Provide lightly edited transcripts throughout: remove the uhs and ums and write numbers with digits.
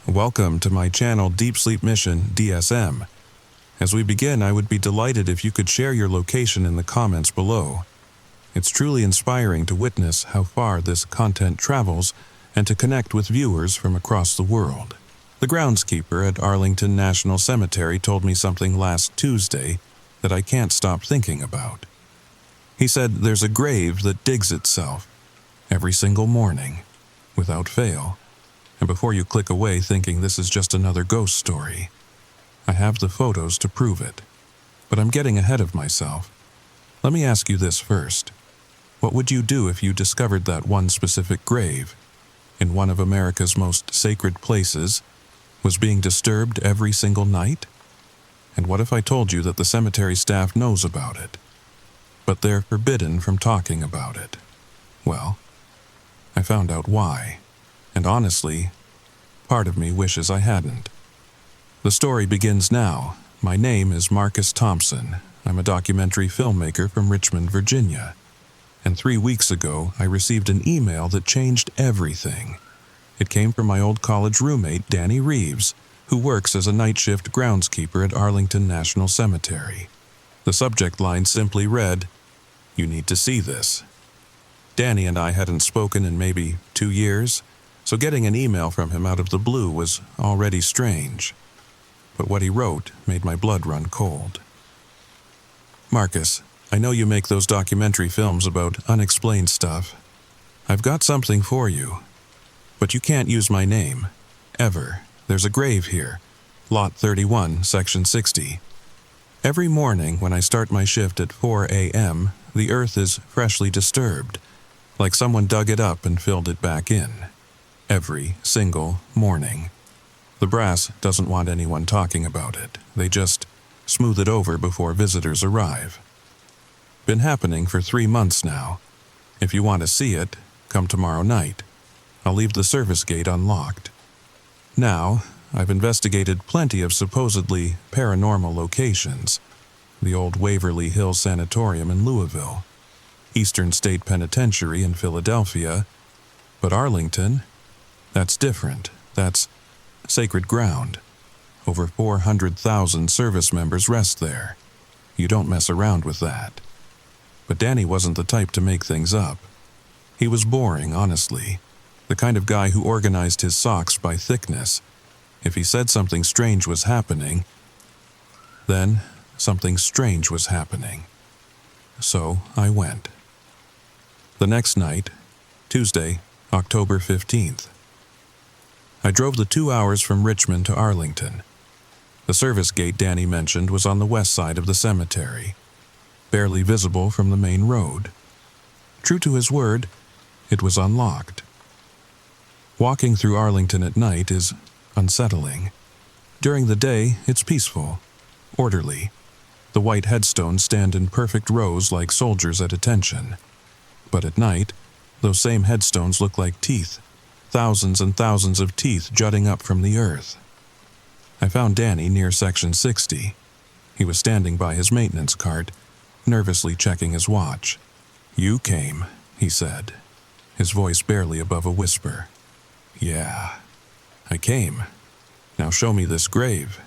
Welcome to my Channel Deep Sleep Mission-DSM. As we begin, I would be delighted if you could share your location in the comments below. It's truly inspiring to witness how far this content travels and to connect with viewers from across the world. The groundskeeper at Arlington National Cemetery told me something last Tuesday that I can't stop thinking about. He said there's a grave that digs itself every single morning, without fail. And before you click away thinking this is just another ghost story, I have the photos to prove it. But I'm getting ahead of myself. Let me ask you this first. What would you do if you discovered that one specific grave, in one of America's most sacred places, was being disturbed every single night? And what if I told you that the cemetery staff knows about it, but they're forbidden from talking about it? Well, I found out why. And honestly, part of me wishes I hadn't. The story begins now. My name is Marcus Thompson. I'm a documentary filmmaker from Richmond, Virginia. And 3 weeks ago, I received an email that changed everything. It came from my old college roommate, Danny Reeves, who works as a night shift groundskeeper at Arlington National Cemetery. The subject line simply read, "You need to see this." Danny and I hadn't spoken in maybe 2 years, so getting an email from him out of the blue was already strange. But what he wrote made my blood run cold. "Marcus, I know you make those documentary films about unexplained stuff. I've got something for you. But you can't use my name. Ever. There's a grave here. Lot 31, Section 60. Every morning when I start my shift at 4 a.m., the earth is freshly disturbed, like someone dug it up and filled it back in. Every single morning. The brass doesn't want anyone talking about it. They just smooth it over before visitors arrive. Been happening for 3 months now. If you want to see it, come tomorrow night. I'll leave the service gate unlocked. Now, I've investigated plenty of supposedly paranormal locations. The old Waverly Hills Sanatorium in Louisville, Eastern State Penitentiary in Philadelphia, but Arlington? That's different. That's sacred ground. Over 400,000 service members rest there. You don't mess around with that. But Danny wasn't the type to make things up. He was boring, honestly. The kind of guy who organized his socks by thickness. If he said something strange was happening, then something strange was happening. So I went. The next night, Tuesday, October 15th. I drove the 2 hours from Richmond to Arlington. The service gate Danny mentioned was on the west side of the cemetery, barely visible from the main road. True to his word, it was unlocked. Walking through Arlington at night is unsettling. During the day, it's peaceful, orderly. The white headstones stand in perfect rows like soldiers at attention. But at night, those same headstones look like teeth. Thousands and thousands of teeth jutting up from the earth. I found Danny near Section 60. He was standing by his maintenance cart, nervously checking his watch. "You came," he said, his voice barely above a whisper. "Yeah, I came. Now show me this grave."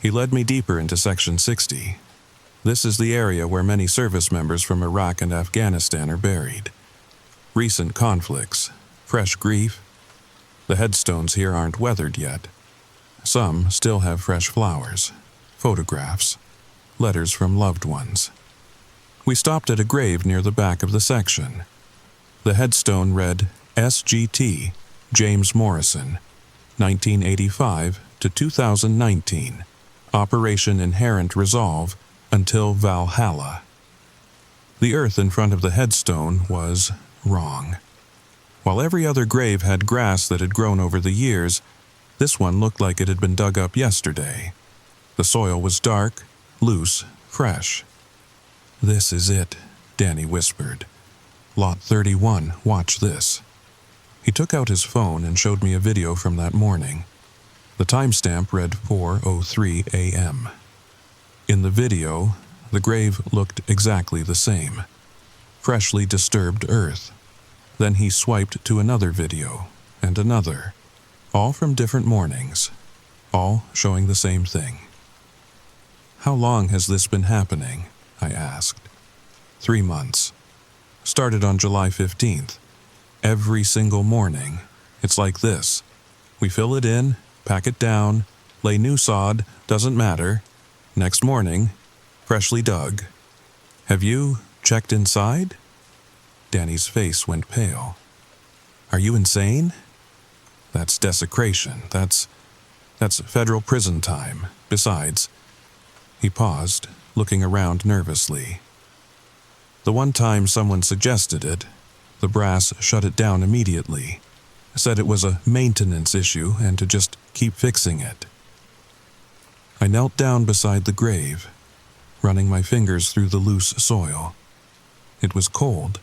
He led me deeper into Section 60. This is the area where many service members from Iraq and Afghanistan are buried. Recent conflicts, fresh grief. The headstones here aren't weathered yet. Some still have fresh flowers, photographs, letters from loved ones. We stopped at a grave near the back of the section. The headstone read, "S.G.T. James Morrison, 1985 to 2019. Operation Inherent Resolve until Valhalla." The earth in front of the headstone was wrong. While every other grave had grass that had grown over the years, this one looked like it had been dug up yesterday. The soil was dark, loose, fresh. "This is it," Danny whispered. "Lot 31, watch this." He took out his phone and showed me a video from that morning. The timestamp read 4:03 a.m. In the video, the grave looked exactly the same. Freshly disturbed earth. Then he swiped to another video, and another. all from different mornings, all showing the same thing. "How long has this been happening?" I asked. 3 months. Started on July 15th. Every single morning, it's like this. We fill it in, pack it down, lay new sod, doesn't matter. Next morning, freshly dug. Have you checked inside?" Danny's face went pale. "Are you insane? That's desecration. That's federal prison time. Besides," he paused, looking around nervously. "The one time someone suggested it, the brass shut it down immediately, said it was a maintenance issue and to just keep fixing it." I knelt down beside the grave, running my fingers through the loose soil. It was cold,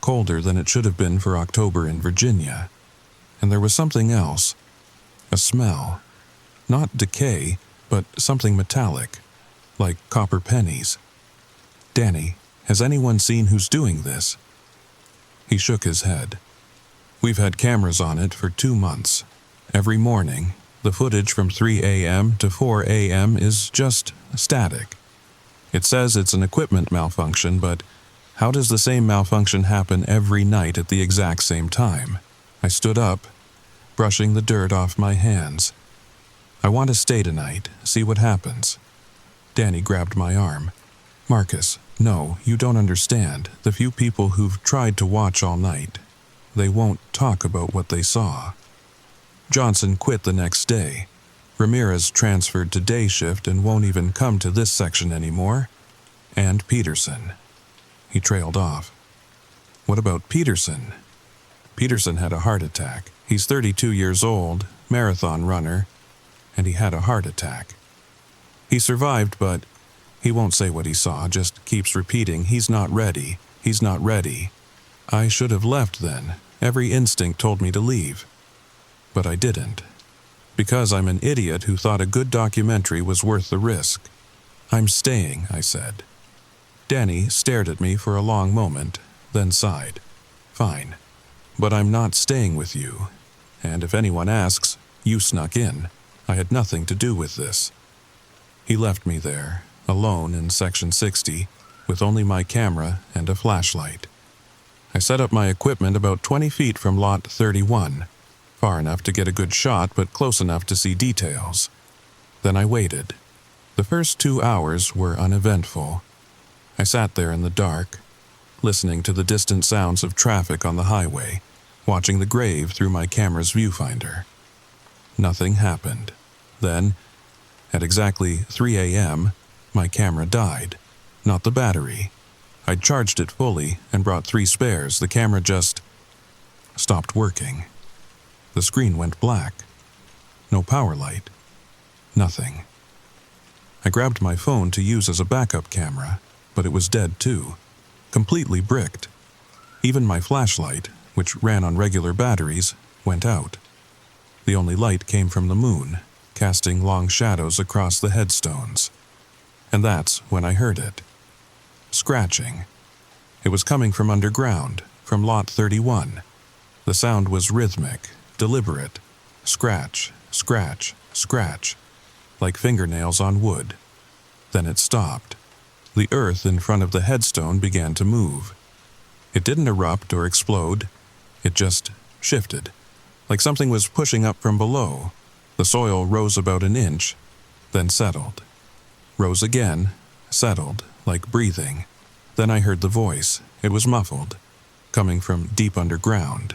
colder than it should have been for October in Virginia, and there was something else, a smell, not decay, but something metallic, like copper pennies. "Danny, has anyone seen who's doing this?" He shook his head. "We've had cameras on it for 2 months. Every morning, the footage from 3 a.m. to 4 a.m. is just static. It says it's an equipment malfunction, but how does the same malfunction happen every night at the exact same time?" I stood up, brushing the dirt off my hands. "I want to stay tonight, see what happens." Danny grabbed my arm. "Marcus, no, you don't understand. The few people who've tried to watch all night, they won't talk about what they saw. Johnson quit the next day. Ramirez transferred to day shift and won't even come to this section anymore. And Peterson." He trailed off. "What about Peterson?" "Peterson had a heart attack. He's 32 years old, marathon runner, and he had a heart attack. He survived, but he won't say what he saw, just keeps repeating, 'He's not ready, he's not ready.' I should have left then. Every instinct told me to leave. But I didn't. Because I'm an idiot who thought a good documentary was worth the risk. 'I'm staying,' I said." Danny stared at me for a long moment, then sighed. "Fine. But I'm not staying with you. And if anyone asks, you snuck in. I had nothing to do with this." He left me there, alone in Section 60, with only my camera and a flashlight. I set up my equipment about 20 feet from Lot 31, far enough to get a good shot but close enough to see details. Then I waited. The first 2 hours were uneventful. I sat there in the dark, listening to the distant sounds of traffic on the highway, watching the grave through my camera's viewfinder. Nothing happened. Then, at exactly 3 a.m., my camera died. Not the battery. I'd charged it fully and brought 3 spares. The camera just stopped working. The screen went black. No power light. Nothing. I grabbed my phone to use as a backup camera, but it was dead too. Completely bricked. Even my flashlight, which ran on regular batteries, went out. The only light came from the moon, casting long shadows across the headstones. And that's when I heard it. Scratching. It was coming from underground, from Lot 31. The sound was rhythmic, deliberate. Scratch, scratch, scratch, like fingernails on wood. Then it stopped. The earth in front of the headstone began to move. It didn't erupt or explode. It just shifted, like something was pushing up from below. The soil rose about an inch, then settled. Rose again, settled, like breathing. Then I heard the voice. It was muffled, coming from deep underground,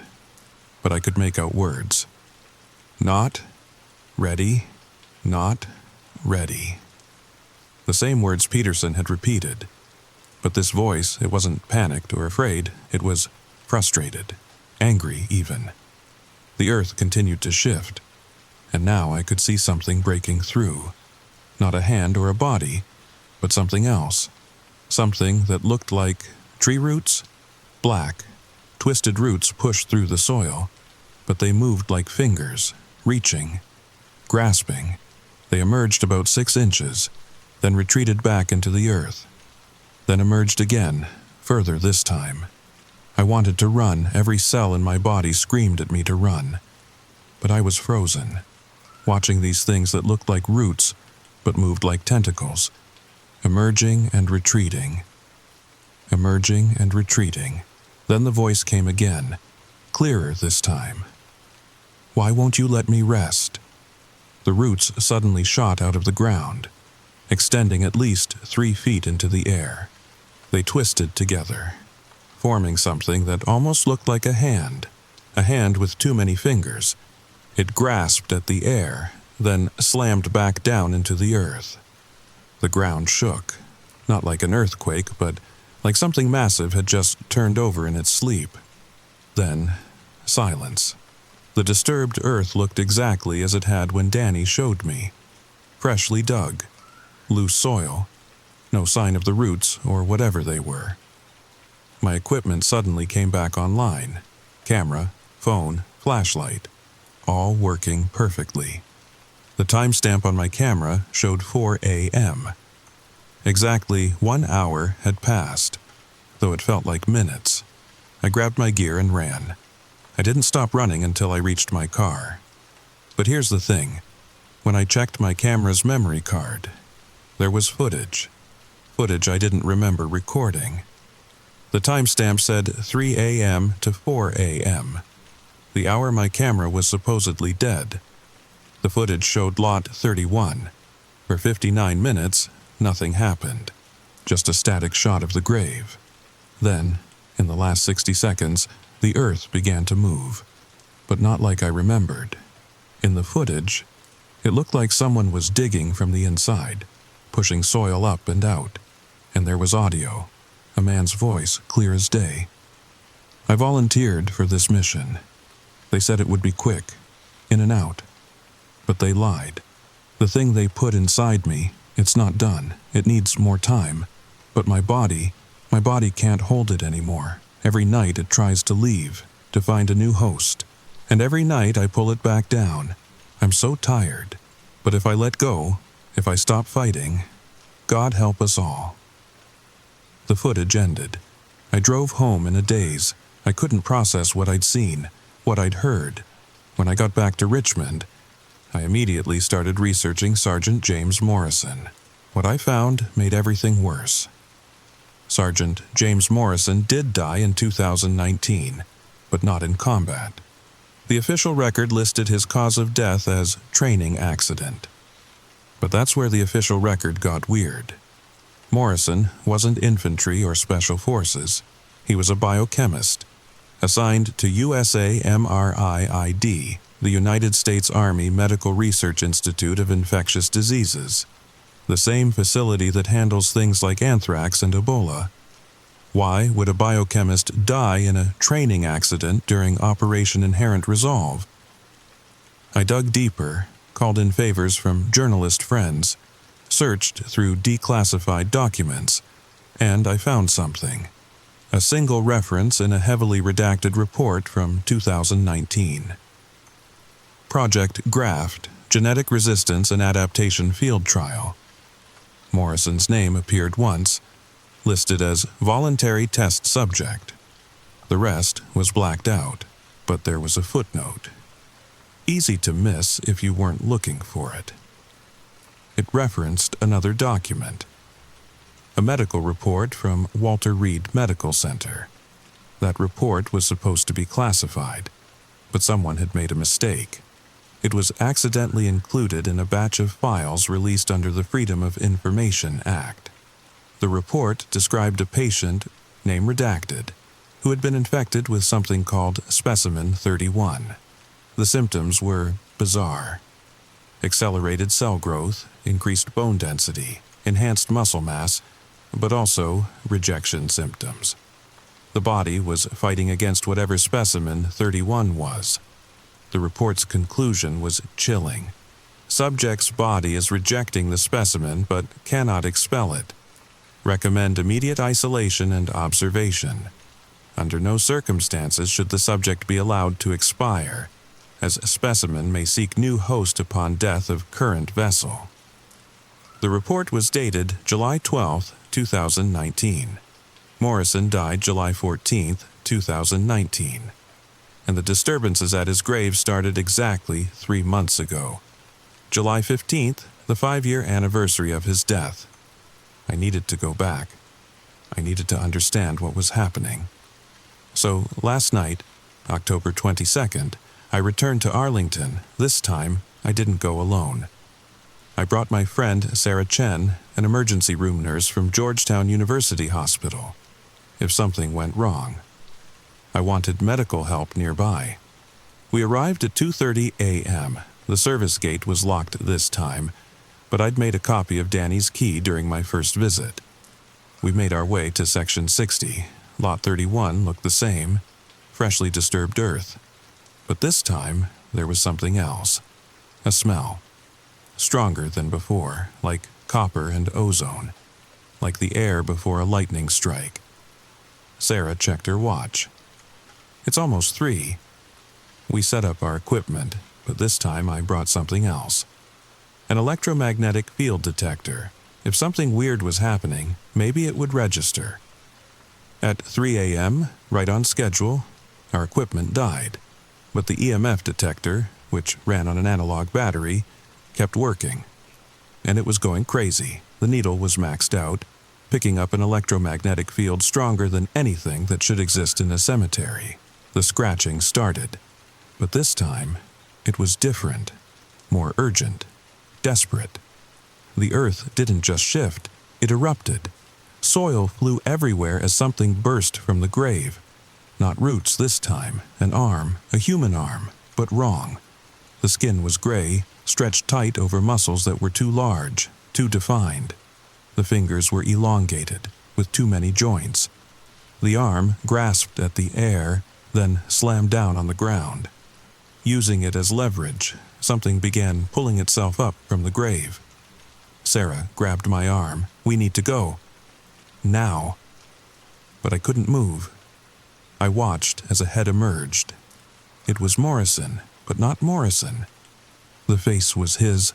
but I could make out words. "Not ready, not ready." The same words Peterson had repeated. But this voice, it wasn't panicked or afraid, it was frustrated, angry even. The earth continued to shift, and now I could see something breaking through. Not a hand or a body, but something else. Something that looked like tree roots? Black, twisted roots pushed through the soil, but they moved like fingers, reaching, grasping. They emerged about 6 inches, then retreated back into the earth, then emerged again, further this time. I wanted to run. Every cell in my body screamed at me to run. but I was frozen, watching these things that looked like roots but moved like tentacles, emerging and retreating. Emerging and retreating. Then the voice came again, clearer this time. "Why won't you let me rest?" The roots suddenly shot out of the ground, extending at least 3 feet into the air. They twisted together, forming something that almost looked like a hand with too many fingers. It grasped at the air, then slammed back down into the earth. The ground shook, not like an earthquake, but like something massive had just turned over in its sleep. Then, silence. The disturbed earth looked exactly as it had when Danny showed me. Freshly dug, loose soil, no sign of the roots or whatever they were. My equipment suddenly came back online. Camera, phone, flashlight, all working perfectly. The timestamp on my camera showed 4 a.m. Exactly 1 hour had passed, though it felt like minutes. I grabbed my gear and ran. I didn't stop running until I reached my car. But here's the thing. When I checked my camera's memory card, there was footage. Footage I didn't remember recording. The timestamp said 3 a.m. to 4 a.m. The hour my camera was supposedly dead. The footage showed lot 31. For 59 minutes, nothing happened. Just a static shot of the grave. Then, in the last 60 seconds, the earth began to move. But not like I remembered. In the footage, it looked like someone was digging from the inside, pushing soil up and out. And there was audio, a man's voice clear as day. I volunteered for this mission. They said it would be quick, in and out. But they lied. The thing they put inside me, it's not done. It needs more time. But my body can't hold it anymore. Every night it tries to leave, to find a new host. And every night I pull it back down. I'm so tired. But if I let go, if I stop fighting, God help us all. The footage ended. I drove home in a daze. I couldn't process what I'd seen, what I'd heard. When I got back to Richmond, I immediately started researching Sergeant James Morrison. What I found made everything worse. Sergeant James Morrison did die in 2019, but not in combat. The official record listed his cause of death as training accident. But that's where the official record got weird. Morrison wasn't infantry or special forces. He was a biochemist, assigned to USAMRIID, the United States Army Medical Research Institute of Infectious Diseases, the same facility that handles things like anthrax and Ebola. Why would a biochemist die in a training accident during Operation Inherent Resolve? I dug deeper, called in favors from journalist friends, searched through declassified documents, and I found something. A single reference in a heavily redacted report from 2019. Project Graft, Genetic Resistance and Adaptation Field Trial. Morrison's name appeared once, listed as voluntary test subject. The rest was blacked out, but there was a footnote. Easy to miss if you weren't looking for it. It referenced another document. A medical report from Walter Reed Medical Center. That report was supposed to be classified, but someone had made a mistake. It was accidentally included in a batch of files released under the Freedom of Information Act. The report described a patient, name redacted, who had been infected with something called Specimen 31. The symptoms were bizarre. Accelerated cell growth, increased bone density, enhanced muscle mass, but also rejection symptoms. The body was fighting against whatever Specimen 31 was. The report's conclusion was chilling. Subject's body is rejecting the specimen but cannot expel it. Recommend immediate isolation and observation. Under no circumstances should the subject be allowed to expire, as a specimen may seek new host upon death of current vessel. The report was dated July 12, 2019. Morrison died July 14, 2019. and the disturbances at his grave started exactly 3 months ago. July 15th, the 5-year anniversary of his death. I needed to go back. I needed to understand what was happening. So last night, October 22nd, I returned to Arlington. This time, I didn't go alone. I brought my friend Sarah Chen, an emergency room nurse from Georgetown University Hospital. If something went wrong, I wanted medical help nearby. We arrived at 2:30 a.m. The service gate was locked this time, but I'd made a copy of Danny's key during my first visit. We made our way to Section 60. Lot 31 looked the same, freshly disturbed earth. But this time, there was something else. A smell. Stronger than before, like copper and ozone. Like the air before a lightning strike. Sarah checked her watch. It's almost 3. We set up our equipment, but this time I brought something else. An electromagnetic field detector. If something weird was happening, maybe it would register. At 3 a.m., right on schedule, our equipment died. But the EMF detector, which ran on an analog battery, kept working. And it was going crazy. The needle was maxed out, picking up an electromagnetic field stronger than anything that should exist in a cemetery. The scratching started. But this time, it was different, more urgent, desperate. The earth didn't just shift, it erupted. Soil flew everywhere as something burst from the grave. Not roots this time, an arm, a human arm, but wrong. The skin was gray, stretched tight over muscles that were too large, too defined. The fingers were elongated, with too many joints. The arm grasped at the air, then slammed down on the ground. Using it as leverage, something began pulling itself up from the grave. Sarah grabbed my arm. We need to go. Now. But I couldn't move. I watched as a head emerged. It was Morrison, but not Morrison. The face was his.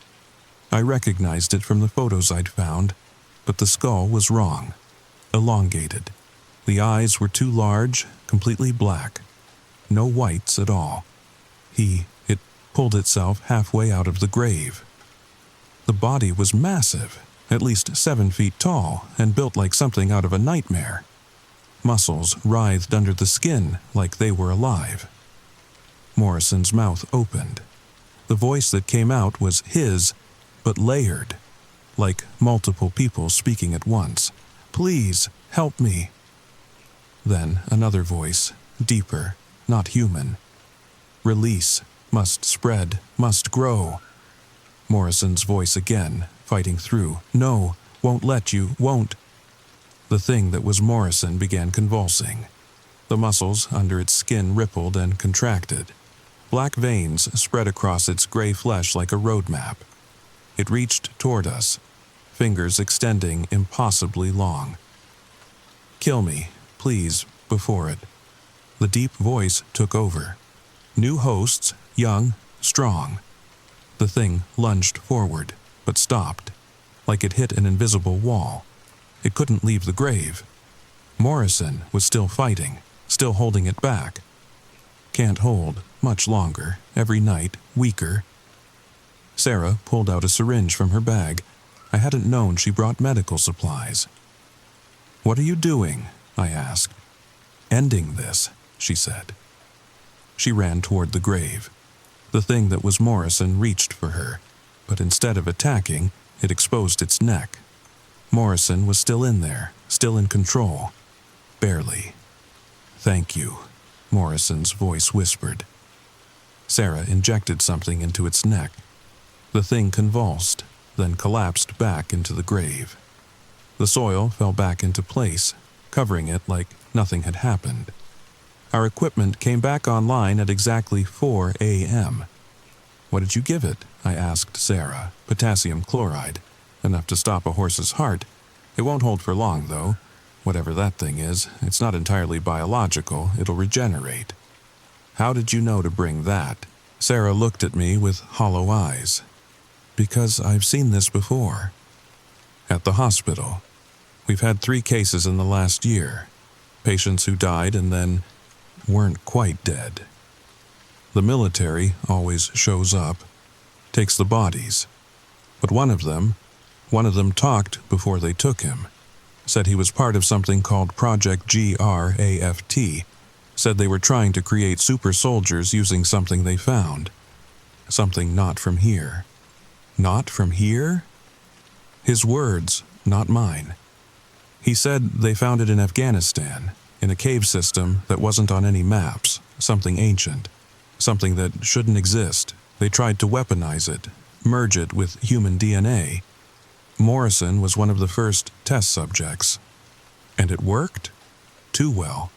I recognized it from the photos I'd found, but the skull was wrong. Elongated. The eyes were too large, completely black. No whites at all. It pulled itself halfway out of the grave. The body was massive, at least 7 feet tall, and built like something out of a nightmare. Muscles writhed under the skin like they were alive. Morrison's mouth opened. The voice that came out was his, but layered, like multiple people speaking at once. "Please, help me." Then another voice, deeper, not human. "Release, must spread, must grow." Morrison's voice again, fighting through. "No, won't let you, won't." The thing that was Morrison began convulsing. The muscles under its skin rippled and contracted. Black veins spread across its gray flesh like a road map. It reached toward us, fingers extending impossibly long. "Kill me, please, before it." The deep voice took over. New hosts, young, strong. The thing lunged forward, but stopped, like it hit an invisible wall. It couldn't leave the grave. Morrison was still fighting, still holding it back. Can't hold much longer, every night, weaker. Sarah pulled out a syringe from her bag. I hadn't known she brought medical supplies. "What are you doing?" I asked. "Ending this," she said. She ran toward the grave. The thing that was Morrison reached for her, but instead of attacking, it exposed its neck. Morrison was still in there, still in control. Barely. "Thank you," Morrison's voice whispered. Sarah injected something into its neck. The thing convulsed, then collapsed back into the grave. The soil fell back into place, covering it like nothing had happened. Our equipment came back online at exactly 4 a.m. "What did you give it?" I asked Sarah. "Potassium chloride. Enough to stop a horse's heart. It won't hold for long, though. Whatever that thing is, it's not entirely biological. It'll regenerate." "How did you know to bring that?" Sarah looked at me with hollow eyes. "Because I've seen this before. At the hospital. We've had 3 cases in the last year. Patients who died and then weren't quite dead. The military always shows up, takes the bodies. But one of them talked before they took him. Said he was part of something called Project GRAFT. Said they were trying to create super soldiers using something they found. Something not from here. Not from here? His words, not mine. He said they found it in Afghanistan, in a cave system that wasn't on any maps, something ancient, something that shouldn't exist. They tried to weaponize it, merge it with human DNA. Morrison was one of the first test subjects. And it worked? Too well.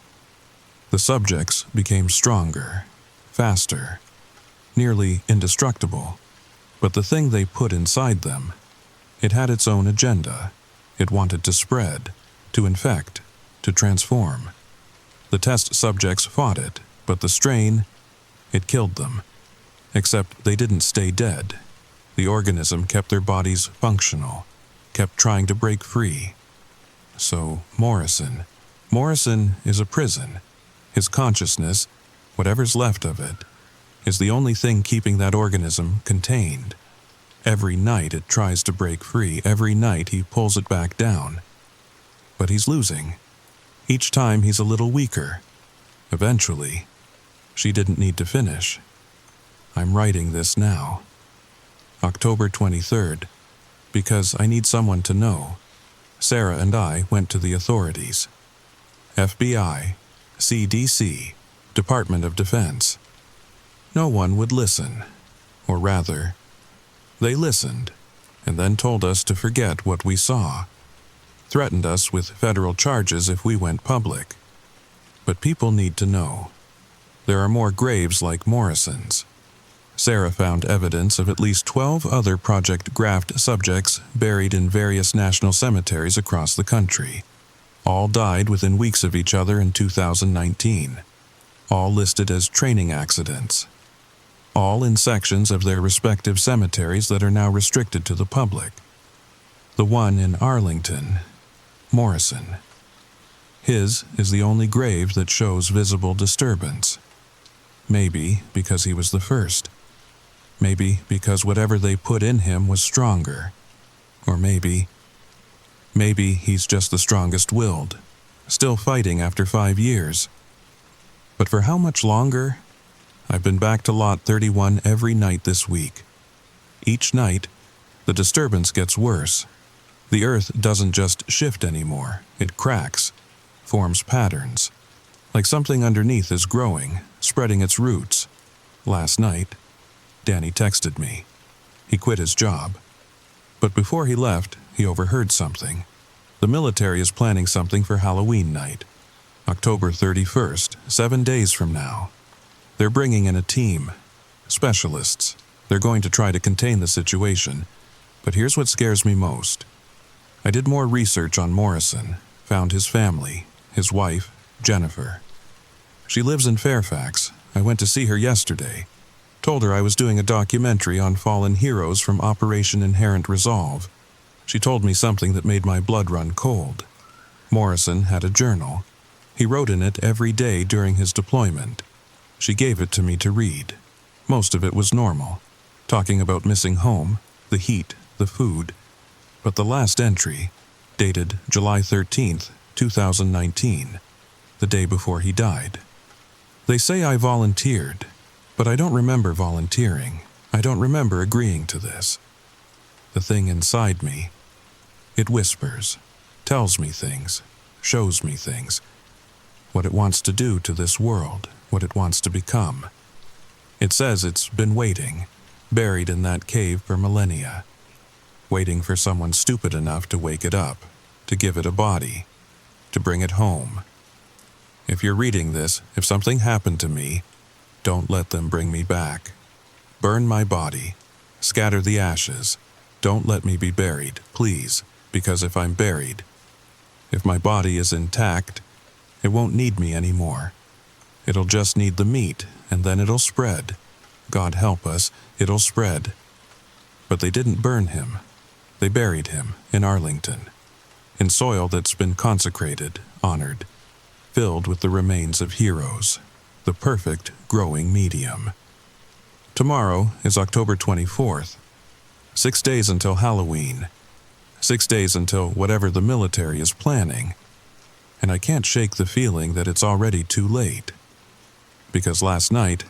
The subjects became stronger, faster, nearly indestructible. But the thing they put inside them, it had its own agenda. It wanted to spread, to infect, to transform. The test subjects fought it, but the strain, it killed them. Except they didn't stay dead. The organism kept their bodies functional, kept trying to break free. So Morrison is a prison. His consciousness, whatever's left of it, is the only thing keeping that organism contained. Every night it tries to break free. Every night he pulls it back down. But he's losing. Each time he's a little weaker. Eventually, she didn't need to finish. I'm writing this now. October 23rd, because I need someone to know. Sarah and I went to the authorities. FBI, CDC, Department of Defense. No one would listen. Or rather, they listened, and then told us to forget what we saw. Threatened us with federal charges if we went public. But people need to know. There are more graves like Morrison's. Sarah found evidence of at least 12 other Project Graft subjects buried in various national cemeteries across the country. All died within weeks of each other in 2019. All listed as training accidents. All in sections of their respective cemeteries that are now restricted to the public. The one in Arlington, Morrison. His is the only grave that shows visible disturbance. Maybe because he was the first. Maybe because whatever they put in him was stronger. Or maybe he's just the strongest-willed, still fighting after 5 years. But for how much longer? I've been back to Lot 31 every night this week. Each night, the disturbance gets worse. The earth doesn't just shift anymore, it cracks, forms patterns. Like something underneath is growing, spreading its roots. Last night, Danny texted me. He quit his job. But before he left, he overheard something. The military is planning something for Halloween night. October 31st, 7 days from now. They're bringing in a team. Specialists. They're going to try to contain the situation. But here's what scares me most. I did more research on Morrison, found his family, his wife, Jennifer. She lives in Fairfax. I went to see her yesterday. Told her I was doing a documentary on fallen heroes from Operation Inherent Resolve. She told me something that made my blood run cold. Morrison had a journal. He wrote in it every day during his deployment. She gave it to me to read. Most of it was normal, talking about missing home, the heat, the food. But the last entry, dated July 13th, 2019, the day before he died. They say I volunteered, but I don't remember volunteering. I don't remember agreeing to this. The thing inside me, it whispers, tells me things, shows me things, what it wants to do to this world, what it wants to become. It says it's been waiting, buried in that cave for millennia, waiting for someone stupid enough to wake it up, to give it a body, to bring it home. If you're reading this, if something happened to me, don't let them bring me back. Burn my body, scatter the ashes. Don't let me be buried, please, because if I'm buried, if my body is intact, it won't need me anymore. It'll just need the meat, and then it'll spread. God help us, it'll spread. But they didn't burn him. They buried him in Arlington, in soil that's been consecrated, honored, filled with the remains of heroes, the perfect growing medium. Tomorrow is October 24th. 6 days until Halloween. 6 days until whatever the military is planning. And I can't shake the feeling that it's already too late. Because last night,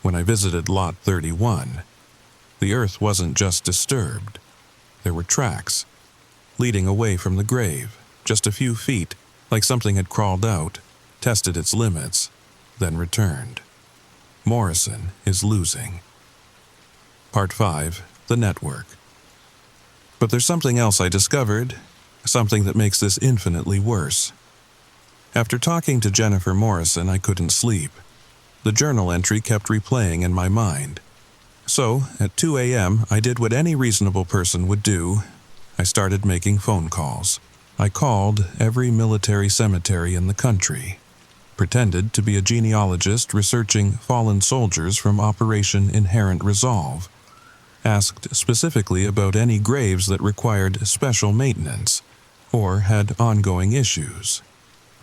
when I visited Lot 31, the earth wasn't just disturbed. There were tracks, leading away from the grave, just a few feet, like something had crawled out, tested its limits, then returned. Morrison is losing. Part 5, The Network. But there's something else I discovered, something that makes this infinitely worse. After talking to Jennifer Morrison, I couldn't sleep. The journal entry kept replaying in my mind. So, at 2 a.m., I did what any reasonable person would do. I started making phone calls. I called every military cemetery in the country, pretended to be a genealogist researching fallen soldiers from Operation Inherent Resolve, asked specifically about any graves that required special maintenance or had ongoing issues.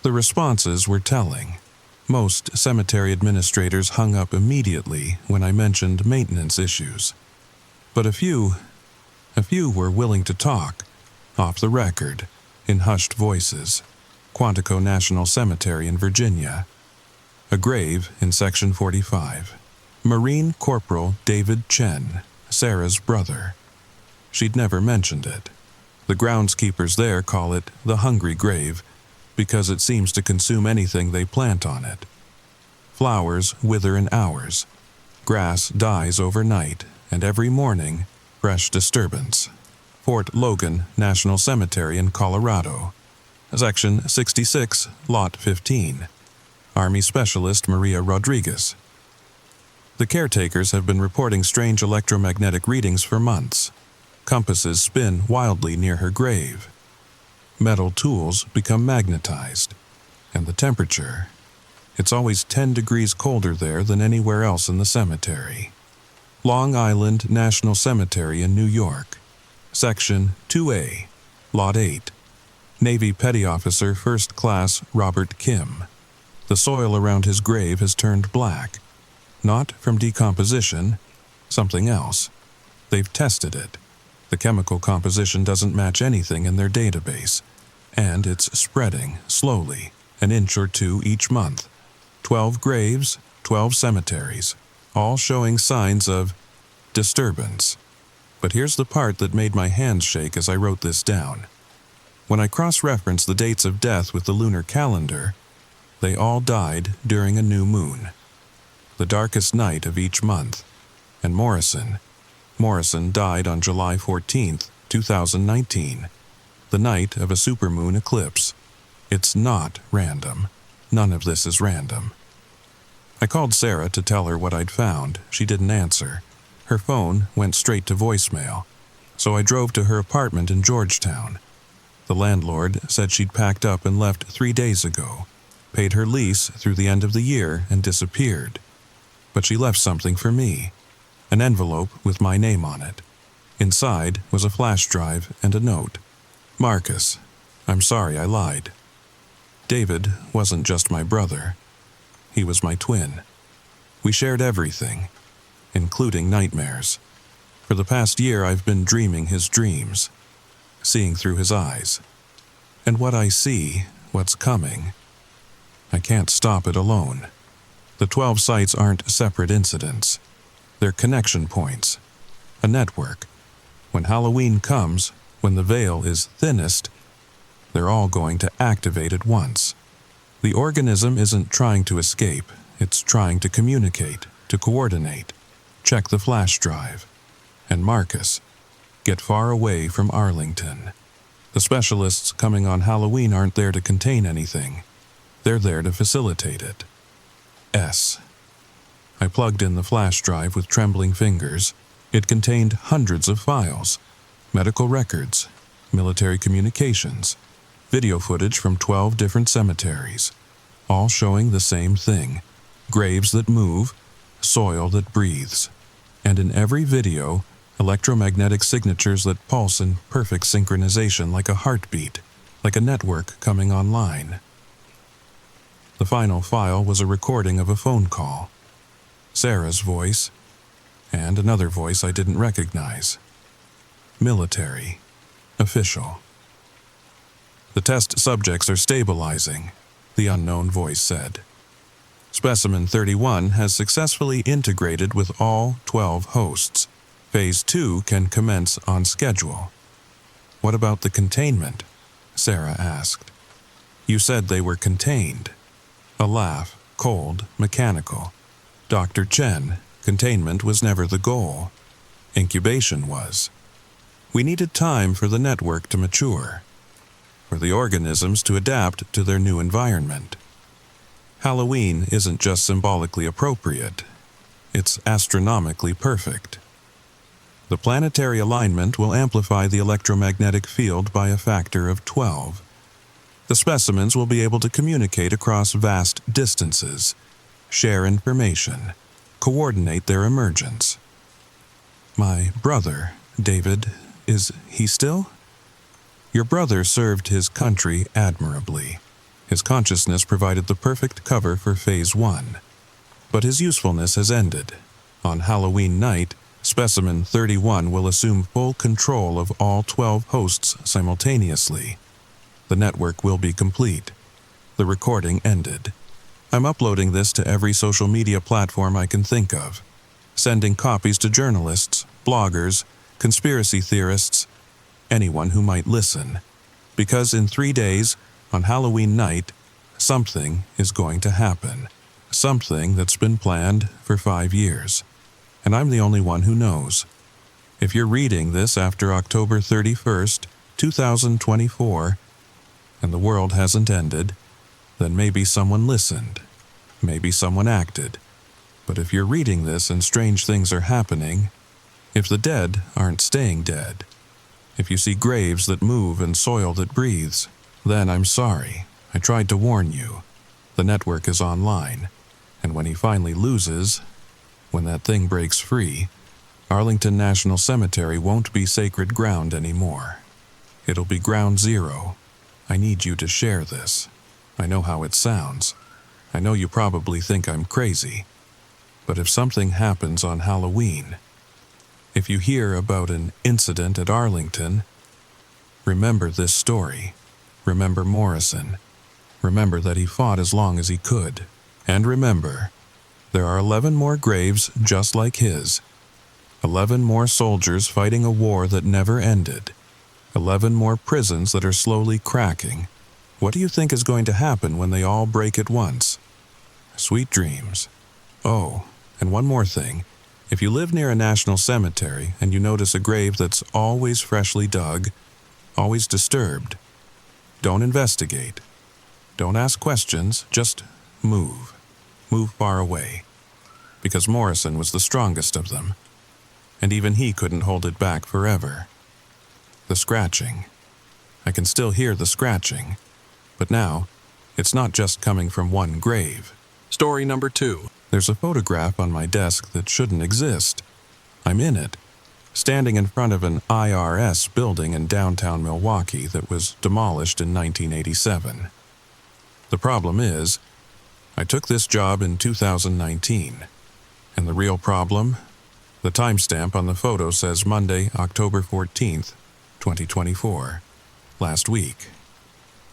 The responses were telling. Most cemetery administrators hung up immediately when I mentioned maintenance issues. But a few were willing to talk, off the record, in hushed voices. Quantico National Cemetery in Virginia. A grave in Section 45. Marine Corporal David Chen, Sarah's brother. She'd never mentioned it. The groundskeepers there call it the hungry grave, because it seems to consume anything they plant on it. Flowers wither in hours. Grass dies overnight, and every morning, fresh disturbance. Fort Logan National Cemetery in Colorado. Section 66, Lot 15. Army Specialist Maria Rodriguez. The caretakers have been reporting strange electromagnetic readings for months. Compasses spin wildly near her grave. Metal tools become magnetized. And the temperature. It's always 10 degrees colder there than anywhere else in the cemetery. Long Island National Cemetery in New York. Section 2A, Lot 8. Navy Petty Officer First Class Robert Kim. The soil around his grave has turned black. Not from decomposition, something else. They've tested it. The chemical composition doesn't match anything in their database, and it's spreading slowly, an inch or two each month. 12 graves, 12 cemeteries, all showing signs of disturbance. But here's the part that made my hands shake as I wrote this down. When I cross-referenced the dates of death with the lunar calendar, they all died during a new moon, the darkest night of each month. And Morrison died on July 14th, 2019, the night of a supermoon eclipse. It's not random. None of this is random. I called Sarah to tell her what I'd found. She didn't answer. Her phone went straight to voicemail, so I drove to her apartment in Georgetown. The landlord said she'd packed up and left 3 days ago, paid her lease through the end of the year, and disappeared. But she left something for me, an envelope with my name on it. Inside was a flash drive and a note. Marcus, I'm sorry I lied. David wasn't just my brother. He was my twin. We shared everything, including nightmares. For the past year, I've been dreaming his dreams, seeing through his eyes. And what I see, what's coming, I can't stop it alone. The 12 sites aren't separate incidents. They're connection points, a network. When Halloween comes, when the veil is thinnest, they're all going to activate at once. The organism isn't trying to escape, it's trying to communicate, to coordinate. Check the flash drive. And Marcus, get far away from Arlington. The specialists coming on Halloween aren't there to contain anything. They're there to facilitate it. S. I plugged in the flash drive with trembling fingers. It contained hundreds of files, medical records, military communications, video footage from 12 different cemeteries, all showing the same thing: graves that move, soil that breathes, and in every video, electromagnetic signatures that pulse in perfect synchronization like a heartbeat, like a network coming online. The final file was a recording of a phone call. Sarah's voice. and another voice I didn't recognize. Military. Official. "The test subjects are stabilizing," the unknown voice said. "Specimen 31 has successfully integrated with all 12 hosts. Phase 2 can commence on schedule." "What about the containment?" Sarah asked. "You said they were contained." A laugh, cold, mechanical. "Dr. Chen, containment was never the goal. Incubation was. We needed time for the network to mature, for the organisms to adapt to their new environment. Halloween isn't just symbolically appropriate, it's astronomically perfect. The planetary alignment will amplify the electromagnetic field by a factor of 12. The specimens will be able to communicate across vast distances, share information, coordinate their emergence. My brother, David, is he still? Your brother served his country admirably. His consciousness provided the perfect cover for Phase 1. But his usefulness has ended. On Halloween night, Specimen 31 will assume full control of all 12 hosts simultaneously. The network will be complete. The recording ended. I'm uploading this to every social media platform I can think of, sending copies to journalists, bloggers, conspiracy theorists, anyone who might listen. Because in 3 days, on Halloween night, something is going to happen. Something that's been planned for 5 years. And I'm the only one who knows. If you're reading this after October 31st, 2024, and the world hasn't ended, then maybe someone listened. Maybe someone acted. But if you're reading this and strange things are happening, if the dead aren't staying dead, if you see graves that move and soil that breathes, then I'm sorry. I tried to warn you. The network is online, and when he finally loses, when that thing breaks free, Arlington National Cemetery won't be sacred ground anymore. It'll be ground zero. I need you to share this. I know how it sounds. I know you probably think I'm crazy. But if something happens on Halloween, if you hear about an incident at Arlington, remember this story. Remember Morrison. Remember that he fought as long as he could. And remember, there are 11 more graves just like his. 11 more soldiers fighting a war that never ended. 11 more prisons that are slowly cracking. What do you think is going to happen when they all break at once? Sweet dreams. Oh, and one more thing. If you live near a national cemetery and you notice a grave that's always freshly dug, always disturbed, don't investigate. Don't ask questions, just move. Move far away. Because Morrison was the strongest of them. And even he couldn't hold it back forever. The scratching. I can still hear the scratching. But now, it's not just coming from one grave. Story number 2. There's a photograph on my desk that shouldn't exist. I'm in it, standing in front of an IRS building in downtown Milwaukee that was demolished in 1987. The problem is, I took this job in 2019. And the real problem? The timestamp on the photo says Monday, October 14th, 2024. Last week.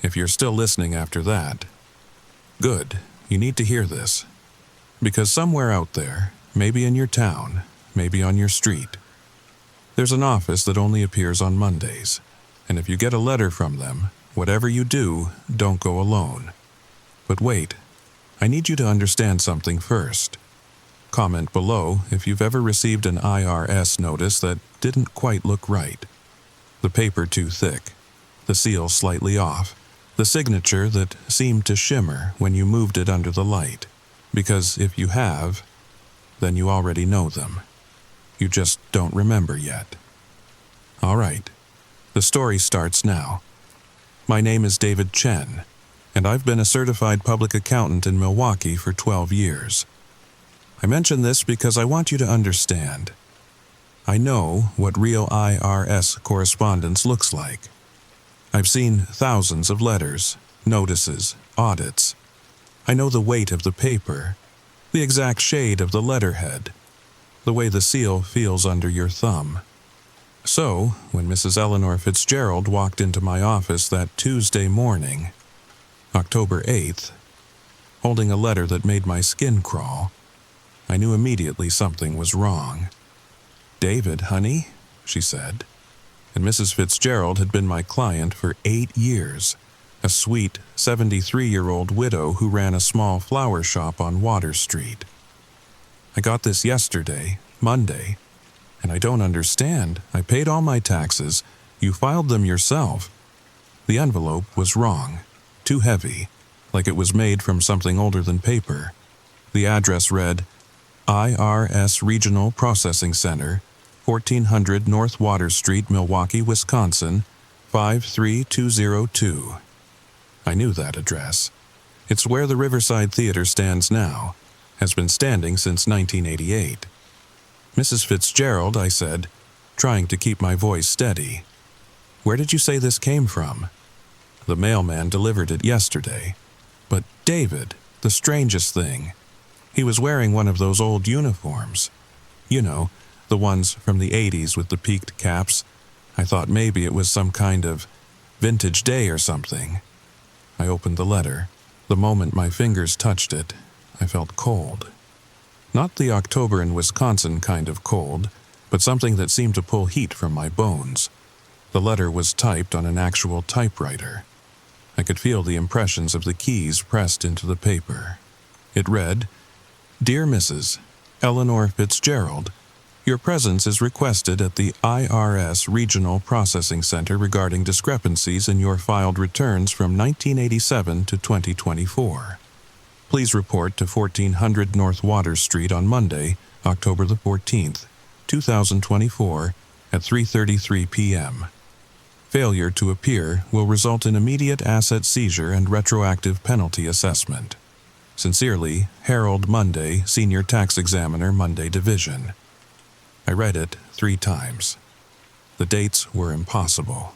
If you're still listening after that, good, you need to hear this. Because somewhere out there, maybe in your town, maybe on your street, there's an office that only appears on Mondays. And if you get a letter from them, whatever you do, don't go alone. But wait, I need you to understand something first. Comment below if you've ever received an IRS notice that didn't quite look right. The paper too thick, the seal slightly off, the signature that seemed to shimmer when you moved it under the light. Because if you have, then you already know them. You just don't remember yet. All right, the story starts now. My name is David Chen, and I've been a certified public accountant in Milwaukee for 12 years. I mention this because I want you to understand. I know what real IRS correspondence looks like. I've seen thousands of letters, notices, audits. I know the weight of the paper, the exact shade of the letterhead, the way the seal feels under your thumb. So, when Mrs. Eleanor Fitzgerald walked into my office that Tuesday morning, October 8th, holding a letter that made my skin crawl, I knew immediately something was wrong. "David, honey," she said. And Mrs. Fitzgerald had been my client for 8 years, a sweet 73-year-old widow who ran a small flower shop on Water Street. "I got this yesterday, Monday, and I don't understand. I paid all my taxes. You filed them yourself. The envelope was wrong, too heavy, like it was made from something older than paper. The address read, IRS Regional Processing Center, 1400 North Water Street, Milwaukee, Wisconsin, 53202. I knew that address. It's where the Riverside Theater stands now, has been standing since 1988. "Mrs. Fitzgerald," I said, trying to keep my voice steady, "where did you say this came from?" "The mailman delivered it yesterday." "But David, the strangest thing. He was wearing one of those old uniforms. You know, the ones from the 80s with the peaked caps. I thought maybe it was some kind of vintage day or something." I opened the letter. The moment my fingers touched it, I felt cold. Not the October in Wisconsin kind of cold, but something that seemed to pull heat from my bones. The letter was typed on an actual typewriter. I could feel the impressions of the keys pressed into the paper. It read, "Dear Mrs. Eleanor Fitzgerald, your presence is requested at the IRS Regional Processing Center regarding discrepancies in your filed returns from 1987 to 2024. Please report to 1400 North Water Street on Monday, October the 14th, 2024, at 3:33 p.m. Failure to appear will result in immediate asset seizure and retroactive penalty assessment. Sincerely, Harold Monday, Senior Tax Examiner, Monday Division." I read it 3 times. The dates were impossible.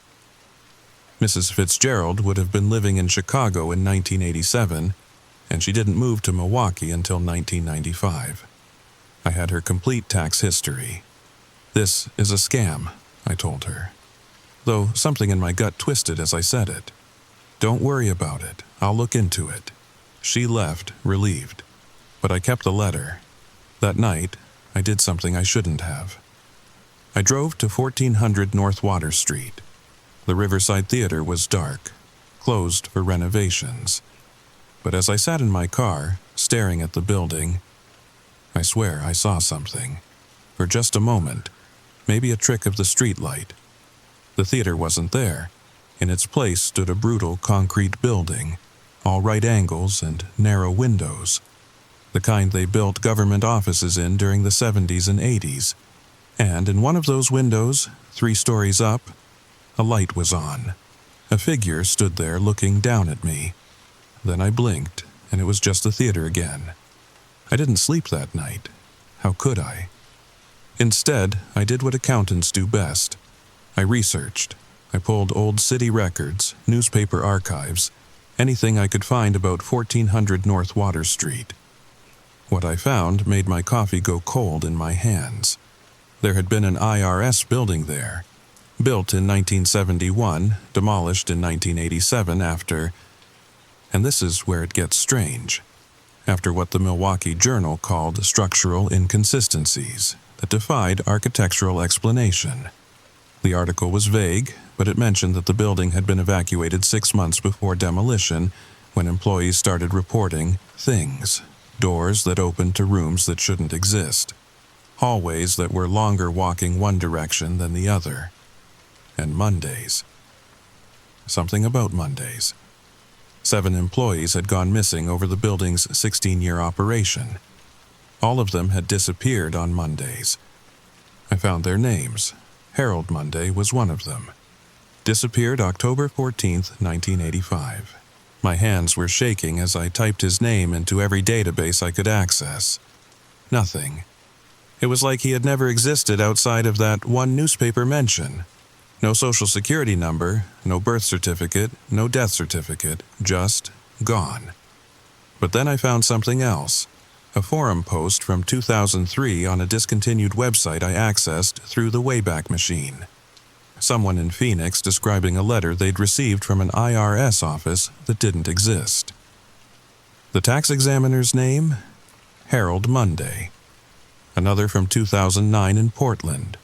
Mrs. Fitzgerald would have been living in Chicago in 1987, and she didn't move to Milwaukee until 1995. I had her complete tax history. "This is a scam," I told her, though something in my gut twisted as I said it. "Don't worry about it. I'll look into it." She left, relieved, but I kept the letter. That night, I did something I shouldn't have. I drove to 1400 North Water Street. The Riverside Theater was dark, closed for renovations. But as I sat in my car, staring at the building, I swear I saw something. For just a moment, maybe a trick of the streetlight. The theater wasn't there. In its place stood a brutal concrete building, all right angles and narrow windows, the kind they built government offices in during the 70s and 80s. And in one of those windows, 3 stories up, a light was on. A figure stood there looking down at me. Then I blinked, and it was just the theater again. I didn't sleep that night. How could I? Instead, I did what accountants do best. I researched. I pulled old city records, newspaper archives, anything I could find about 1400 North Water Street. What I found made my coffee go cold in my hands. There had been an IRS building there, built in 1971, demolished in 1987 after, and this is where it gets strange, after what the Milwaukee Journal called structural inconsistencies that defied architectural explanation. The article was vague, but it mentioned that the building had been evacuated 6 months before demolition, when employees started reporting things, doors that opened to rooms that shouldn't exist, hallways that were longer walking one direction than the other, and Mondays. Something about Mondays. 7 employees had gone missing over the building's 16-year operation. All of them had disappeared on Mondays. I found their names. Harold Monday was one of them. Disappeared October 14th, 1985. My hands were shaking as I typed his name into every database I could access. Nothing. It was like he had never existed outside of that one newspaper mention. No social security number, no birth certificate, no death certificate, just gone. But then I found something else. a forum post from 2003 on a discontinued website I accessed through the Wayback Machine. Someone in Phoenix describing a letter they'd received from an IRS office that didn't exist. The tax examiner's name? Harold Monday. Another from 2009 in Portland.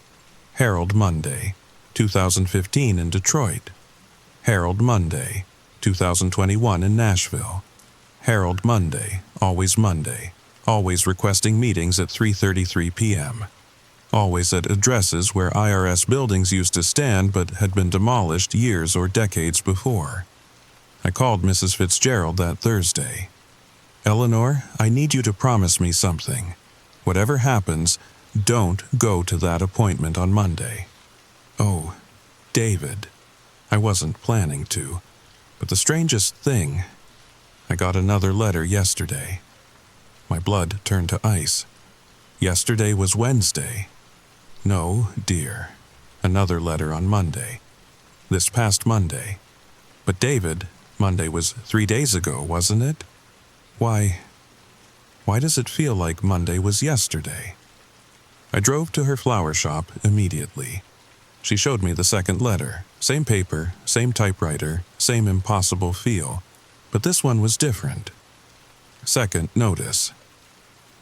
Harold Monday. 2015 in Detroit. Harold Monday. 2021 in Nashville. Harold Monday, always requesting meetings at 3:33 p.m. Always at addresses where IRS buildings used to stand but had been demolished years or decades before. I called Mrs. Fitzgerald that Thursday. "Eleanor, I need you to promise me something. Whatever happens, don't go to that appointment on Monday." "Oh, David." I wasn't planning to, but the strangest thing, I got another letter yesterday. My blood turned to ice. Yesterday was Wednesday. No, dear. Another letter on Monday. This past Monday. But David, Monday was 3 days ago, wasn't it? Why does it feel like Monday was yesterday? I drove to her flower shop immediately. She showed me the second letter. Same paper, same typewriter, same impossible feel. But this one was different. Second notice.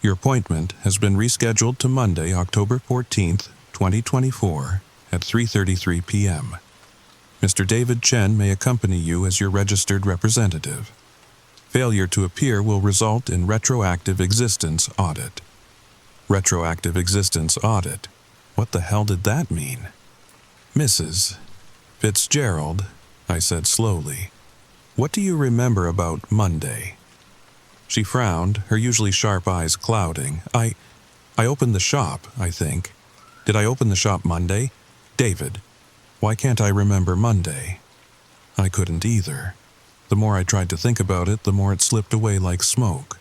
Your appointment has been rescheduled to Monday, October 14th, 2024, at 3:33 p.m. Mr. David Chen may accompany you as your registered representative. Failure to appear will result in retroactive existence audit. Retroactive existence audit. What the hell did that mean? "Mrs. Fitzgerald," I said slowly, "what do you remember about Monday?" She frowned, her usually sharp eyes clouding. I opened the shop, I think. Did I open the shop Monday? David, why can't I remember Monday? I couldn't either. The more I tried to think about it, the more it slipped away like smoke.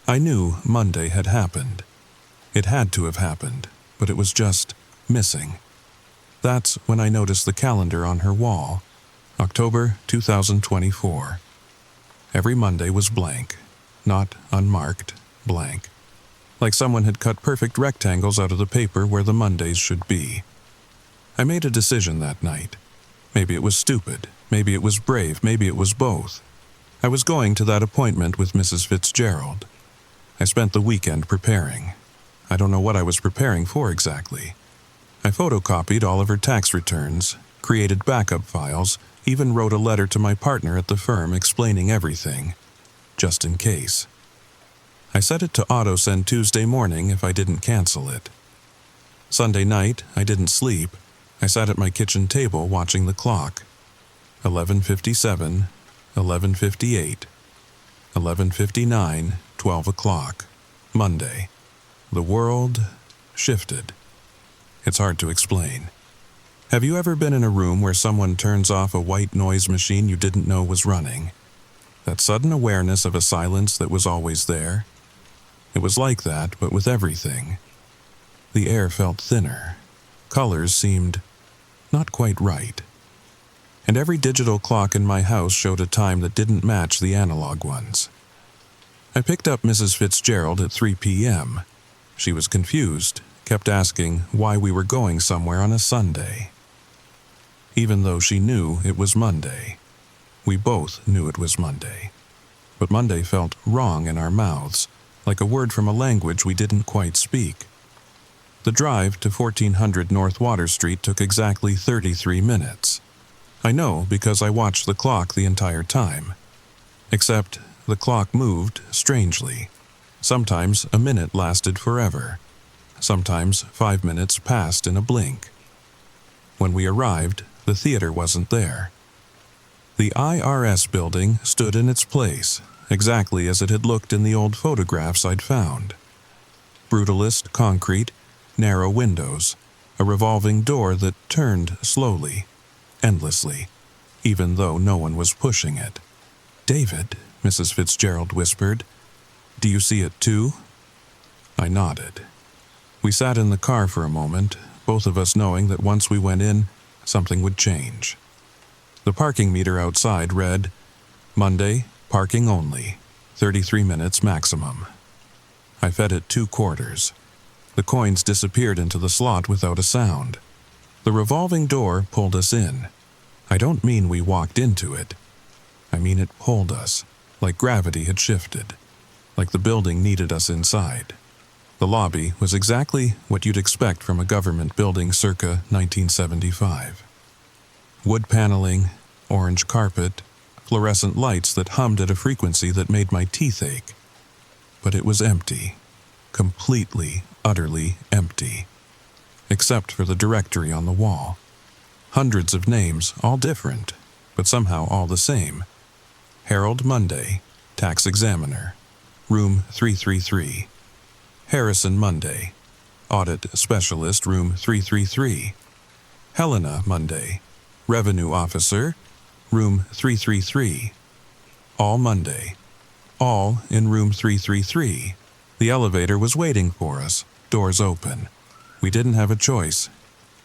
I knew Monday had happened. It had to have happened, but it was just missing. That's when I noticed the calendar on her wall. October 2024. Every Monday was blank, not unmarked, blank. Like someone had cut perfect rectangles out of the paper where the Mondays should be. I made a decision that night. Maybe it was stupid, maybe it was brave, maybe it was both. I was going to that appointment with Mrs. Fitzgerald. I spent the weekend preparing. I don't know what I was preparing for exactly. I photocopied all of her tax returns, created backup files, even wrote a letter to my partner at the firm explaining everything, just in case. I set it to auto-send Tuesday morning if I didn't cancel it. Sunday night, I didn't sleep. I sat at my kitchen table watching the clock. 11:57, 11:58, 11:59, 12 o'clock. Monday. The world shifted. It's hard to explain. Have you ever been in a room where someone turns off a white noise machine you didn't know was running? That sudden awareness of a silence that was always there? It was like that, but with everything. The air felt thinner. Colors seemed not quite right. And every digital clock in my house showed a time that didn't match the analog ones. I picked up Mrs. Fitzgerald at 3 p.m. She was confused, kept asking why we were going somewhere on a Sunday. Even though she knew it was Monday. We both knew it was Monday. But Monday felt wrong in our mouths, like a word from a language we didn't quite speak. The drive to 1400 North Water Street took exactly 33 minutes. I know because I watched the clock the entire time. Except the clock moved strangely. Sometimes a minute lasted forever. Sometimes 5 minutes passed in a blink. When we arrived, the theater wasn't there. The IRS building stood in its place, exactly as it had looked in the old photographs I'd found. Brutalist concrete, narrow windows, a revolving door that turned slowly, endlessly, even though no one was pushing it. "David," Mrs. Fitzgerald whispered, "do you see it too?" I nodded. We sat in the car for a moment, both of us knowing that once we went in, something would change. The parking meter outside read, "Monday, parking only, 33 minutes maximum." I fed it 2 quarters. The coins disappeared into the slot without a sound. The revolving door pulled us in. I don't mean we walked into it. I mean it pulled us, like gravity had shifted, like the building needed us inside. The lobby was exactly what you'd expect from a government building circa 1975. Wood paneling, orange carpet, fluorescent lights that hummed at a frequency that made my teeth ache. But it was empty. Completely, utterly empty. Except for the directory on the wall. Hundreds of names, all different, but somehow all the same. Harold Monday, tax examiner, room 333. Harrison Monday, audit specialist, room 333. Helena Monday, revenue officer, room 333. All Monday. All in room 333. The elevator was waiting for us, doors open. We didn't have a choice.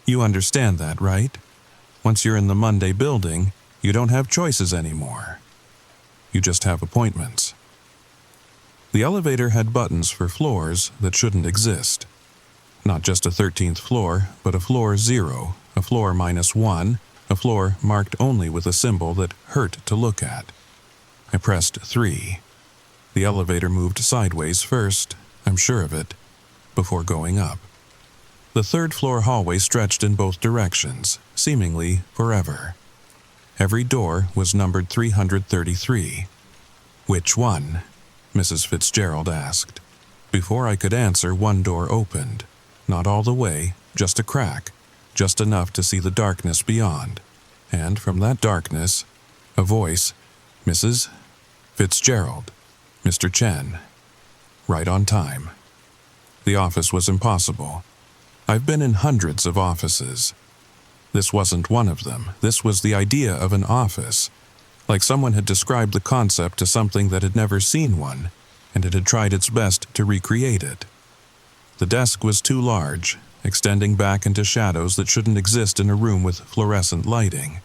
You understand that, right? Once you're in the Monday building, you don't have choices anymore. You just have appointments. The elevator had buttons for floors that shouldn't exist. Not just a 13th floor, but a floor 0, a floor -1, a floor marked only with a symbol that hurt to look at. I pressed 3. The elevator moved sideways first, I'm sure of it, before going up. The 3rd floor hallway stretched in both directions, seemingly forever. Every door was numbered 333. Which one? Mrs. Fitzgerald asked. Before I could answer, one door opened. Not all the way, just a crack, just enough to see the darkness beyond. And from that darkness, a voice, Mrs. Fitzgerald, Mr. Chen. Right on time. The office was impossible. I've been in hundreds of offices. This wasn't one of them. This was the idea of an office. Like someone had described the concept to something that had never seen one, and it had tried its best to recreate it. The desk was too large, extending back into shadows that shouldn't exist in a room with fluorescent lighting.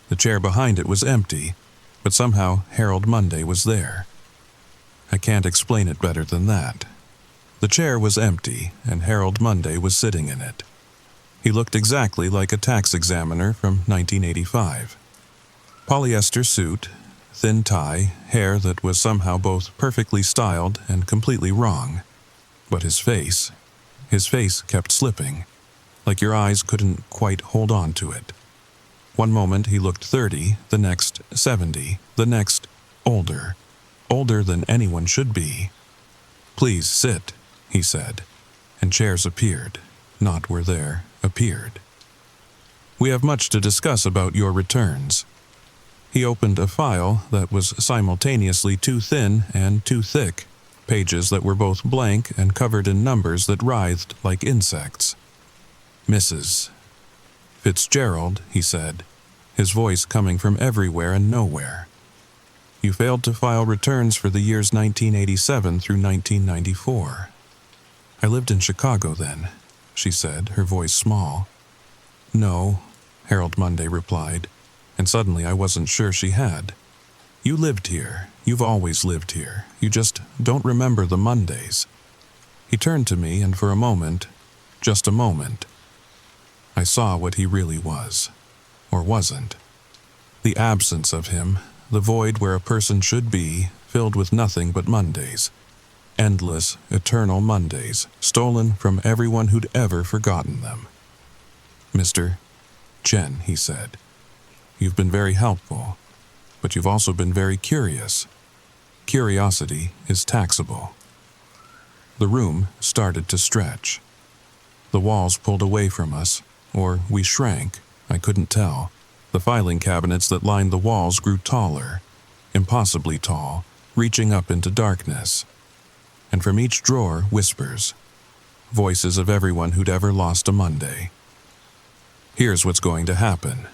The chair behind it was empty, but somehow Harold Monday was there. I can't explain it better than that. The chair was empty, and Harold Monday was sitting in it. He looked exactly like a tax examiner from 1985. Polyester suit, thin tie, hair that was somehow both perfectly styled and completely wrong. But his face kept slipping, like your eyes couldn't quite hold on to it. One moment he looked 30, the next 70, the next older than anyone should be. "Please sit," he said, and chairs appeared, not were there, appeared. "We have much to discuss about your returns." He opened a file that was simultaneously too thin and too thick, pages that were both blank and covered in numbers that writhed like insects. "Mrs. Fitzgerald," he said, his voice coming from everywhere and nowhere. "You failed to file returns for the years 1987 through 1994. "I lived in Chicago then," she said, her voice small. "No," Harold Monday replied, and suddenly I wasn't sure she had. "You lived here. You've always lived here. You just don't remember the Mondays." He turned to me, and for a moment, just a moment, I saw what he really was, or wasn't. The absence of him, the void where a person should be, filled with nothing but Mondays. Endless, eternal Mondays, stolen from everyone who'd ever forgotten them. "Mr. Chen," he said, "you've been very helpful, but you've also been very curious. Curiosity is taxable." The room started to stretch. The walls pulled away from us, or we shrank, I couldn't tell. The filing cabinets that lined the walls grew taller, impossibly tall, reaching up into darkness. And from each drawer, whispers. Voices of everyone who'd ever lost a Monday. "Here's what's going to happen,"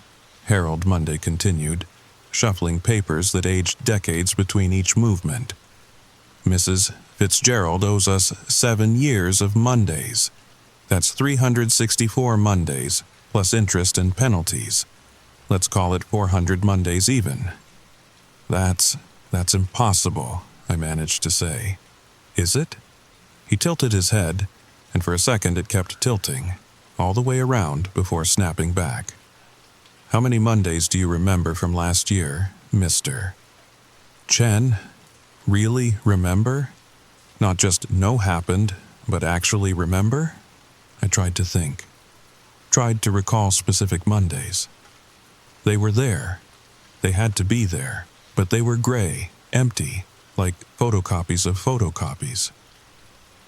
Harold Monday continued, shuffling papers that aged decades between each movement. "Mrs. Fitzgerald owes us 7 years of Mondays. That's 364 Mondays, plus interest and penalties. Let's call it 400 Mondays even." That's impossible," I managed to say. "Is it?" He tilted his head, and for a second it kept tilting, all the way around before snapping back. How many Mondays do you remember from last year, Mr. Chen? Really remember? Not just know happened, but actually remember? I tried to think. Tried to recall specific Mondays. They were there. They had to be there, but they were gray, empty, like photocopies of photocopies.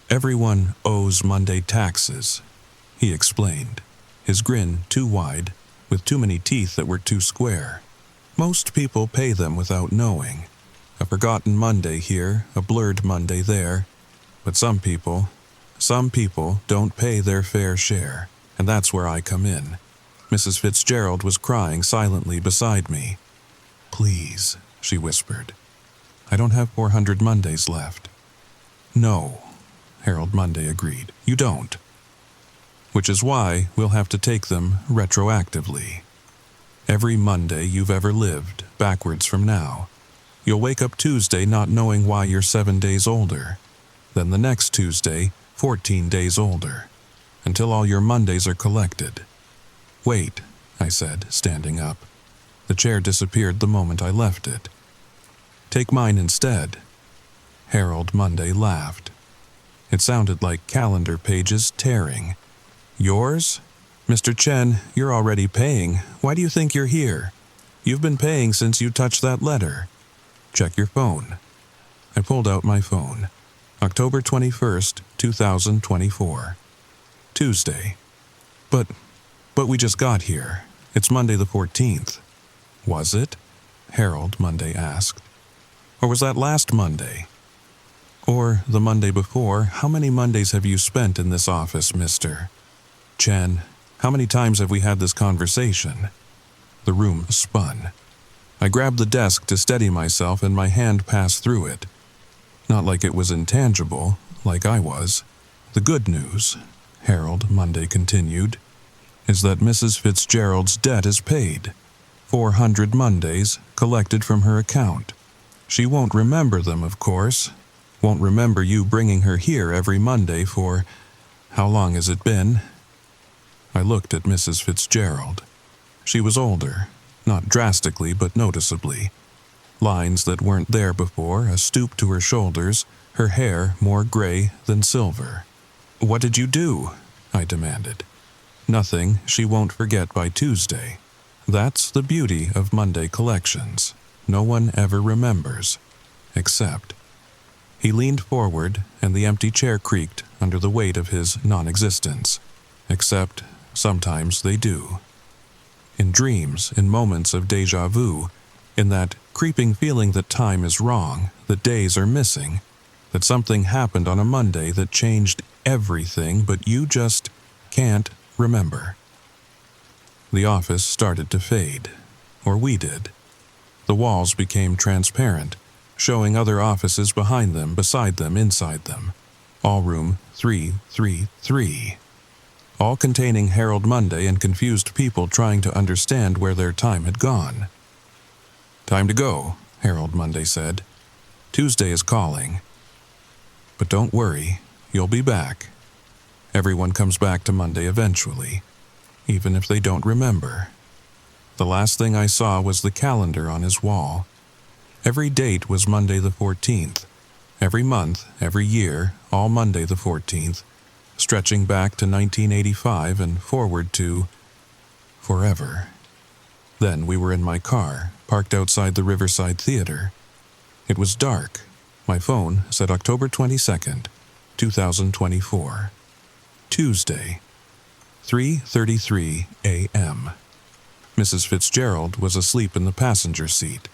Everyone owes Monday taxes, he explained, his grin too wide, with too many teeth that were too square. Most people pay them without knowing. A forgotten Monday here, a blurred Monday there, but some people don't pay their fair share, and that's where I come in. Mrs. Fitzgerald was crying silently beside me. Please, she whispered. I don't have 400 Mondays left. No, Harold Monday agreed. You don't. Which is why we'll have to take them retroactively. Every Monday you've ever lived, backwards from now. You'll wake up Tuesday not knowing why you're 7 days older. Then the next Tuesday, 14 days older. Until all your Mondays are collected. Wait, I said, standing up. The chair disappeared the moment I left it. Take mine instead. Harold Monday laughed. It sounded like calendar pages tearing. Yours? Mr. Chen, you're already paying. Why do you think you're here? You've been paying since you touched that letter. Check your phone. I pulled out my phone. October 21st, 2024. Tuesday. But we just got here. It's Monday the 14th. Was it? Harold Monday asked. Or was that last Monday? Or the Monday before? How many Mondays have you spent in this office, Mr. Chen? How many times have we had this conversation? The room spun. I grabbed the desk to steady myself and my hand passed through it. Not like it was intangible, like I was. The good news, Harold Monday continued, is that Mrs. Fitzgerald's debt is paid. 400 Mondays collected from her account. She won't remember them, of course. Won't remember you bringing her here every Monday for... how long has it been? I looked at Mrs. Fitzgerald. She was older, not drastically but noticeably. Lines that weren't there before, a stoop to her shoulders, her hair more gray than silver. What did you do? I demanded. Nothing she won't forget by Tuesday. That's the beauty of Monday collections. No one ever remembers. Except... He leaned forward, and the empty chair creaked under the weight of his non-existence. Except, sometimes they do. In dreams, in moments of déjà vu, in that creeping feeling that time is wrong, that days are missing, that something happened on a Monday that changed everything, but you just can't remember. The office started to fade, or we did. The walls became transparent, showing other offices behind them, beside them, inside them. All room 333. All containing Harold Monday and confused people trying to understand where their time had gone. Time to go, Harold Monday said. Tuesday is calling. But don't worry, you'll be back. Everyone comes back to Monday eventually, even if they don't remember. The last thing I saw was the calendar on his wall. Every date was Monday the 14th. Every month, every year, all Monday the 14th, stretching back to 1985 and forward to forever. Then we were in my car, parked outside the Riverside Theater. It was dark. My phone said October 22nd, 2024. Tuesday, 3:33 a.m. Mrs. Fitzgerald was asleep in the passenger seat.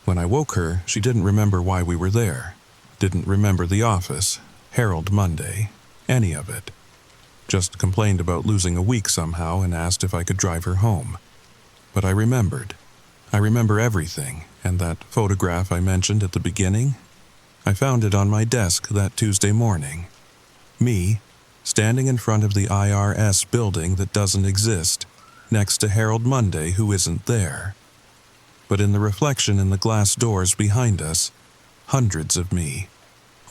When I woke her, she didn't remember why we were there. Didn't remember the office, Harold Monday, any of it. Just complained about losing a week somehow and asked if I could drive her home. But I remembered. I remember everything, and that photograph I mentioned at the beginning? I found it on my desk that Tuesday morning. Me, standing in front of the IRS building that doesn't exist, next to Harold Monday who isn't there. But in the reflection in the glass doors behind us, hundreds of me,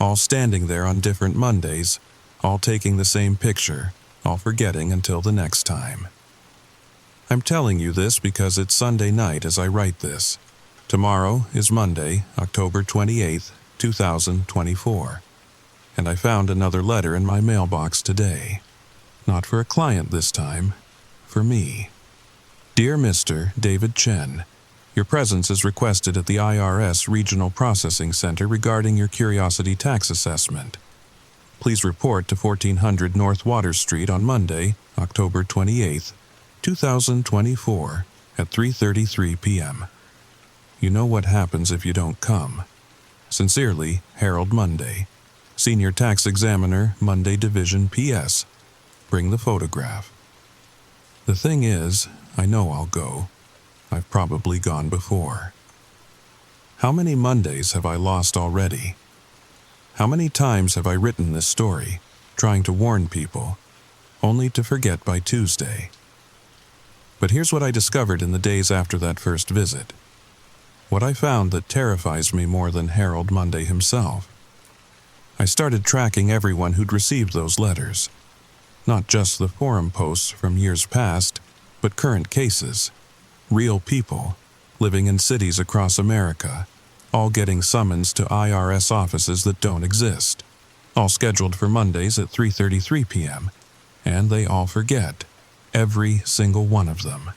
all standing there on different Mondays, all taking the same picture, all forgetting until the next time. I'm telling you this because it's Sunday night as I write this. Tomorrow is Monday, October 28th, 2024, and I found another letter in my mailbox today. Not for a client this time, for me. Dear Mr. David Chen, your presence is requested at the IRS Regional Processing Center regarding your curiosity tax assessment. Please report to 1400 North Water Street on Monday, October 28th, 2024 at 3:33 p.m. You know what happens if you don't come. Sincerely, Harold Monday, Senior Tax Examiner, Monday Division, P.S. Bring the photograph. The thing is, I know I'll go. I've probably gone before. How many Mondays have I lost already? How many times have I written this story, trying to warn people, only to forget by Tuesday? But here's what I discovered in the days after that first visit. What I found that terrifies me more than Harold Monday himself. I started tracking everyone who'd received those letters. Not just the forum posts from years past, but current cases. Real people, living in cities across America, all getting summons to IRS offices that don't exist, all scheduled for Mondays at 3:33 p.m., and they all forget, every single one of them.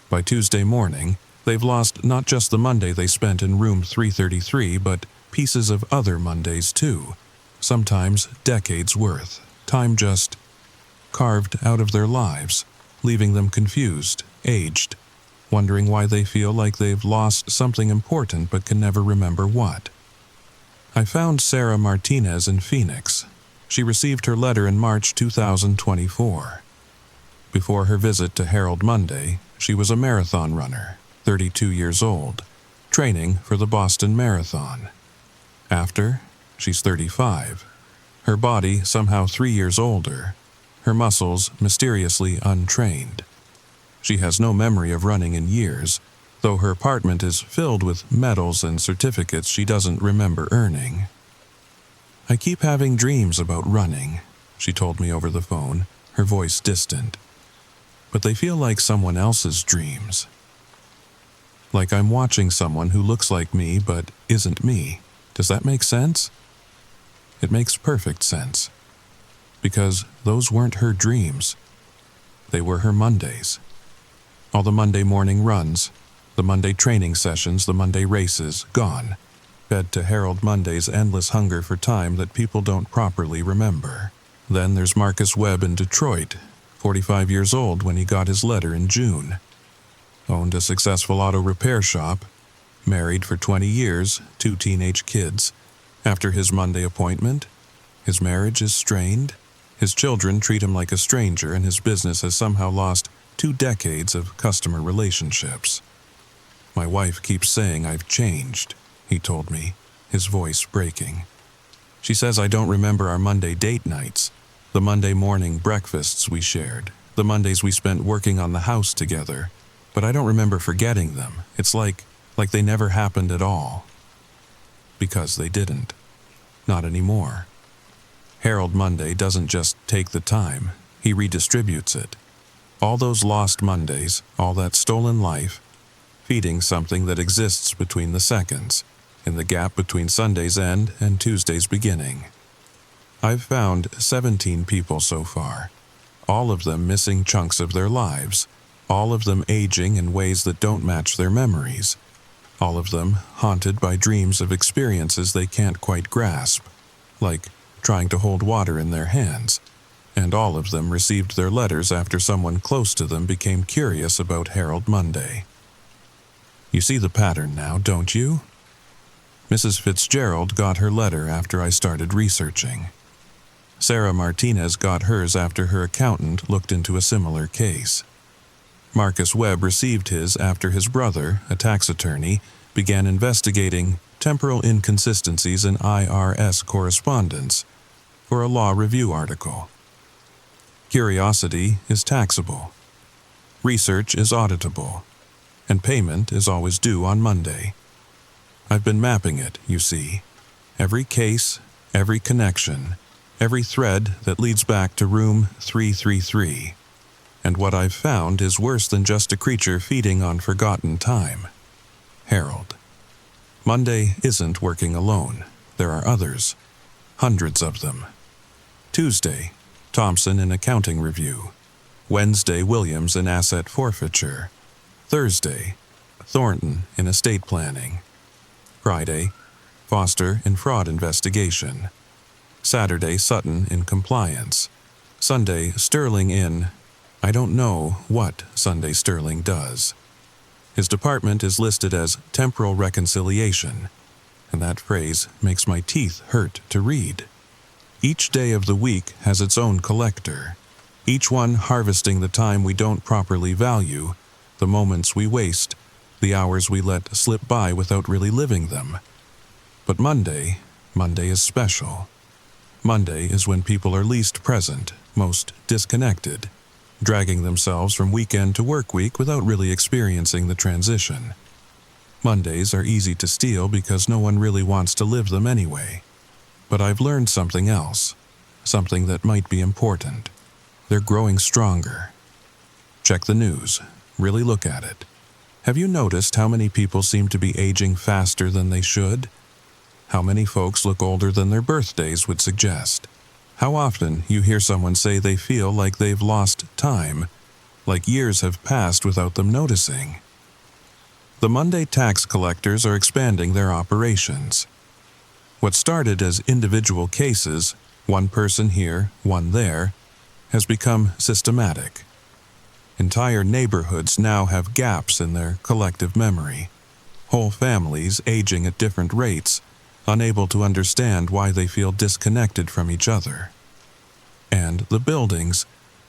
By Tuesday morning, they've lost not just the Monday they spent in room 333, but pieces of other Mondays too, sometimes decades worth, time just carved out of their lives, leaving them confused, aged, wondering why they feel like they've lost something important but can never remember what. I found Sarah Martinez in Phoenix. She received her letter in March 2024. Before her visit to Harold Monday, she was a marathon runner, 32 years old, training for the Boston Marathon. After, she's 35. Her body somehow 3 years older, her muscles mysteriously untrained. She has no memory of running in years, though her apartment is filled with medals and certificates she doesn't remember earning. I keep having dreams about running, she told me over the phone, her voice distant. But they feel like someone else's dreams. Like I'm watching someone who looks like me but isn't me. Does that make sense? It makes perfect sense. Because those weren't her dreams. They were her Mondays. All the Monday morning runs, the Monday training sessions, the Monday races, gone. Fed to Harold Monday's endless hunger for time that people don't properly remember. Then there's Marcus Webb in Detroit, 45 years old when he got his letter in June. Owned a successful auto repair shop, married for 20 years, 2 teenage kids. After his Monday appointment, his marriage is strained, his children treat him like a stranger, and his business has somehow lost 2 decades of customer relationships. My wife keeps saying I've changed, he told me, his voice breaking. She says I don't remember our Monday date nights, the Monday morning breakfasts we shared, the Mondays we spent working on the house together, but I don't remember forgetting them. It's like they never happened at all. Because they didn't. Not anymore. Harold Monday doesn't just take the time, he redistributes it. All those lost Mondays, all that stolen life, feeding something that exists between the seconds, in the gap between Sunday's end and Tuesday's beginning. I've found 17 people so far, all of them missing chunks of their lives, all of them aging in ways that don't match their memories, all of them haunted by dreams of experiences they can't quite grasp, like trying to hold water in their hands, and all of them received their letters after someone close to them became curious about Harold Monday. You see the pattern now, don't you? Mrs. Fitzgerald got her letter after I started researching. Sarah Martinez got hers after her accountant looked into a similar case. Marcus Webb received his after his brother, a tax attorney, began investigating temporal inconsistencies in IRS correspondence for a law review article. Curiosity is taxable. Research is auditable. And payment is always due on Monday. I've been mapping it, you see. Every case, every connection, every thread that leads back to room 333. And what I've found is worse than just a creature feeding on forgotten time. Harold. Monday isn't working alone. There are others. Hundreds of them. Tuesday, Thompson in accounting review. Wednesday, Williams in asset forfeiture. Thursday, Thornton in estate planning. Friday, Foster in fraud investigation. Saturday, Sutton in compliance. Sunday, Sterling in... I don't know what Sunday Sterling does. His department is listed as temporal reconciliation, and that phrase makes my teeth hurt to read. Each day of the week has its own collector, each one harvesting the time we don't properly value, the moments we waste, the hours we let slip by without really living them. But Monday is special. Monday is when people are least present, most disconnected, dragging themselves from weekend to work week without really experiencing the transition. Mondays are easy to steal because no one really wants to live them anyway. But I've learned something else, something that might be important. They're growing stronger. Check the news. Really look at it. Have you noticed how many people seem to be aging faster than they should? How many folks look older than their birthdays would suggest? How often you hear someone say they feel like they've lost time, like years have passed without them noticing. The Monday tax collectors are expanding their operations. What started as individual cases, one person here, one there, has become systematic. Entire neighborhoods now have gaps in their collective memory. Whole families aging at different rates, unable to understand why they feel disconnected from each other. And the buildings,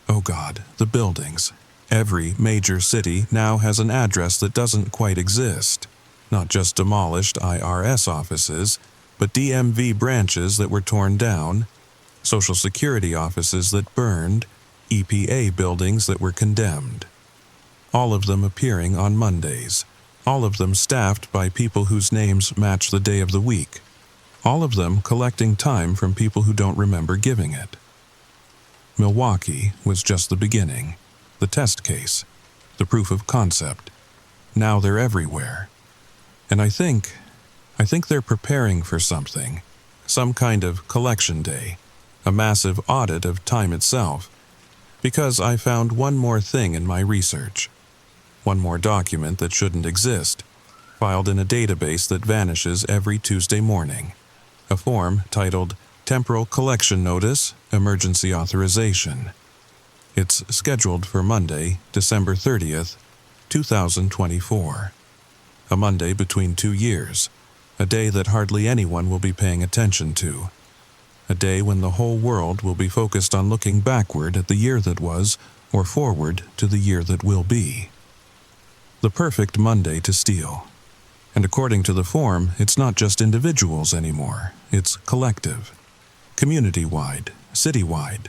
oh God, the buildings. Every major city now has an address that doesn't quite exist. Not just demolished IRS offices, but DMV branches that were torn down, Social Security offices that burned, EPA buildings that were condemned. All of them appearing on Mondays. All of them staffed by people whose names match the day of the week. All of them collecting time from people who don't remember giving it. Milwaukee was just the beginning, the test case, the proof of concept. Now they're everywhere. And I think they're preparing for something, some kind of collection day, a massive audit of time itself, because I found one more thing in my research. One more document that shouldn't exist, filed in a database that vanishes every Tuesday morning. A form titled Temporal Collection Notice, Emergency Authorization. It's scheduled for Monday, December 30th, 2024. A Monday between 2 years, a day that hardly anyone will be paying attention to. A day when the whole world will be focused on looking backward at the year that was, or forward to the year that will be. The perfect Monday to steal. And according to the form, it's not just individuals anymore, it's collective. Community-wide, city-wide.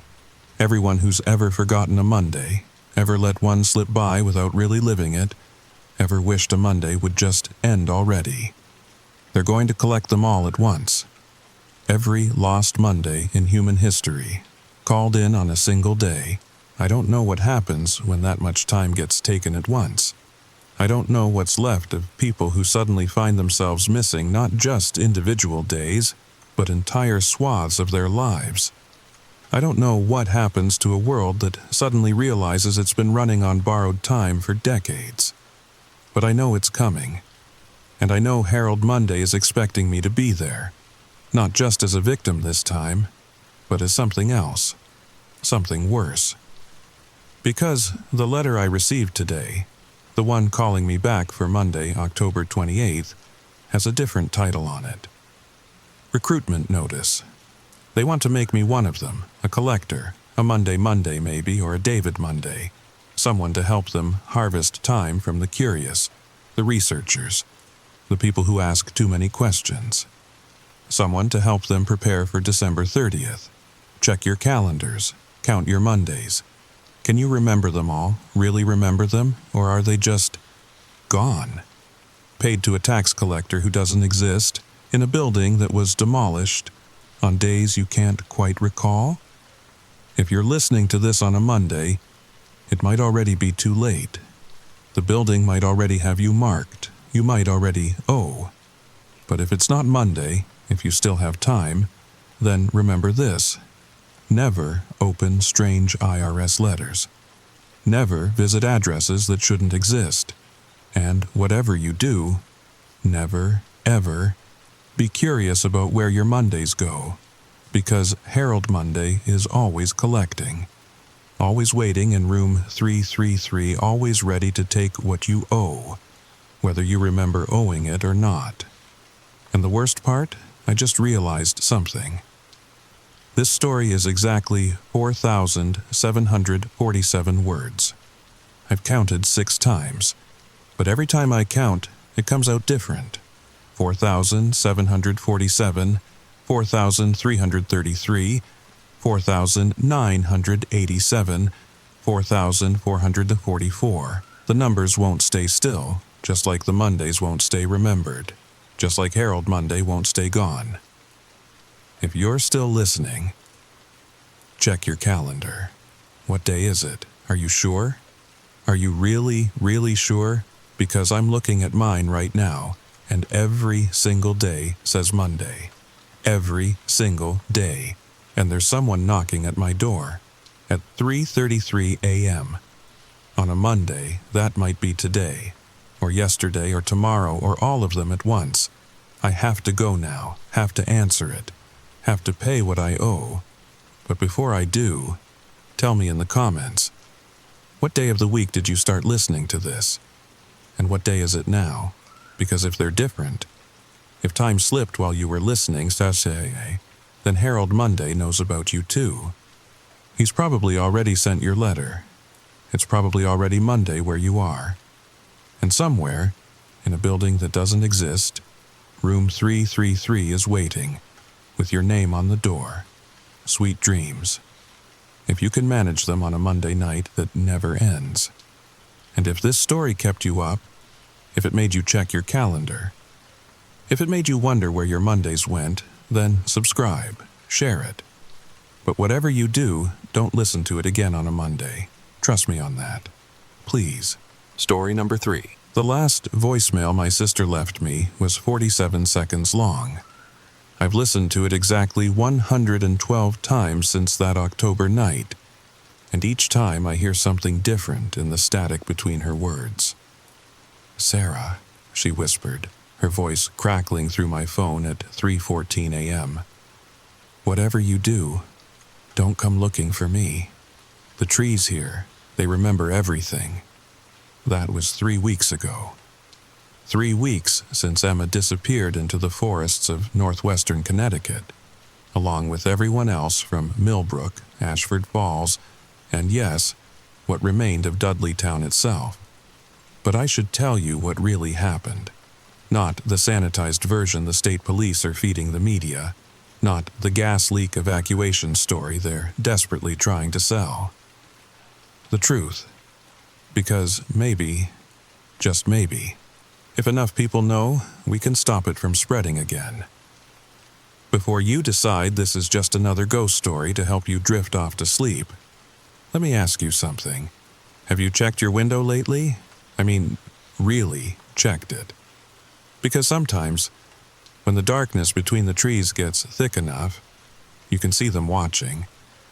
Everyone who's ever forgotten a Monday, ever let one slip by without really living it, ever wished a Monday would just end already. They're going to collect them all at once. Every lost Monday in human history, called in on a single day. I don't know what happens when that much time gets taken at once. I don't know what's left of people who suddenly find themselves missing not just individual days, but entire swaths of their lives. I don't know what happens to a world that suddenly realizes it's been running on borrowed time for decades. But I know it's coming. And I know Harold Monday is expecting me to be there. Not just as a victim this time, but as something else. Something worse. Because the letter I received today, the one calling me back for Monday, October 28th, has a different title on it. Recruitment notice. They want to make me one of them, a collector, a Monday maybe, or a David Monday, someone to help them harvest time from the curious, the researchers, the people who ask too many questions. Someone to help them prepare for December 30th. Check your calendars, count your Mondays. Can you remember them all, really remember them, or are they just gone? Paid to a tax collector who doesn't exist, in a building that was demolished, on days you can't quite recall? If you're listening to this on a Monday, it might already be too late. The building might already have you marked. You might already owe. But if it's not Monday, if you still have time, then remember this. Never open strange IRS letters. Never visit addresses that shouldn't exist. And whatever you do, never, ever, be curious about where your Mondays go. Because Harold Monday is always collecting. Always waiting in room 333, always ready to take what you owe, whether you remember owing it or not. And the worst part? I just realized something. This story is exactly 4,747 words. I've counted 6 times, but every time I count, it comes out different. 4,747, 4,333, 4,987, 4,444. The numbers won't stay still, just like the Mondays won't stay remembered, just like Harold Monday won't stay gone. If you're still listening, check your calendar. What day is it? Are you sure? Are you really, really sure? Because I'm looking at mine right now, and every single day says Monday. Every single day. And there's someone knocking at my door at 3:33 a.m. On a Monday, that might be today, or yesterday, or tomorrow, or all of them at once. I have to go now, have to answer it, have to pay what I owe. But before I do, tell me in the comments, what day of the week did you start listening to this? And what day is it now? Because if they're different, if time slipped while you were listening, then Harold Monday knows about you too. He's probably already sent your letter. It's probably already Monday where you are. And somewhere, in a building that doesn't exist, room 333 is waiting, with your name on the door. Sweet dreams. If you can manage them on a Monday night that never ends. And if this story kept you up, if it made you check your calendar, if it made you wonder where your Mondays went, then subscribe, share it. But whatever you do, don't listen to it again on a Monday. Trust me on that. Please. Story number 3. The last voicemail my sister left me was 47 seconds long. I've listened to it exactly 112 times since that October night, and each time I hear something different in the static between her words. "Sarah," she whispered, her voice crackling through my phone at 3:14 a.m. "Whatever you do, don't come looking for me. The trees here, they remember everything." That was 3 weeks ago. 3 weeks since Emma disappeared into the forests of northwestern Connecticut, along with everyone else from Millbrook, Ashford Falls, and yes, what remained of Dudleytown itself. But I should tell you what really happened. Not the sanitized version the state police are feeding the media, not the gas leak evacuation story they're desperately trying to sell. The truth. Because maybe, just maybe, if enough people know, we can stop it from spreading again. Before you decide this is just another ghost story to help you drift off to sleep, let me ask you something. Have you checked your window lately? I mean, really checked it. Because sometimes, when the darkness between the trees gets thick enough, you can see them watching,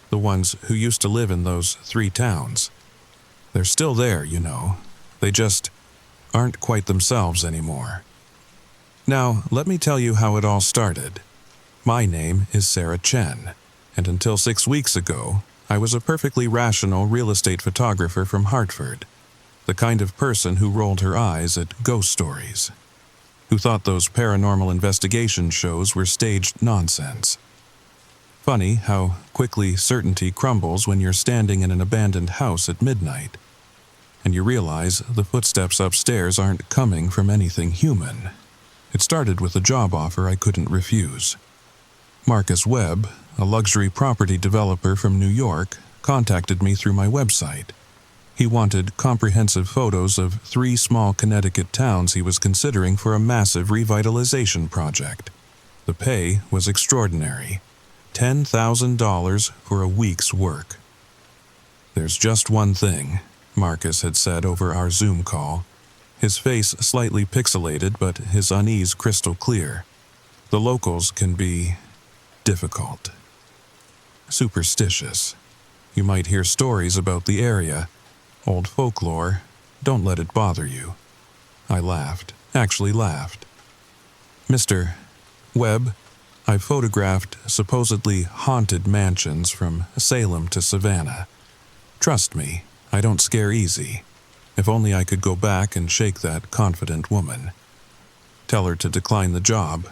the ones who used to live in those 3 towns. They're still there, you know. They just aren't quite themselves anymore. Now, let me tell you how it all started. My name is Sarah Chen, and until 6 weeks ago, I was a perfectly rational real estate photographer from Hartford, the kind of person who rolled her eyes at ghost stories, who thought those paranormal investigation shows were staged nonsense. Funny how quickly certainty crumbles when you're standing in an abandoned house at midnight, and you realize the footsteps upstairs aren't coming from anything human. It started with a job offer I couldn't refuse. Marcus Webb, a luxury property developer from New York, contacted me through my website. He wanted comprehensive photos of 3 small Connecticut towns he was considering for a massive revitalization project. The pay was extraordinary. $10,000 for a week's work. "There's just one thing," Marcus had said over our Zoom call, his face slightly pixelated but his unease crystal clear. "The locals can be difficult. Superstitious. You might hear stories about the area. Old folklore. Don't let it bother you." I laughed, actually laughed. "Mr. Webb, I've photographed supposedly haunted mansions from Salem to Savannah. Trust me, I don't scare easy. If only I could go back and shake that confident woman. Tell her to decline the job.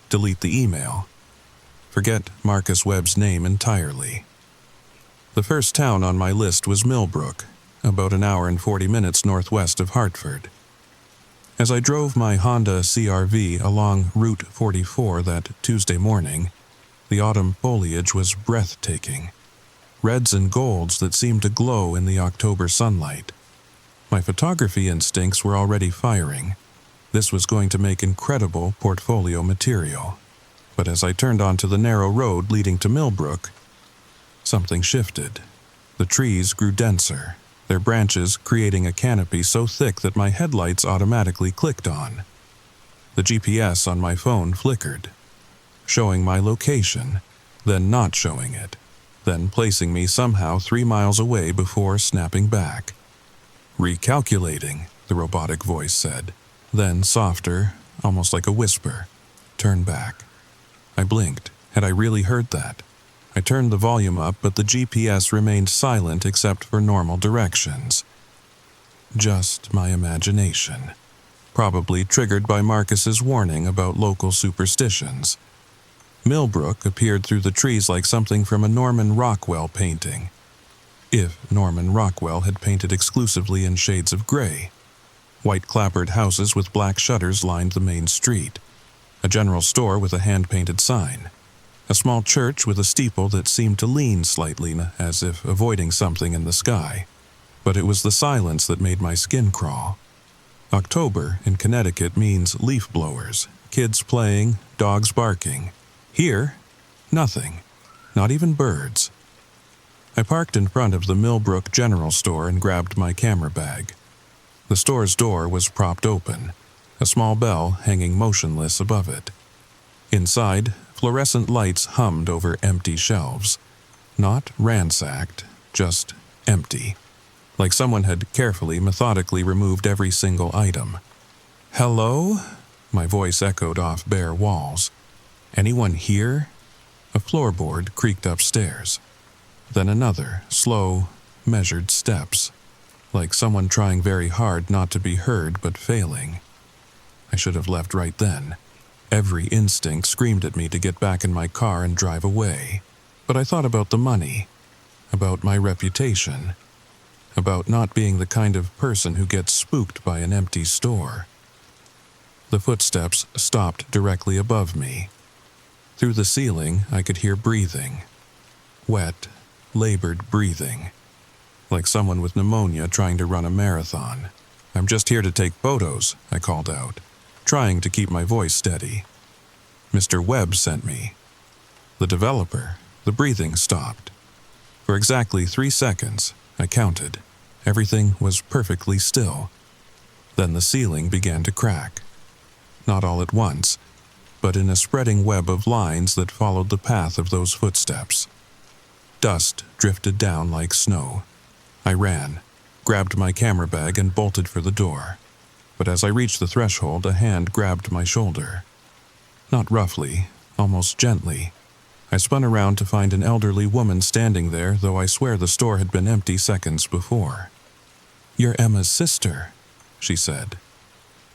Delete the email. Forget Marcus Webb's name entirely." The first town on my list was Millbrook, about an hour and 40 minutes northwest of Hartford. As I drove my Honda CR-V along Route 44 that Tuesday morning, the autumn foliage was breathtaking. Reds and golds that seemed to glow in the October sunlight. My photography instincts were already firing. This was going to make incredible portfolio material. But as I turned onto the narrow road leading to Millbrook, something shifted. The trees grew denser, their branches creating a canopy so thick that my headlights automatically clicked on. The GPS on my phone flickered, showing my location, then not showing it, then placing me somehow 3 miles away before snapping back. "Recalculating," the robotic voice said, then softer, almost like a whisper, "Turn back." I blinked. Had I really heard that? I turned the volume up, but the GPS remained silent except for normal directions. Just my imagination. Probably triggered by Marcus's warning about local superstitions. Millbrook appeared through the trees like something from a Norman Rockwell painting. If Norman Rockwell had painted exclusively in shades of gray. White clapboard houses with black shutters lined the main street. A general store with a hand-painted sign. A small church with a steeple that seemed to lean slightly as if avoiding something in the sky. But it was the silence that made my skin crawl. October in Connecticut means leaf blowers, kids playing, dogs barking. Here, nothing. Not even birds. I parked in front of the Millbrook General Store and grabbed my camera bag. The store's door was propped open, a small bell hanging motionless above it. Inside, fluorescent lights hummed over empty shelves. Not ransacked, just empty. Like someone had carefully, methodically removed every single item. "Hello?" My voice echoed off bare walls. "Anyone here?" A floorboard creaked upstairs. Then another, slow, measured steps. Like someone trying very hard not to be heard but failing. I should have left right then. Every instinct screamed at me to get back in my car and drive away. But I thought about the money, about my reputation, about not being the kind of person who gets spooked by an empty store. The footsteps stopped directly above me. Through the ceiling, I could hear breathing. Wet, labored breathing. Like someone with pneumonia trying to run a marathon. "I'm just here to take photos," I called out, trying to keep my voice steady. "Mr. Webb sent me." The developer, the breathing stopped. For exactly 3 seconds, I counted. Everything was perfectly still. Then the ceiling began to crack. Not all at once, but in a spreading web of lines that followed the path of those footsteps. Dust drifted down like snow. I ran, grabbed my camera bag and bolted for the door. But as I reached the threshold, a hand grabbed my shoulder. Not roughly, almost gently. I spun around to find an elderly woman standing there, though I swear the store had been empty seconds before. "You're Emma's sister," she said.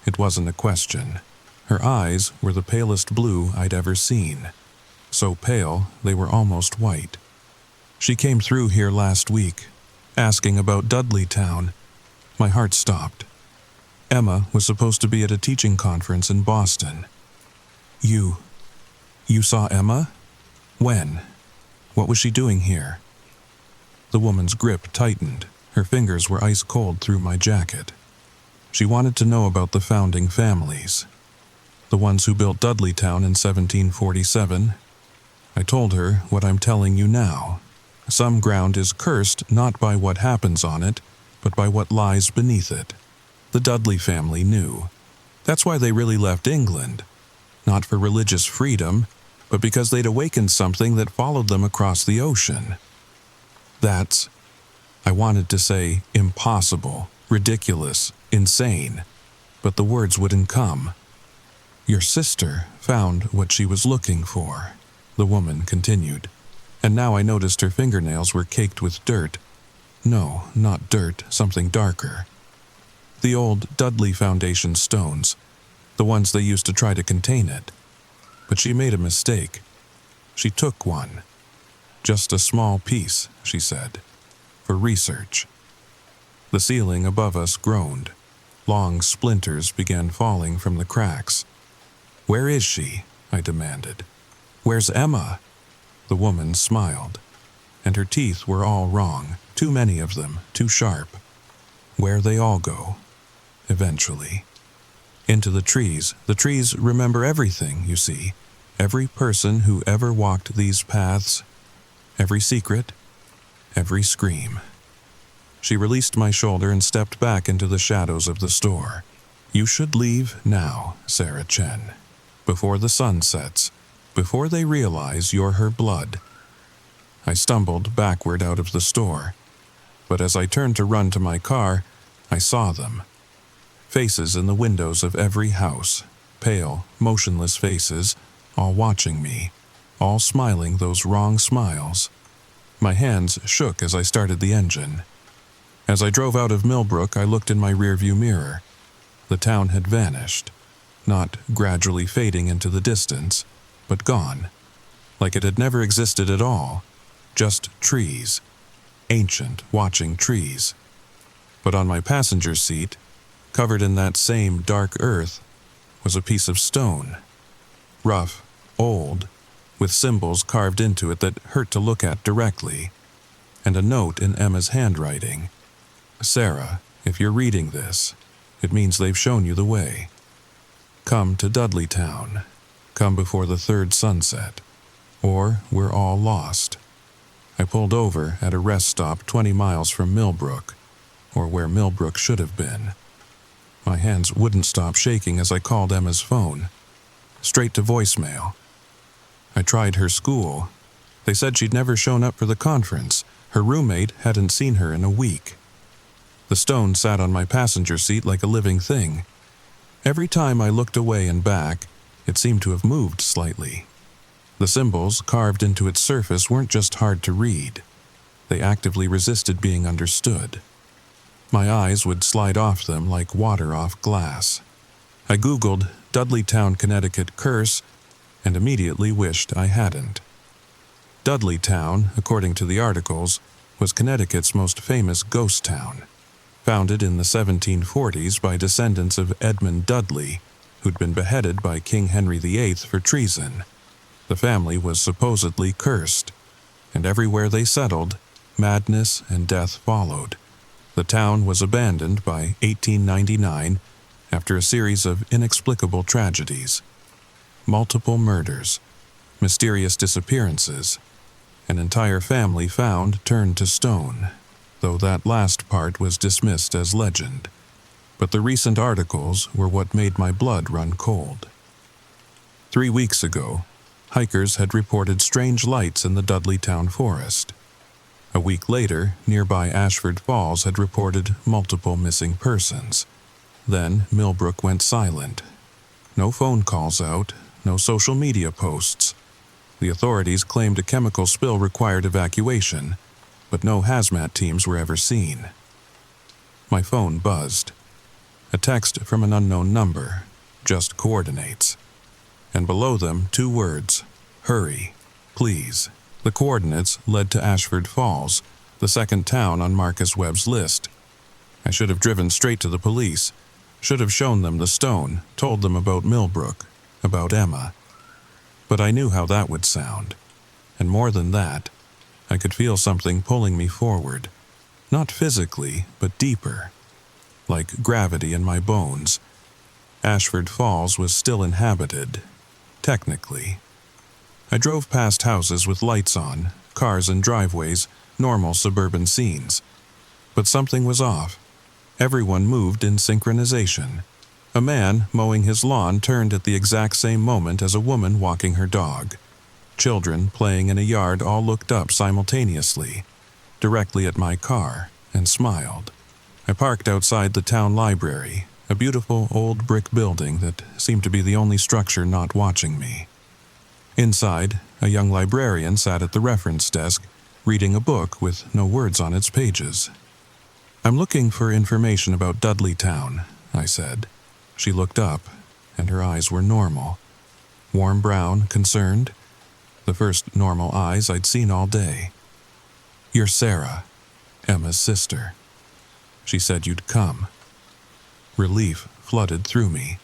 It wasn't a question. Her eyes were the palest blue I'd ever seen. So pale, they were almost white. "She came through here last week, asking about Dudleytown." My heart stopped. Emma was supposed to be at a teaching conference in Boston. You saw Emma? When? What was she doing here?" The woman's grip tightened. Her fingers were ice cold through my jacket. She wanted to know about the founding families. The ones who built Dudleytown in 1747. I told her what I'm telling you now. Some ground is cursed not by what happens on it, but by what lies beneath it. The Dudley family knew. That's why they really left England. Not for religious freedom, but because they'd awakened something that followed them across the ocean. That's, I wanted to say, impossible, ridiculous, insane, but the words wouldn't come. Your sister found what she was looking for, the woman continued, and now I noticed her fingernails were caked with dirt. No, not dirt, something darker. The old Dudley Foundation stones, the ones they used to try to contain it. But she made a mistake. She took one. Just a small piece, she said, for research. The ceiling above us groaned. Long splinters began falling from the cracks. Where is she? I demanded. Where's Emma? The woman smiled, and her teeth were all wrong, too many of them, too sharp. Where they all go, eventually. Into the trees. The trees remember everything, you see. Every person who ever walked these paths, every secret, every scream. She released my shoulder and stepped back into the shadows of the store. You should leave now, Sarah Chen, before the sun sets, before they realize you're her blood. I stumbled backward out of the store, but as I turned to run to my car, I saw them. Faces in the windows of every house, pale, motionless faces, all watching me, all smiling those wrong smiles. My hands shook as I started the engine. As I drove out of Millbrook, I looked in my rearview mirror. The town had vanished, not gradually fading into the distance, but gone, like it had never existed at all, just trees, ancient, watching trees. But on my passenger seat, covered in that same dark earth, was a piece of stone. Rough, old, with symbols carved into it that hurt to look at directly, and a note in Emma's handwriting. Sarah, if you're reading this, it means they've shown you the way. Come to Dudley Town. Come before the third sunset, or we're all lost. I pulled over at a rest stop 20 miles from Millbrook, or where Millbrook should have been. My hands wouldn't stop shaking as I called Emma's phone. Straight to voicemail. I tried her school. They said she'd never shown up for the conference. Her roommate hadn't seen her in a week. The stone sat on my passenger seat like a living thing. Every time I looked away and back, it seemed to have moved slightly. The symbols carved into its surface weren't just hard to read. They actively resisted being understood. My eyes would slide off them like water off glass. I Googled Dudleytown, Connecticut curse and immediately wished I hadn't. Dudleytown, according to the articles, was Connecticut's most famous ghost town, founded in the 1740s by descendants of Edmund Dudley, who'd been beheaded by King Henry VIII for treason. The family was supposedly cursed, and everywhere they settled, madness and death followed. The town was abandoned by 1899 after a series of inexplicable tragedies. Multiple murders, mysterious disappearances, an entire family found turned to stone, though that last part was dismissed as legend. But the recent articles were what made my blood run cold. 3 weeks ago, hikers had reported strange lights in the Dudleytown forest. A week later, nearby Ashford Falls had reported multiple missing persons. Then Millbrook went silent. No phone calls out, no social media posts. The authorities claimed a chemical spill required evacuation, but no hazmat teams were ever seen. My phone buzzed. A text from an unknown number, just coordinates. And below them, 2 words, hurry, please. The coordinates led to Ashford Falls, the second town on Marcus Webb's list. I should have driven straight to the police, should have shown them the stone, told them about Millbrook, about Emma. But I knew how that would sound. And more than that, I could feel something pulling me forward. Not physically, but deeper. Like gravity in my bones. Ashford Falls was still inhabited, technically. I drove past houses with lights on, cars and driveways, normal suburban scenes. But something was off. Everyone moved in synchronization. A man mowing his lawn turned at the exact same moment as a woman walking her dog. Children playing in a yard all looked up simultaneously, directly at my car, and smiled. I parked outside the town library, a beautiful old brick building that seemed to be the only structure not watching me. Inside, a young librarian sat at the reference desk, reading a book with no words on its pages. "I'm looking for information about Dudleytown," I said. She looked up, and her eyes were normal. Warm brown, concerned. The first normal eyes I'd seen all day. "You're Sarah, Emma's sister. She said you'd come." Relief flooded through me.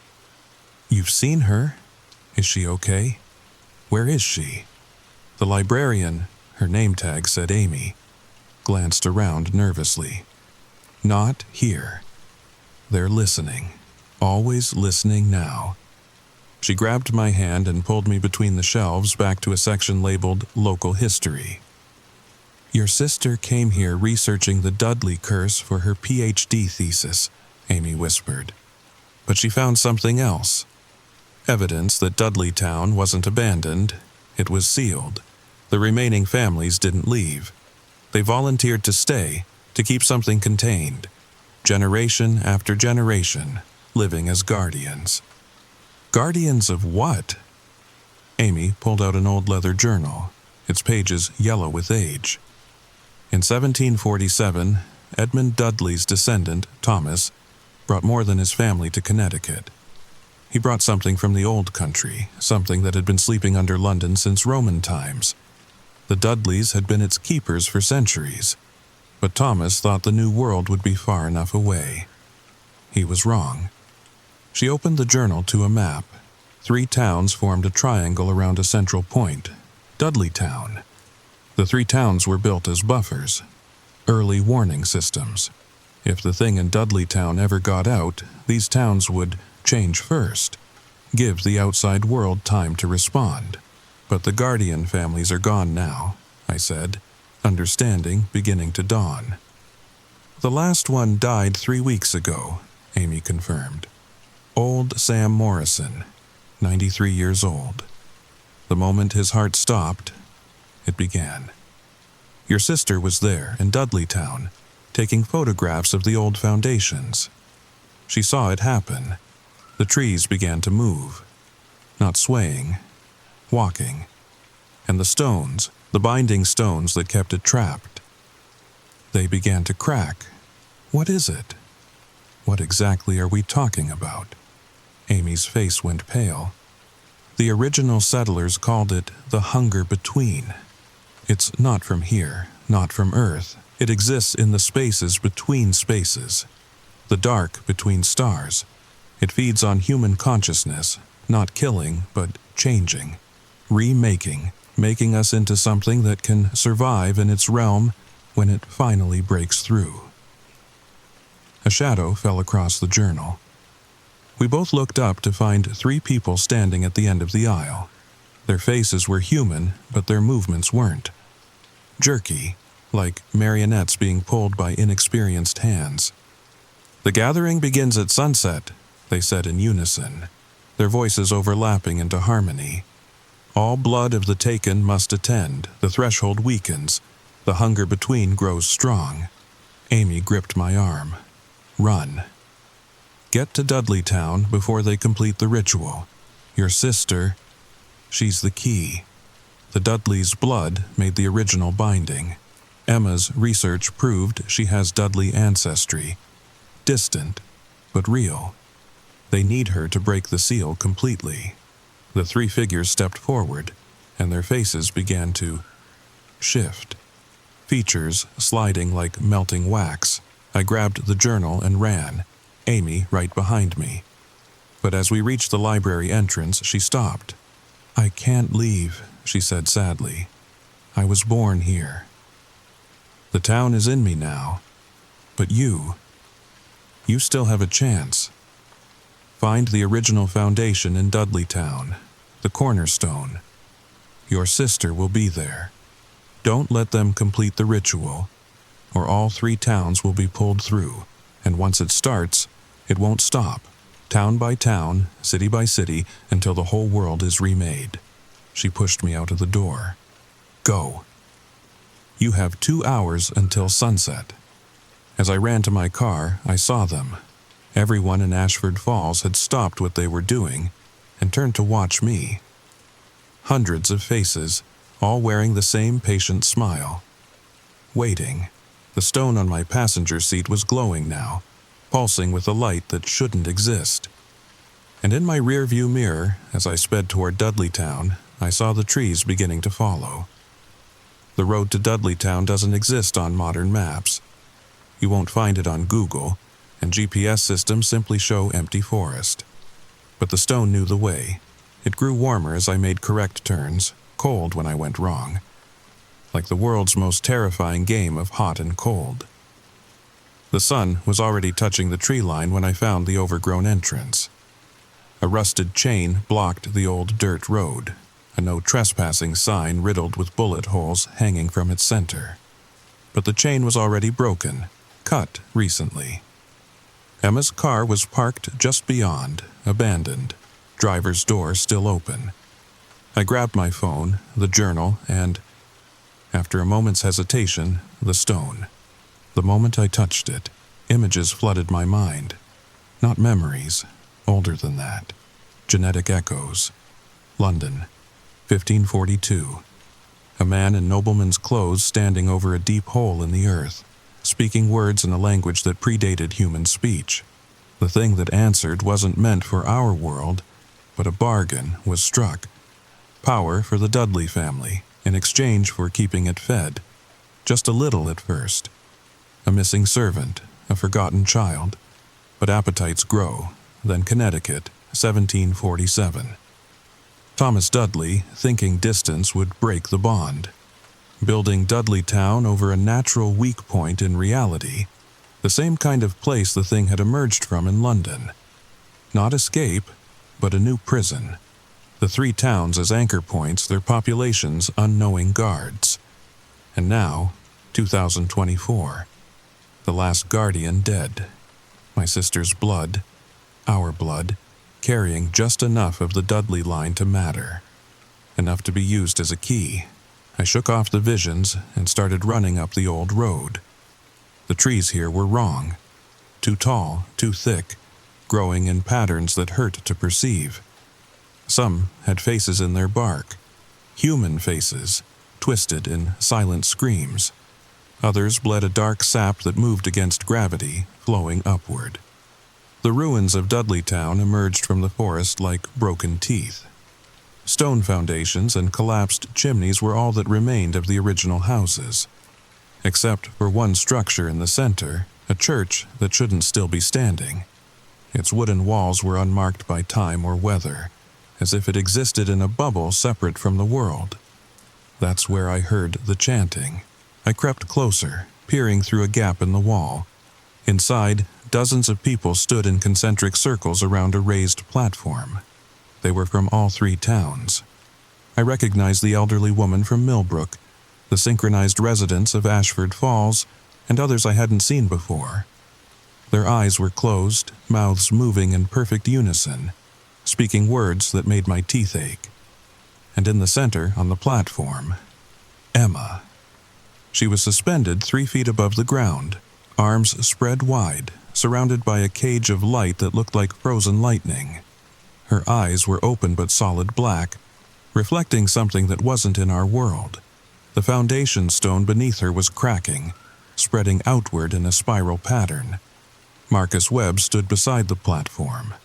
"You've seen her? Is she okay? Where is she?" The librarian, her name tag said Amy, glanced around nervously. "Not here. They're listening. Always listening now." She grabbed my hand and pulled me between the shelves back to a section labeled Local History. "Your sister came here researching the Dudley curse for her PhD thesis," Amy whispered. "But she found something else. Evidence that Dudleytown wasn't abandoned. It was sealed. The remaining families didn't leave. They volunteered to stay, to keep something contained. Generation after generation, living as guardians." "Guardians of what?" Amy pulled out an old leather journal, its pages yellow with age. In 1747, Edmund Dudley's descendant, Thomas, brought more than his family to Connecticut. He brought something from the old country, something that had been sleeping under London since Roman times. The Dudleys had been its keepers for centuries, but Thomas thought the New World would be far enough away. He was wrong. She opened the journal to a map. 3 towns formed a triangle around a central point, Dudleytown. The 3 towns were built as buffers, early warning systems. If the thing in Dudleytown ever got out, these towns would change first, give the outside world time to respond. "But the Guardian families are gone now," I said, understanding beginning to dawn. "The last one died 3 weeks ago," Amy confirmed. "Old Sam Morrison, 93 years old. The moment his heart stopped, it began. Your sister was there in Dudleytown, taking photographs of the old foundations. She saw it happen. The trees began to move, not swaying, walking. And the stones, the binding stones that kept it trapped, they began to crack. What is it? What exactly are we talking about?" Amy's face went pale. "The original settlers called it the hunger between. It's not from here, not from Earth. It exists in the spaces between spaces, the dark between stars. It feeds on human consciousness, not killing, but changing, remaking, making us into something that can survive in its realm when it finally breaks through." A shadow fell across the journal. We both looked up to find 3 people standing at the end of the aisle. Their faces were human, but their movements weren't. Jerky, like marionettes being pulled by inexperienced hands. "The gathering begins at sunset," they said in unison, their voices overlapping into harmony. "All blood of the taken must attend. The threshold weakens. The hunger between grows strong." Amy gripped my arm. "Run. Get to Dudleytown before they complete the ritual. Your sister, she's the key. The Dudleys' blood made the original binding. Emma's research proved she has Dudley ancestry. Distant, but real. They need her to break the seal completely." The 3 figures stepped forward, and their faces began to shift. Features sliding like melting wax. I grabbed the journal and ran, Amy right behind me. But as we reached the library entrance, she stopped. "I can't leave," she said sadly. "I was born here. The town is in me now. But you still have a chance. Find the original foundation in Dudleytown, the cornerstone. Your sister will be there. Don't let them complete the ritual, or all 3 towns will be pulled through, and once it starts, it won't stop, town by town, city by city, until the whole world is remade." She pushed me out of the door. "Go. You have 2 hours until sunset." As I ran to my car, I saw them. Everyone in Ashford Falls had stopped what they were doing and turned to watch me. Hundreds of faces, all wearing the same patient smile. Waiting. The stone on my passenger seat was glowing now, pulsing with a light that shouldn't exist. And in my rearview mirror, as I sped toward Dudleytown, I saw the trees beginning to follow. The road to Dudleytown doesn't exist on modern maps. You won't find it on Google, and GPS systems simply show empty forest. But the stone knew the way. It grew warmer as I made correct turns, cold when I went wrong. Like the world's most terrifying game of hot and cold. The sun was already touching the tree line when I found the overgrown entrance. A rusted chain blocked the old dirt road, a no trespassing sign riddled with bullet holes hanging from its center. But the chain was already broken, cut recently. Emma's car was parked just beyond, abandoned, driver's door still open. I grabbed my phone, the journal, and, after a moment's hesitation, the stone. The moment I touched it, images flooded my mind. Not memories, older than that. Genetic echoes. London, 1542. A man in nobleman's clothes standing over a deep hole in the earth, speaking words in a language that predated human speech. The thing that answered wasn't meant for our world, but a bargain was struck. Power for the Dudley family, in exchange for keeping it fed. Just a little at first. A missing servant, a forgotten child. But appetites grow. Then Connecticut, 1747. Thomas Dudley, thinking distance would break the bond. Building Dudleytown over a natural weak point in reality, the same kind of place the thing had emerged from in London. Not escape, but a new prison. The 3 towns as anchor points, their populations unknowing guards. And now, 2024. The last guardian dead. My sister's blood, our blood, carrying just enough of the Dudley line to matter. Enough to be used as a key. I shook off the visions and started running up the old road. The trees here were wrong. Too tall, too thick, growing in patterns that hurt to perceive. Some had faces in their bark. Human faces, twisted in silent screams. Others bled a dark sap that moved against gravity, flowing upward. The ruins of Dudleytown emerged from the forest like broken teeth. Stone foundations and collapsed chimneys were all that remained of the original houses. Except for one structure in the center, a church that shouldn't still be standing. Its wooden walls were unmarked by time or weather, as if it existed in a bubble separate from the world. That's where I heard the chanting. I crept closer, peering through a gap in the wall. Inside, dozens of people stood in concentric circles around a raised platform. They were from all 3 towns. I recognized the elderly woman from Millbrook, the synchronized residents of Ashford Falls, and others I hadn't seen before. Their eyes were closed, mouths moving in perfect unison, speaking words that made my teeth ache. And in the center, on the platform, Emma. She was suspended 3 feet above the ground, arms spread wide, surrounded by a cage of light that looked like frozen lightning. Her eyes were open but solid black, reflecting something that wasn't in our world. The foundation stone beneath her was cracking, spreading outward in a spiral pattern. Marcus Webb stood beside the platform,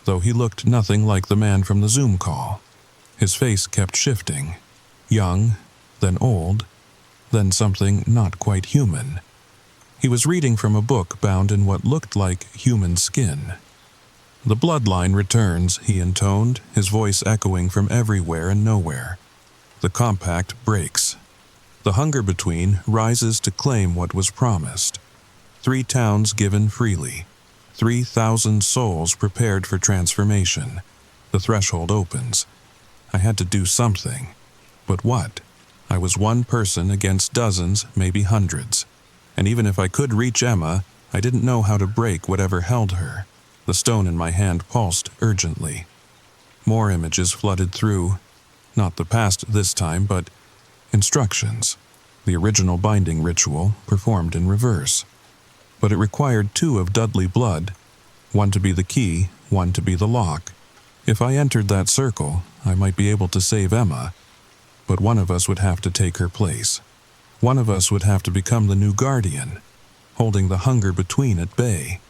though he looked nothing like the man from the Zoom call. His face kept shifting, young, then old, then something not quite human. He was reading from a book bound in what looked like human skin. "The bloodline returns," he intoned, his voice echoing from everywhere and nowhere. "The compact breaks. The hunger between rises to claim what was promised. 3 towns given freely. 3,000 souls prepared for transformation. The threshold opens. I had to do something. But what? I was one person against dozens, maybe hundreds. And even if I could reach Emma, I didn't know how to break whatever held her. The stone in my hand pulsed urgently. More images flooded through. Not the past this time, but instructions. The original binding ritual, performed in reverse. But it required 2 of Dudley blood, one to be the key, one to be the lock. If I entered that circle, I might be able to save Emma, but one of us would have to take her place. One of us would have to become the new guardian, holding the hunger between at bay.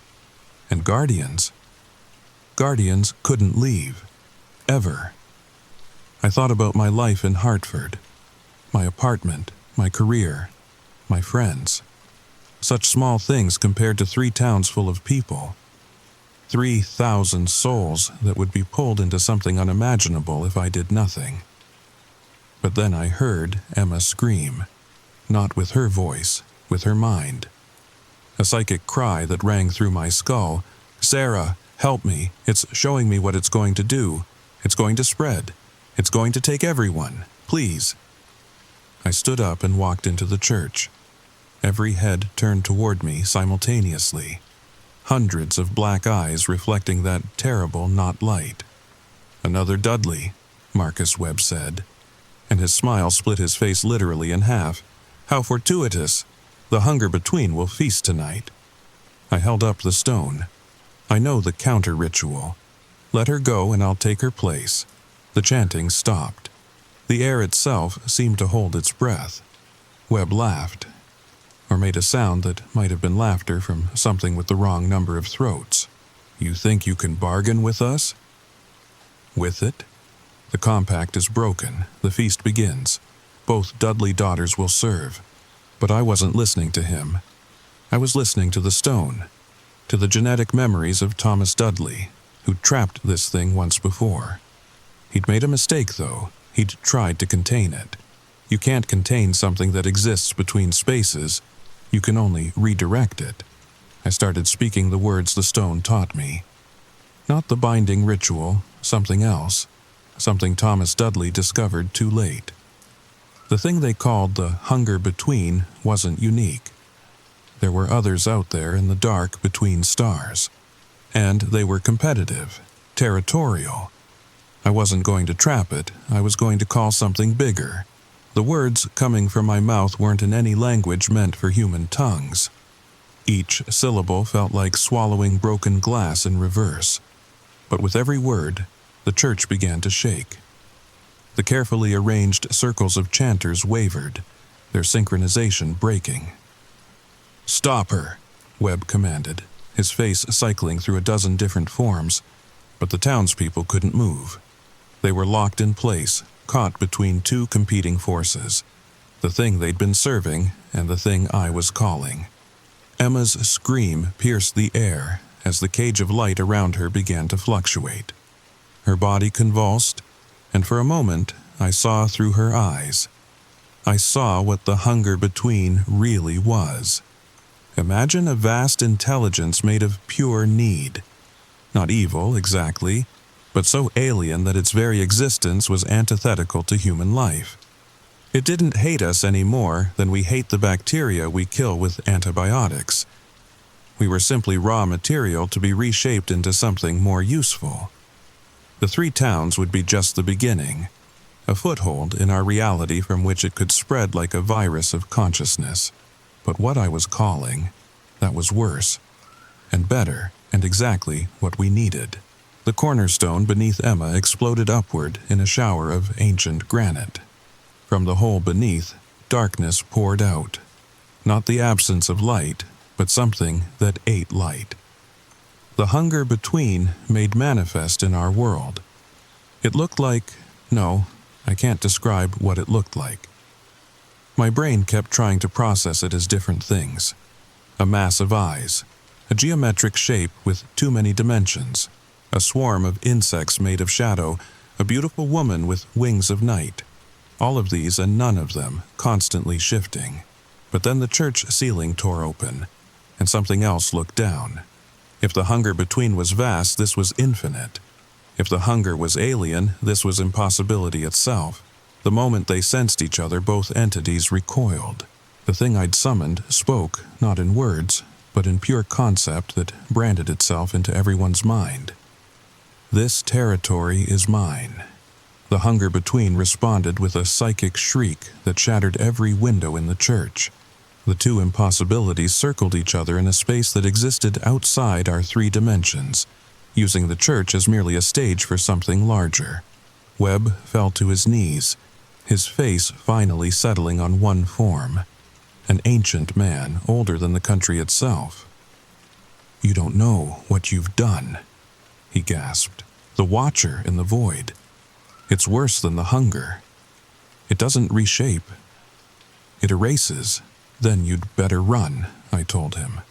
And guardians couldn't leave. Ever. I thought about my life in Hartford, my apartment, my career, my friends. Such small things compared to 3 towns full of people. 3,000 souls that would be pulled into something unimaginable if I did nothing. But then I heard Emma scream, not with her voice, with her mind. A psychic cry that rang through my skull. "Sarah, help me. It's showing me what it's going to do. It's going to spread. It's going to take everyone. Please." I stood up and walked into the church. Every head turned toward me simultaneously. Hundreds of black eyes reflecting that terrible not light. "Another Dudley," Marcus Webb said, and his smile split his face literally in half. "How fortuitous! The hunger between will feast tonight." I held up the stone. "I know the counter-ritual. Let her go and I'll take her place." The chanting stopped. The air itself seemed to hold its breath. Webb laughed, or made a sound that might have been laughter from something with the wrong number of throats. "You think you can bargain with us?" "With it? The compact is broken. The feast begins. Both Dudley daughters will serve." But I wasn't listening to him. I was listening to the stone, to the genetic memories of Thomas Dudley, who'd trapped this thing once before. He'd made a mistake, though. He'd tried to contain it. You can't contain something that exists between spaces. You can only redirect it. I started speaking the words the stone taught me. Not the binding ritual, something else. Something Thomas Dudley discovered too late. The thing they called the hunger between wasn't unique. There were others out there in the dark between stars. And they were competitive, territorial. I wasn't going to trap it. I was going to call something bigger. The words coming from my mouth weren't in any language meant for human tongues. Each syllable felt like swallowing broken glass in reverse. But with every word, the church began to shake. The carefully arranged circles of chanters wavered, their synchronization breaking. "Stop her," Webb commanded, his face cycling through a dozen different forms, but the townspeople couldn't move. They were locked in place, caught between 2 competing forces, the thing they'd been serving and the thing I was calling. Emma's scream pierced the air as the cage of light around her began to fluctuate. Her body convulsed, and for a moment I saw through her eyes. I saw what the hunger between really was. Imagine a vast intelligence made of pure need. Not evil, exactly, but so alien that its very existence was antithetical to human life. It didn't hate us any more than we hate the bacteria we kill with antibiotics. We were simply raw material to be reshaped into something more useful. The 3 towns would be just the beginning, a foothold in our reality from which it could spread like a virus of consciousness. But what I was calling, that was worse, and better, and exactly what we needed. The cornerstone beneath Emma exploded upward in a shower of ancient granite. From the hole beneath, darkness poured out. Not the absence of light, but something that ate light. The hunger between made manifest in our world. It looked like... no, I can't describe what it looked like. My brain kept trying to process it as different things. A mass of eyes, a geometric shape with too many dimensions, a swarm of insects made of shadow, a beautiful woman with wings of night. All of these and none of them constantly shifting. But then the church ceiling tore open, and something else looked down. If the hunger between was vast, this was infinite. If the hunger was alien, this was impossibility itself. The moment they sensed each other, both entities recoiled. The thing I'd summoned spoke, not in words, but in pure concept that branded itself into everyone's mind. "This territory is mine." The hunger between responded with a psychic shriek that shattered every window in the church. The two impossibilities circled each other in a space that existed outside our 3 dimensions, using the church as merely a stage for something larger. Webb fell to his knees, his face finally settling on one form. An ancient man, older than the country itself. "You don't know what you've done," he gasped. "The Watcher in the void. It's worse than the hunger. It doesn't reshape. It erases. Then you'd better run," I told him.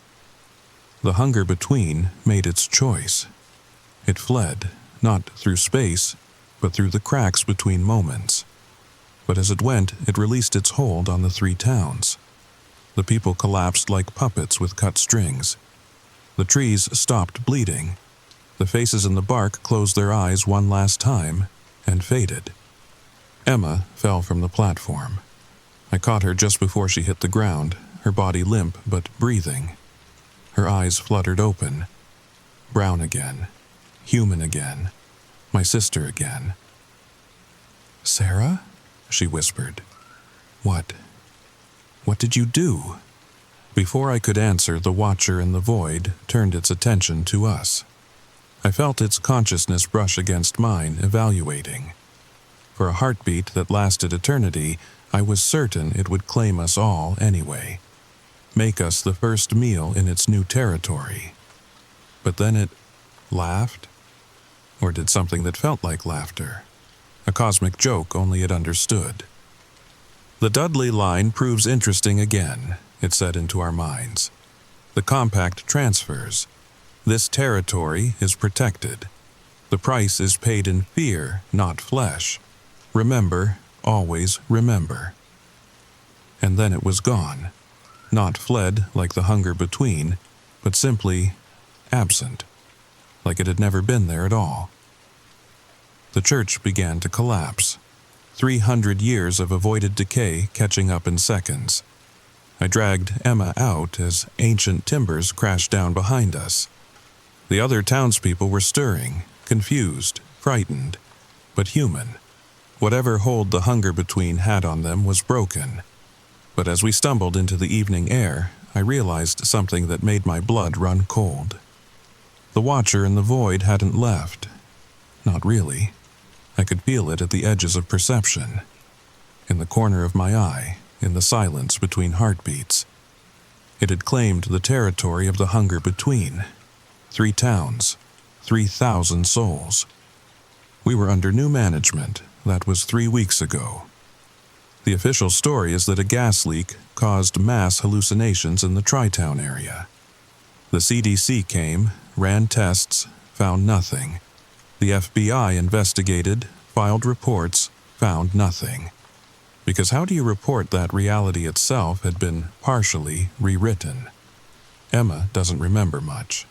The hunger between made its choice. It fled, not through space, but through the cracks between moments. But as it went, it released its hold on the 3 towns. The people collapsed like puppets with cut strings. The trees stopped bleeding. The faces in the bark closed their eyes one last time and faded. Emma fell from the platform. I caught her just before she hit the ground, her body limp but breathing. Her eyes fluttered open. Brown again. Human again. My sister again. "Sarah?" she whispered. What did you do?" Before I could answer, the Watcher in the void turned its attention to us. I felt its consciousness brush against mine, evaluating. For a heartbeat that lasted eternity, I was certain it would claim us all anyway. Make us the first meal in its new territory. But then it laughed? Or did something that felt like laughter. A cosmic joke only it understood. "The Dudley line proves interesting again," it said into our minds. "The compact transfers. This territory is protected. The price is paid in fear, not flesh. Remember, always remember." And then it was gone. Not fled like the hunger between, but simply absent, like it had never been there at all. The church began to collapse. 300 years of avoided decay catching up in seconds. I dragged Emma out as ancient timbers crashed down behind us. The other townspeople were stirring, confused, frightened, but human. Whatever hold the hunger between had on them was broken. But as we stumbled into the evening air, I realized something that made my blood run cold. The Watcher in the void hadn't left. Not really. I could feel it at the edges of perception. In the corner of my eye, in the silence between heartbeats. It had claimed the territory of the hunger between. 3 towns, 3,000 souls. We were under new management. That was 3 weeks ago. The official story is that a gas leak caused mass hallucinations in the Tri-Town area. The CDC came, ran tests, found nothing. The FBI investigated, filed reports, found nothing. Because how do you report that reality itself had been partially rewritten? Emma doesn't remember much.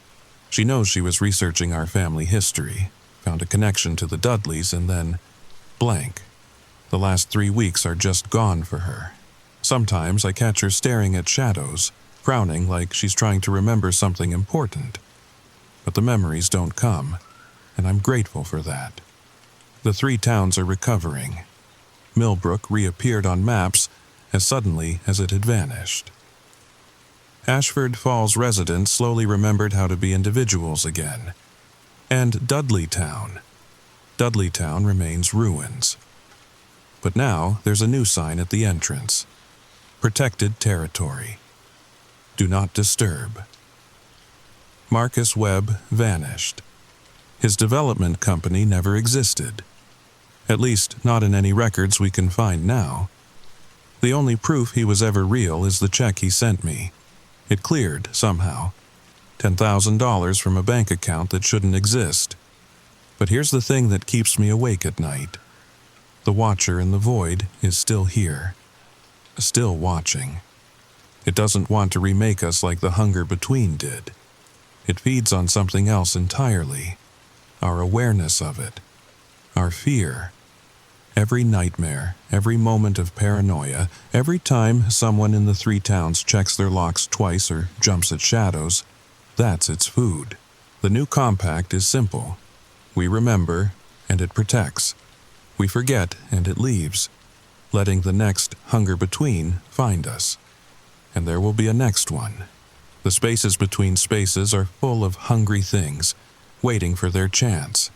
She knows she was researching our family history, found a connection to the Dudleys, and then blank. The last 3 weeks are just gone for her. Sometimes I catch her staring at shadows, frowning like she's trying to remember something important. But the memories don't come, and I'm grateful for that. The 3 towns are recovering. Millbrook reappeared on maps as suddenly as it had vanished. Ashford Falls residents slowly remembered how to be individuals again. And Dudleytown. Dudleytown remains ruins. But now there's a new sign at the entrance. Protected territory. Do not disturb. Marcus Webb vanished. His development company never existed. At least not in any records we can find now. The only proof he was ever real is the check he sent me. It cleared somehow. $10,000 from a bank account that shouldn't exist. But here's the thing that keeps me awake at night. The Watcher in the void is still here. Still watching. It doesn't want to remake us like the hunger between did. It feeds on something else entirely. Our awareness of it. Our fear. Every nightmare, every moment of paranoia, every time someone in the 3 towns checks their locks twice or jumps at shadows, that's its food. The new compact is simple. We remember, and it protects. We forget, and it leaves, letting the next hunger between find us. And there will be a next one. The spaces between spaces are full of hungry things, waiting for their chance.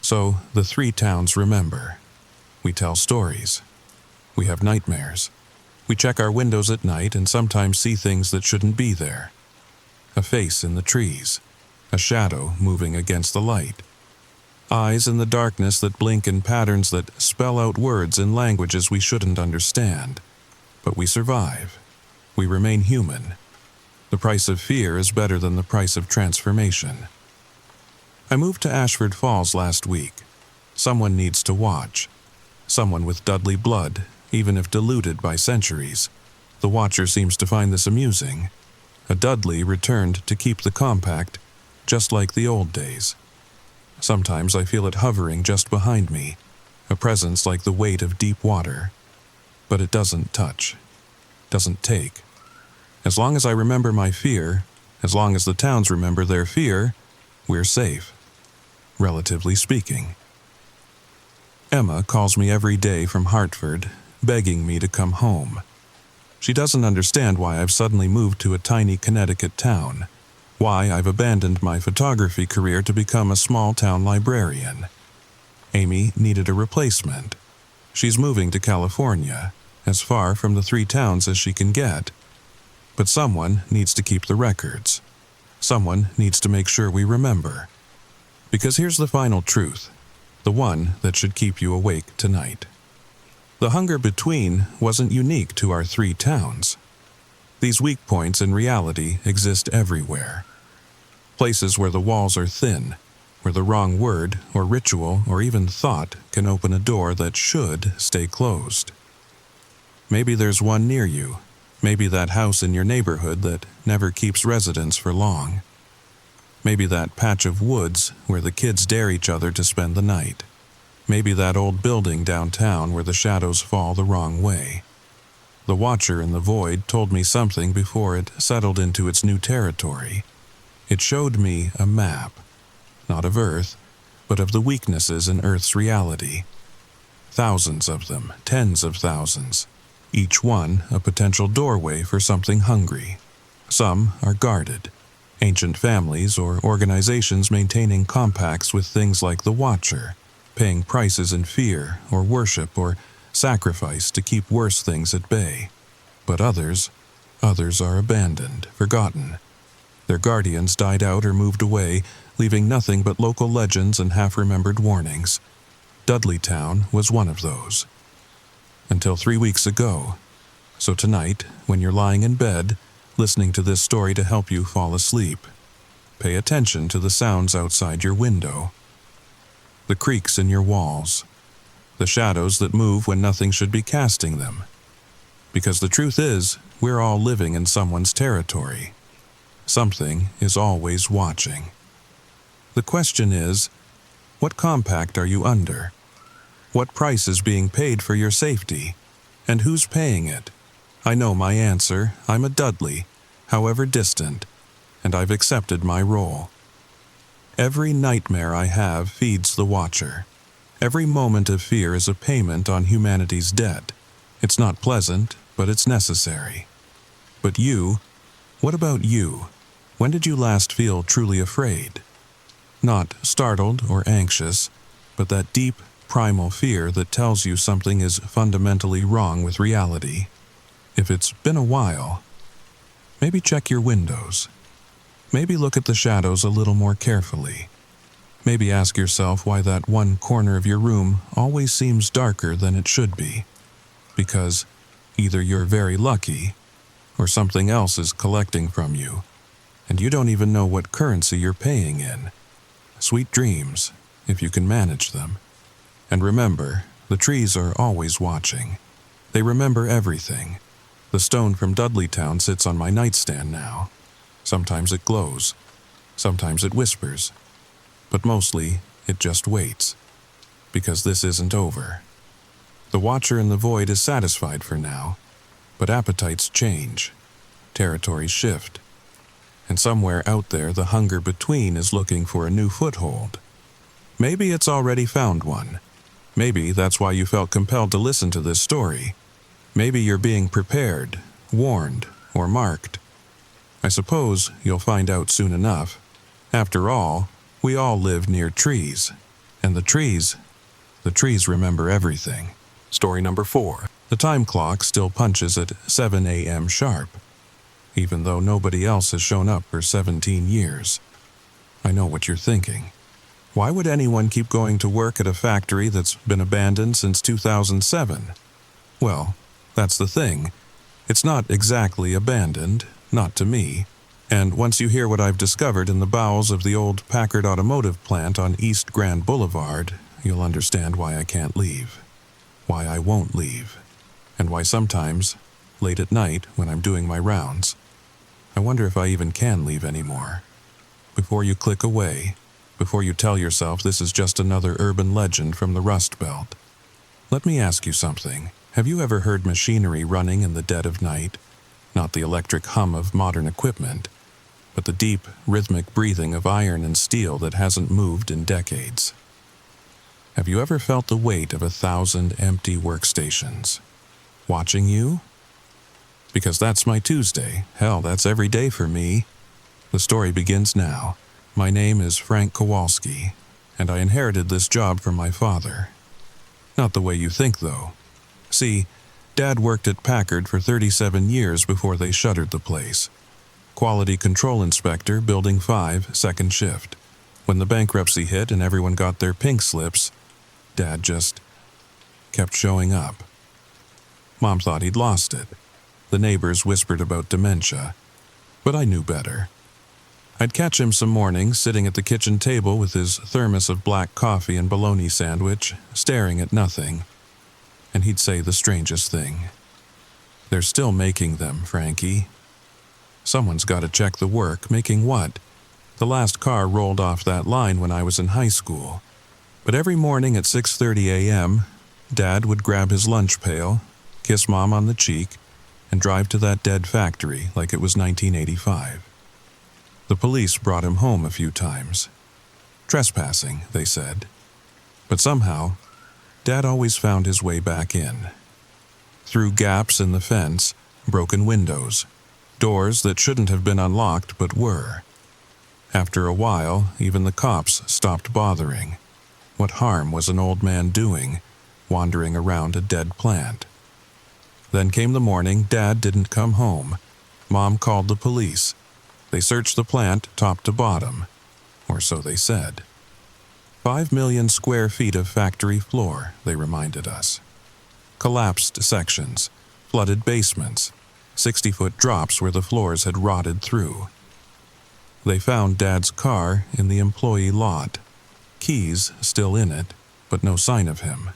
So the 3 towns remember. We tell stories. We have nightmares. We check our windows at night and sometimes see things that shouldn't be there. A face in the trees. A shadow moving against the light. Eyes in the darkness that blink in patterns that spell out words in languages we shouldn't understand. But we survive. We remain human. The price of fear is better than the price of transformation. I moved to Ashford Falls last week. Someone needs to watch. Someone with Dudley blood, even if diluted by centuries. The watcher seems to find this amusing. A Dudley returned to keep the compact, just like the old days. Sometimes I feel it hovering just behind me, a presence like the weight of deep water. But it doesn't touch, doesn't take. As long as I remember my fear, as long as the towns remember their fear, we're safe, relatively speaking. Emma calls me every day from Hartford, begging me to come home. She doesn't understand why I've suddenly moved to a tiny Connecticut town, why I've abandoned my photography career to become a small-town librarian. Amy needed a replacement. She's moving to California, as far from the 3 towns as she can get. But someone needs to keep the records. Someone needs to make sure we remember. Because here's the final truth. The one that should keep you awake tonight. The hunger between wasn't unique to our 3 towns. These weak points in reality exist everywhere. Places where the walls are thin, where the wrong word or ritual or even thought can open a door that should stay closed. Maybe there's one near you. Maybe that house in your neighborhood that never keeps residents for long. Maybe that patch of woods where the kids dare each other to spend the night. Maybe that old building downtown where the shadows fall the wrong way. The watcher in the void told me something before it settled into its new territory. It showed me a map, not of Earth, but of the weaknesses in Earth's reality. Thousands of them, tens of thousands, each one a potential doorway for something hungry. Some are guarded. Ancient families or organizations maintaining compacts with things like the Watcher, paying prices in fear or worship or sacrifice to keep worse things at bay. But others are abandoned, forgotten. Their guardians died out or moved away, leaving nothing but local legends and half-remembered warnings. Dudleytown was one of those. Until 3 weeks ago. So tonight, when you're lying in bed, listening to this story to help you fall asleep, pay attention to the sounds outside your window. The creaks in your walls. The shadows that move when nothing should be casting them. Because the truth is, we're all living in someone's territory. Something is always watching. The question is, what compact are you under? What price is being paid for your safety? And who's paying it? I know my answer. I'm a Dudley, however distant, and I've accepted my role. Every nightmare I have feeds the Watcher. Every moment of fear is a payment on humanity's debt. It's not pleasant, but it's necessary. But you, what about you? When did you last feel truly afraid? Not startled or anxious, but that deep, primal fear that tells you something is fundamentally wrong with reality. If it's been a while, maybe check your windows. Maybe look at the shadows a little more carefully. Maybe ask yourself why that one corner of your room always seems darker than it should be. Because either you're very lucky, or something else is collecting from you, and you don't even know what currency you're paying in. Sweet dreams, if you can manage them. And remember, the trees are always watching. They remember everything. The stone from Dudleytown sits on my nightstand now. Sometimes it glows. Sometimes it whispers. But mostly, it just waits. Because this isn't over. The watcher in the void is satisfied for now, but appetites change, territories shift, and somewhere out there the hunger between is looking for a new foothold. Maybe it's already found one. Maybe that's why you felt compelled to listen to this story. Maybe you're being prepared, warned, or marked. I suppose you'll find out soon enough. After all, we all live near trees, and the trees remember everything. Story number 4. The time clock still punches at 7 a.m. sharp, even though nobody else has shown up for 17 years. I know what you're thinking. Why would anyone keep going to work at a factory that's been abandoned since 2007? Well, that's the thing. It's not exactly abandoned, not to me. And once you hear what I've discovered in the bowels of the old Packard automotive plant on East Grand Boulevard, you'll understand why I can't leave. Why I won't leave. And why sometimes, late at night when I'm doing my rounds, I wonder if I even can leave anymore. Before you click away, before you tell yourself this is just another urban legend from the Rust Belt, let me ask you something. Have you ever heard machinery running in the dead of night? Not the electric hum of modern equipment, but the deep, rhythmic breathing of iron and steel that hasn't moved in decades. Have you ever felt the weight of 1,000 empty workstations watching you? Because that's my Tuesday. Hell, that's every day for me. The story begins now. My name is Frank Kowalski, and I inherited this job from my father. Not the way you think, though. See, Dad worked at Packard for 37 years before they shuttered the place. Quality Control Inspector, Building 5, second shift. When the bankruptcy hit and everyone got their pink slips, Dad just kept showing up. Mom thought he'd lost it. The neighbors whispered about dementia, but I knew better. I'd catch him some mornings sitting at the kitchen table with his thermos of black coffee and bologna sandwich, staring at nothing, and he'd say the strangest thing. "They're still making them, Frankie." Someone's got to check the work. Making what? The last car rolled off that line when I was in high school. But every morning at 6:30 a.m., Dad would grab his lunch pail, kiss Mom on the cheek, and drive to that dead factory like it was 1985. The police brought him home a few times. Trespassing, they said. But somehow, Dad always found his way back in. Through gaps in the fence, broken windows, doors that shouldn't have been unlocked but were. After a while, even the cops stopped bothering. What harm was an old man doing, wandering around a dead plant? Then came the morning Dad didn't come home. Mom called the police. They searched the plant top to bottom, or so they said. 5 million square feet of factory floor, they reminded us. Collapsed sections, flooded basements, 60-foot drops where the floors had rotted through. They found Dad's car in the employee lot. Keys still in it, but no sign of him.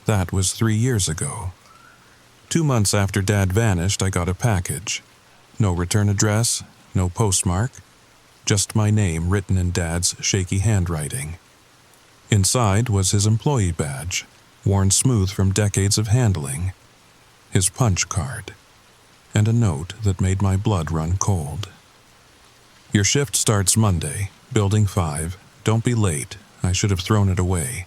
That was 3 years ago. 2 months after Dad vanished, I got a package. No return address, no postmark, just my name written in Dad's shaky handwriting. Inside was his employee badge, worn smooth from decades of handling, his punch card, and a note that made my blood run cold. "Your shift starts Monday, Building 5. Don't be late. I should have thrown it away.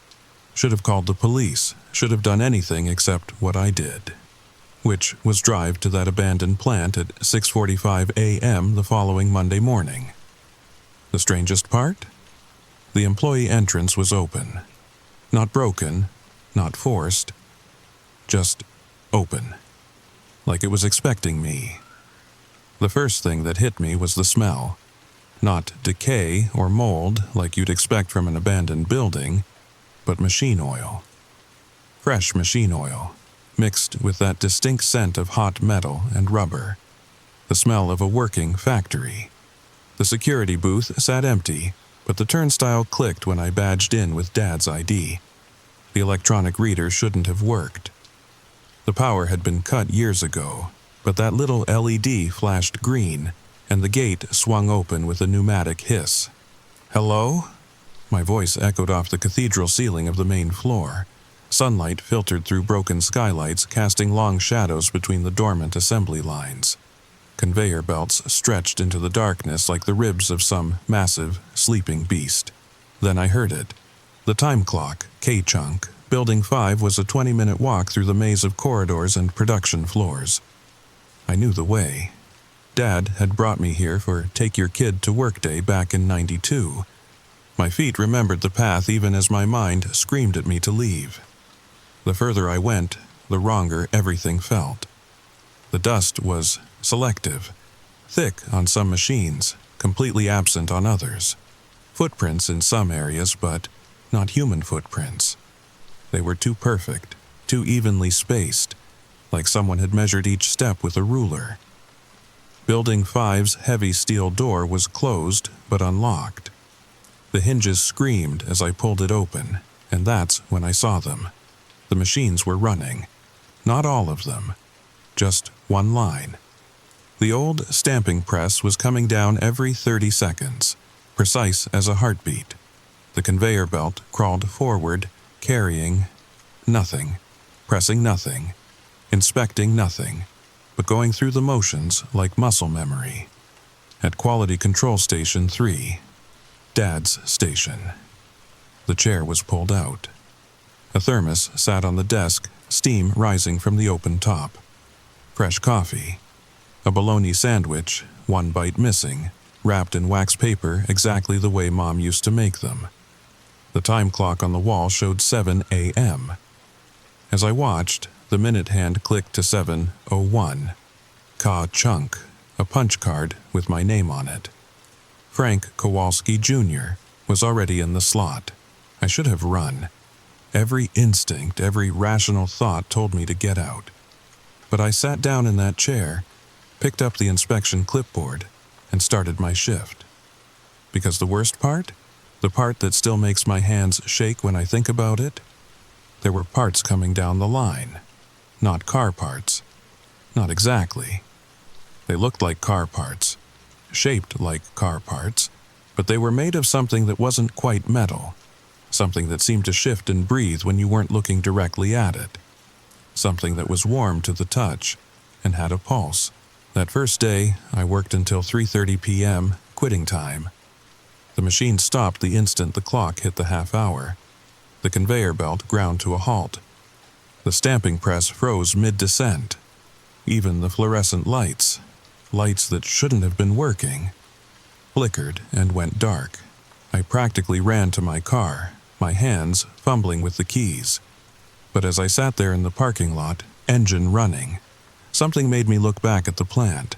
Should have called the police. Should have done anything except what I did." Which was drive to that abandoned plant at 6:45 a.m. the following Monday morning. The strangest part? The employee entrance was open. Not broken, not forced, just open. Like it was expecting me. The first thing that hit me was the smell. Not decay or mold like you'd expect from an abandoned building, but machine oil. Fresh machine oil, mixed with that distinct scent of hot metal and rubber. The smell of a working factory. The security booth sat empty, but the turnstile clicked when I badged in with Dad's ID. The electronic reader shouldn't have worked. The power had been cut years ago, but that little LED flashed green, and the gate swung open with a pneumatic hiss. "Hello?" My voice echoed off the cathedral ceiling of the main floor. Sunlight filtered through broken skylights, casting long shadows between the dormant assembly lines. Conveyor belts stretched into the darkness like the ribs of some massive, sleeping beast. Then I heard it. The time clock, K-Chunk. Building 5 was a 20-minute walk through the maze of corridors and production floors. I knew the way. Dad had brought me here for Take Your Kid to Work Day back in '92. My feet remembered the path even as my mind screamed at me to leave. The further I went, the wronger everything felt. The dust was selective, thick on some machines, completely absent on others. Footprints in some areas, but not human footprints. They were too perfect, too evenly spaced, like someone had measured each step with a ruler. Building 5's heavy steel door was closed but unlocked. The hinges screamed as I pulled it open, and that's when I saw them. The machines were running. Not all of them. Just one line. The old stamping press was coming down every 30 seconds, precise as a heartbeat. The conveyor belt crawled forward, carrying nothing, pressing nothing, inspecting nothing, but going through the motions like muscle memory. At Quality Control Station 3, Dad's station. The chair was pulled out. A thermos sat on the desk, steam rising from the open top. Fresh coffee. A bologna sandwich, one bite missing, wrapped in wax paper exactly the way Mom used to make them. The time clock on the wall showed 7 a.m. As I watched, the minute hand clicked to 7:01. Ka-Chunk, a punch card with my name on it. Frank Kowalski Jr. was already in the slot. I should have run. Every instinct, every rational thought told me to get out. But I sat down in that chair, picked up the inspection clipboard, and started my shift. Because the worst part? The part that still makes my hands shake when I think about it? There were parts coming down the line. Not car parts. Not exactly. They looked like car parts, shaped like car parts, but they were made of something that wasn't quite metal. Something that seemed to shift and breathe when you weren't looking directly at it. Something that was warm to the touch and had a pulse. That first day, I worked until 3:30 p.m., quitting time. The machine stopped the instant the clock hit the half hour. The conveyor belt ground to a halt. The stamping press froze mid-descent. Even the fluorescent lights that shouldn't have been working, flickered and went dark. I practically ran to my car, my hands fumbling with the keys. But as I sat there in the parking lot, engine running, something made me look back at the plant.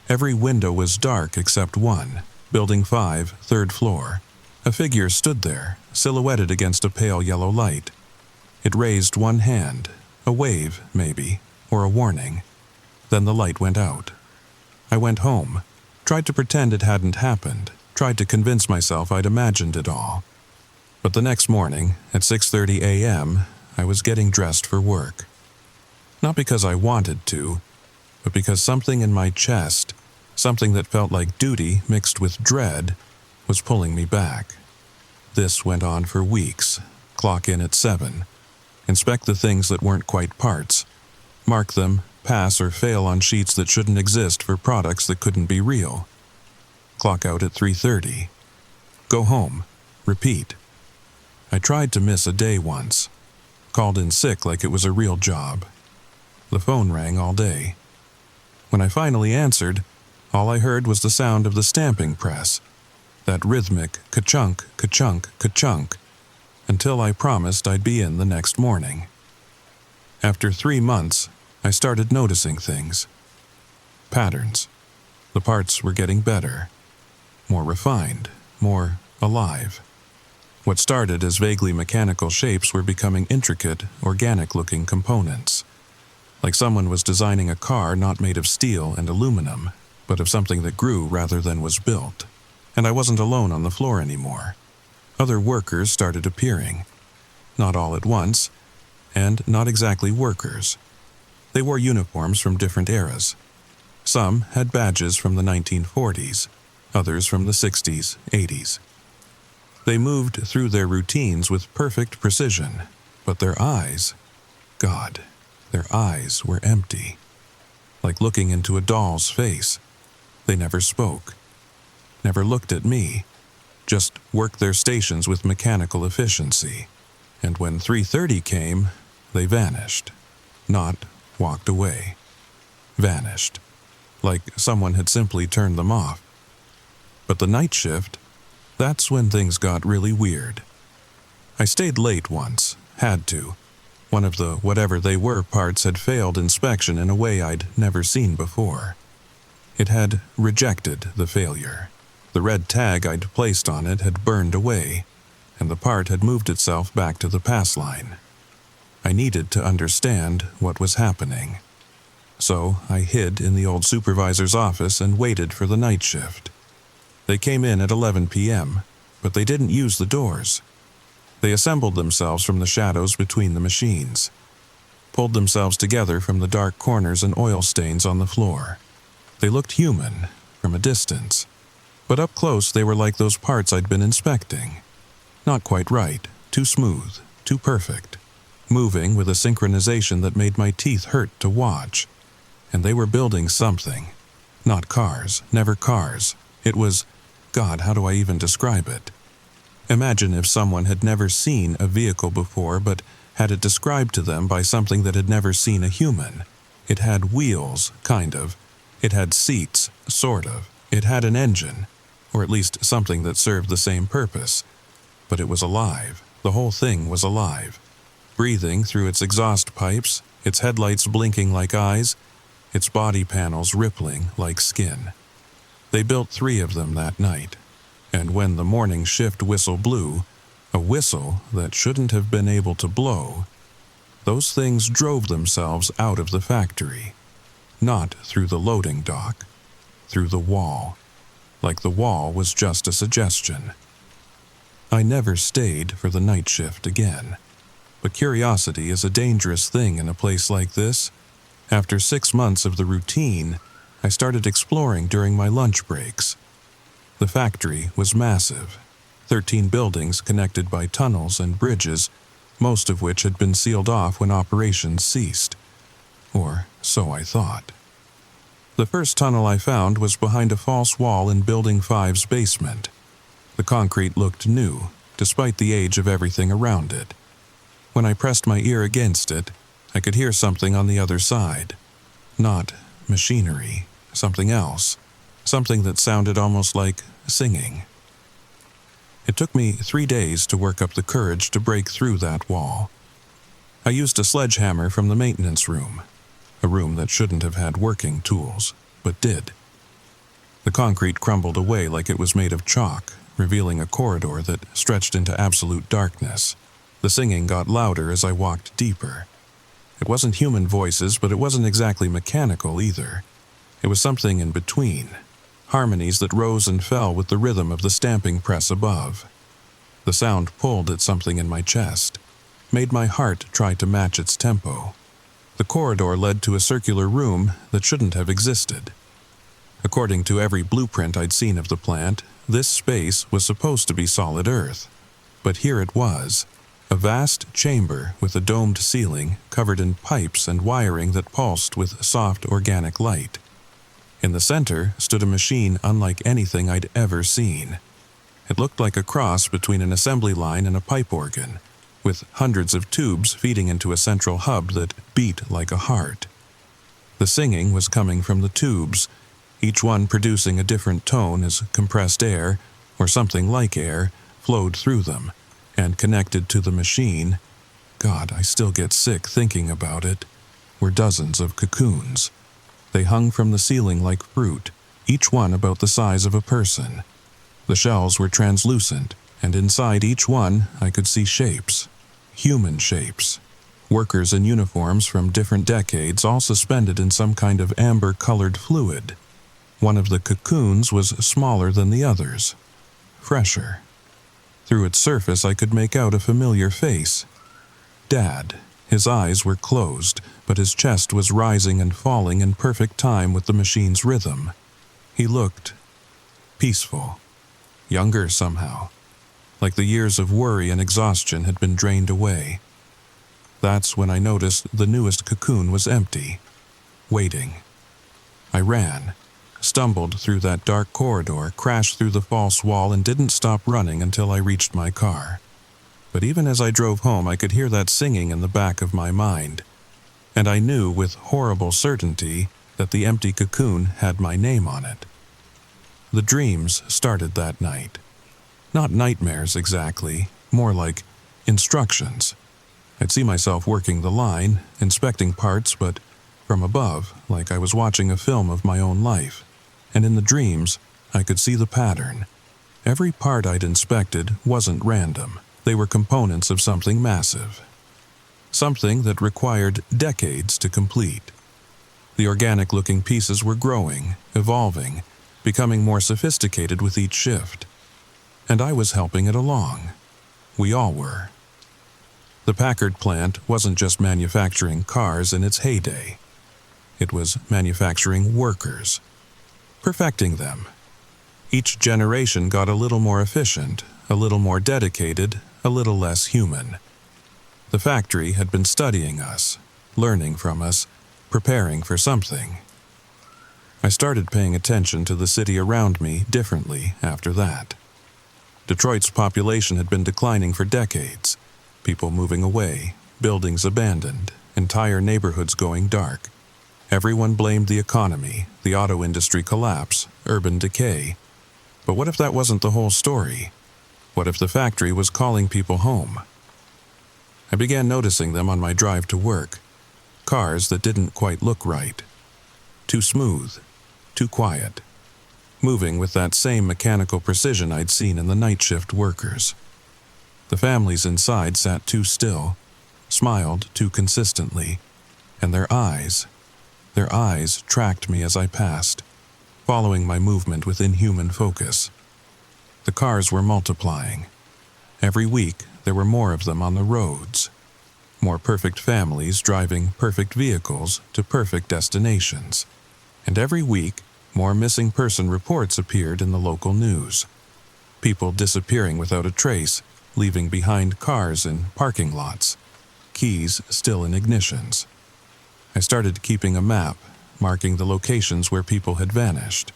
Every window was dark except one. Building 5, third floor. A figure stood there, silhouetted against a pale yellow light. It raised one hand, a wave, maybe, or a warning. Then the light went out. I went home, tried to pretend it hadn't happened, tried to convince myself I'd imagined it all. But the next morning, at 6:30 a.m., I was getting dressed for work. Not because I wanted to, but because something in my chest, something that felt like duty mixed with dread, was pulling me back. This went on for weeks. Clock in at 7. Inspect the things that weren't quite parts. Mark them, pass or fail on sheets that shouldn't exist for products that couldn't be real. Clock out at 3:30. Go home. Repeat. I tried to miss a day once. Called in sick like it was a real job. The phone rang all day. When I finally answered, all I heard was the sound of the stamping press, that rhythmic ka-chunk, ka-chunk, ka-chunk, until I promised I'd be in the next morning. After 3 months, I started noticing things. Patterns. The parts were getting better, more refined, more alive. What started as vaguely mechanical shapes were becoming intricate, organic-looking components. Like someone was designing a car not made of steel and aluminum, but of something that grew rather than was built. And I wasn't alone on the floor anymore. Other workers started appearing. Not all at once, and not exactly workers. They wore uniforms from different eras. Some had badges from the 1940s, others from the 60s, 80s. They moved through their routines with perfect precision, But their eyes, God, their eyes were empty. Like looking into a doll's face. They never spoke, never looked at me, just worked their stations with mechanical efficiency. And when 3:30 came, they vanished. Not walked away. Vanished. Like someone had simply turned them off. But the night shift, that's when things got really weird. I stayed late once, had to. One of the whatever they were parts had failed inspection in a way I'd never seen before. It had rejected the failure. The red tag I'd placed on it had burned away, and the part had moved itself back to the pass line. I needed to understand what was happening. So I hid in the old supervisor's office and waited for the night shift. They came in at 11 p.m., but they didn't use the doors. They assembled themselves from the shadows between the machines, pulled themselves together from the dark corners and oil stains on the floor. They looked human from a distance, but up close they were like those parts I'd been inspecting. Not quite right, too smooth, too perfect, moving with a synchronization that made my teeth hurt to watch. And they were building something. Not cars, never cars. It was, God, how do I even describe it? Imagine if someone had never seen a vehicle before but had it described to them by something that had never seen a human. It had wheels, kind of. It had seats, sort of. It had an engine, or at least something that served the same purpose. But it was alive. The whole thing was alive. Breathing through its exhaust pipes, its headlights blinking like eyes, its body panels rippling like skin. They built 3 of them that night, and when the morning shift whistle blew, a whistle that shouldn't have been able to blow, those things drove themselves out of the factory. Not through the loading dock, through the wall, like the wall was just a suggestion. I never stayed for the night shift again, but curiosity is a dangerous thing in a place like this. After 6 months of the routine, I started exploring during my lunch breaks. The factory was massive, 13 buildings connected by tunnels and bridges, most of which had been sealed off when operations ceased. Or so I thought. The first tunnel I found was behind a false wall in Building 5's basement. The concrete looked new, despite the age of everything around it. When I pressed my ear against it, I could hear something on the other side. Not machinery, something else. Something that sounded almost like singing. It took me 3 days to work up the courage to break through that wall. I used a sledgehammer from the maintenance room, a room that shouldn't have had working tools, but did. The concrete crumbled away like it was made of chalk, revealing a corridor that stretched into absolute darkness. The singing got louder as I walked deeper. It wasn't human voices, but it wasn't exactly mechanical either. It was something in between, harmonies that rose and fell with the rhythm of the stamping press above. The sound pulled at something in my chest, made my heart try to match its tempo. The corridor led to a circular room that shouldn't have existed. According to every blueprint I'd seen of the plant, this space was supposed to be solid earth. But here it was, a vast chamber with a domed ceiling covered in pipes and wiring that pulsed with soft organic light. In the center stood a machine unlike anything I'd ever seen. It looked like a cross between an assembly line and a pipe organ, with hundreds of tubes feeding into a central hub that beat like a heart. The singing was coming from the tubes, each one producing a different tone as compressed air, or something like air, flowed through them, and connected to the machine. God, I still get sick thinking about it, were dozens of cocoons. They hung from the ceiling like fruit, each one about the size of a person. The shells were translucent, and inside each one I could see shapes. Human shapes. Workers in uniforms from different decades, all suspended in some kind of amber-colored fluid. One of the cocoons was smaller than the others. Fresher. Through its surface I could make out a familiar face. Dad. His eyes were closed, but his chest was rising and falling in perfect time with the machine's rhythm. He looked peaceful. Younger somehow. Like the years of worry and exhaustion had been drained away. That's when I noticed the newest cocoon was empty, waiting. I ran, stumbled through that dark corridor, crashed through the false wall, and didn't stop running until I reached my car. But even as I drove home, I could hear that singing in the back of my mind, and I knew with horrible certainty that the empty cocoon had my name on it. The dreams started that night. Not nightmares exactly, more like instructions. I'd see myself working the line, inspecting parts, but from above, like I was watching a film of my own life. And in the dreams, I could see the pattern. Every part I'd inspected wasn't random. They were components of something massive. Something that required decades to complete. The organic-looking pieces were growing, evolving, becoming more sophisticated with each shift. And I was helping it along. We all were. The Packard plant wasn't just manufacturing cars in its heyday. It was manufacturing workers, perfecting them. Each generation got a little more efficient, a little more dedicated, a little less human. The factory had been studying us, learning from us, preparing for something. I started paying attention to the city around me differently after that. Detroit's population had been declining for decades. People moving away, buildings abandoned, entire neighborhoods going dark. Everyone blamed the economy, the auto industry collapse, urban decay. But what if that wasn't the whole story? What if the factory was calling people home? I began noticing them on my drive to work. Cars that didn't quite look right. Too smooth, too quiet. Moving with that same mechanical precision I'd seen in the night shift workers. The families inside sat too still, smiled too consistently, and their eyes tracked me as I passed, following my movement with inhuman focus. The cars were multiplying. Every week, there were more of them on the roads. More perfect families driving perfect vehicles to perfect destinations. And every week, more missing person reports appeared in the local news. People disappearing without a trace, leaving behind cars in parking lots, keys still in ignitions. I started keeping a map, marking the locations where people had vanished.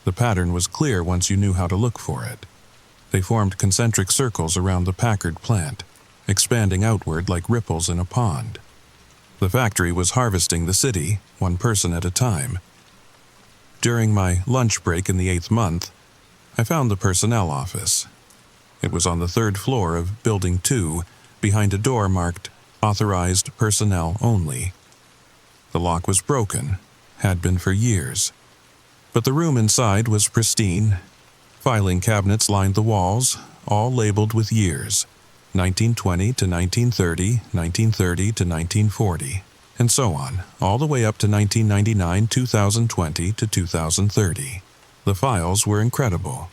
The pattern was clear once you knew how to look for it. They formed concentric circles around the Packard plant, expanding outward like ripples in a pond. The factory was harvesting the city, one person at a time. During my lunch break in the 8th month, I found the personnel office. It was on the 3rd floor of Building 2, behind a door marked Authorized Personnel Only. The lock was broken, had been for years. But the room inside was pristine. Filing cabinets lined the walls, all labeled with years. 1920 to 1930, 1930 to 1940, and so on, all the way up to 1999, 2020 to 2030. The files were incredible.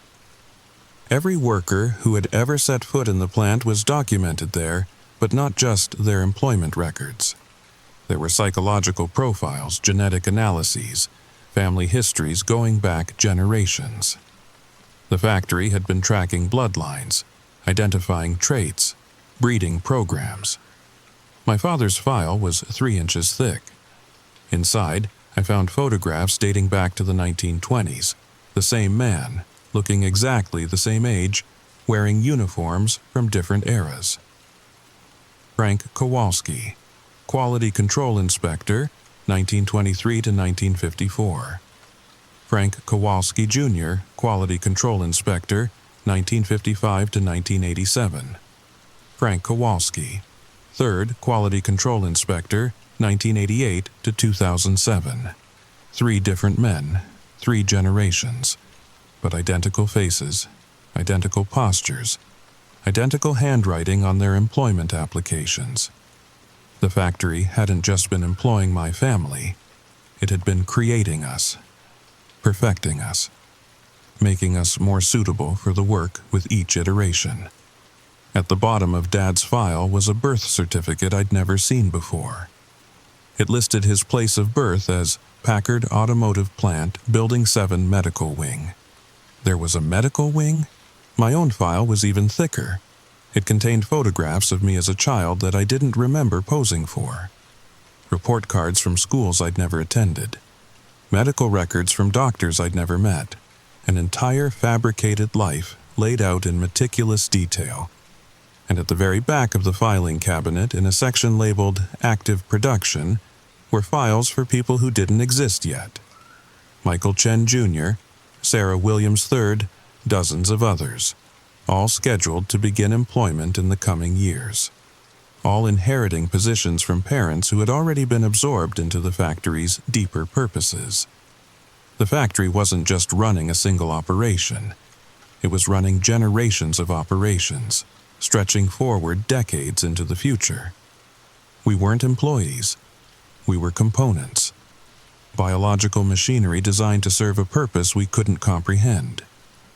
Every worker who had ever set foot in the plant was documented there, but not just their employment records. There were psychological profiles, genetic analyses, family histories going back generations. The factory had been tracking bloodlines, identifying traits, breeding programs. My father's file was 3 inches thick. Inside, I found photographs dating back to the 1920s, the same man, looking exactly the same age, wearing uniforms from different eras. Frank Kowalski, Quality Control Inspector, 1923 to 1954. Frank Kowalski Jr., Quality Control Inspector, 1955 to 1987. Frank Kowalski, 3rd Quality Control Inspector, 1988 to 2007. 3 different men, 3 generations, but identical faces, identical postures, identical handwriting on their employment applications. The factory hadn't just been employing my family, it had been creating us, perfecting us, making us more suitable for the work with each iteration. At the bottom of Dad's file was a birth certificate I'd never seen before. It listed his place of birth as Packard Automotive Plant, Building 7 Medical Wing. There was a medical wing? My own file was even thicker. It contained photographs of me as a child that I didn't remember posing for, report cards from schools I'd never attended, medical records from doctors I'd never met, an entire fabricated life laid out in meticulous detail. And at the very back of the filing cabinet, in a section labeled Active Production, were files for people who didn't exist yet. Michael Chen Jr., Sarah Williams III, dozens of others, all scheduled to begin employment in the coming years, all inheriting positions from parents who had already been absorbed into the factory's deeper purposes. The factory wasn't just running a single operation. It was running generations of operations, stretching forward decades into the future. We weren't employees. We were components. Biological machinery designed to serve a purpose we couldn't comprehend.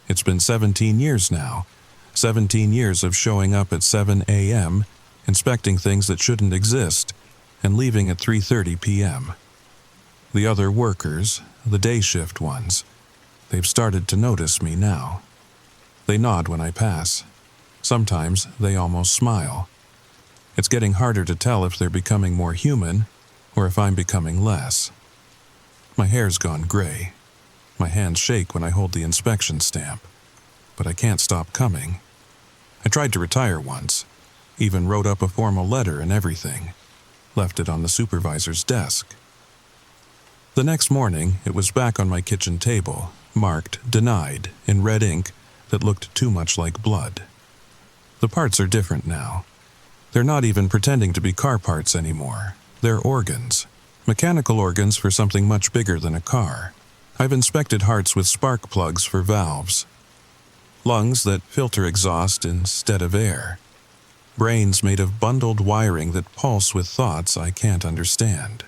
It's been 17 years now. 17 years of showing up at 7 a.m., inspecting things that shouldn't exist, and leaving at 3:30 p.m. The other workers, the day shift ones, they've started to notice me now. They nod when I pass. Sometimes they almost smile. It's getting harder to tell if they're becoming more human or if I'm becoming less. My hair's gone gray. My hands shake when I hold the inspection stamp, but I can't stop coming. I tried to retire once, even wrote up a formal letter and everything, left it on the supervisor's desk. The next morning, it was back on my kitchen table, marked Denied in red ink that looked too much like blood. The parts are different now. They're not even pretending to be car parts anymore. They're organs, mechanical organs for something much bigger than a car. I've inspected hearts with spark plugs for valves, lungs that filter exhaust instead of air, brains made of bundled wiring that pulse with thoughts I can't understand.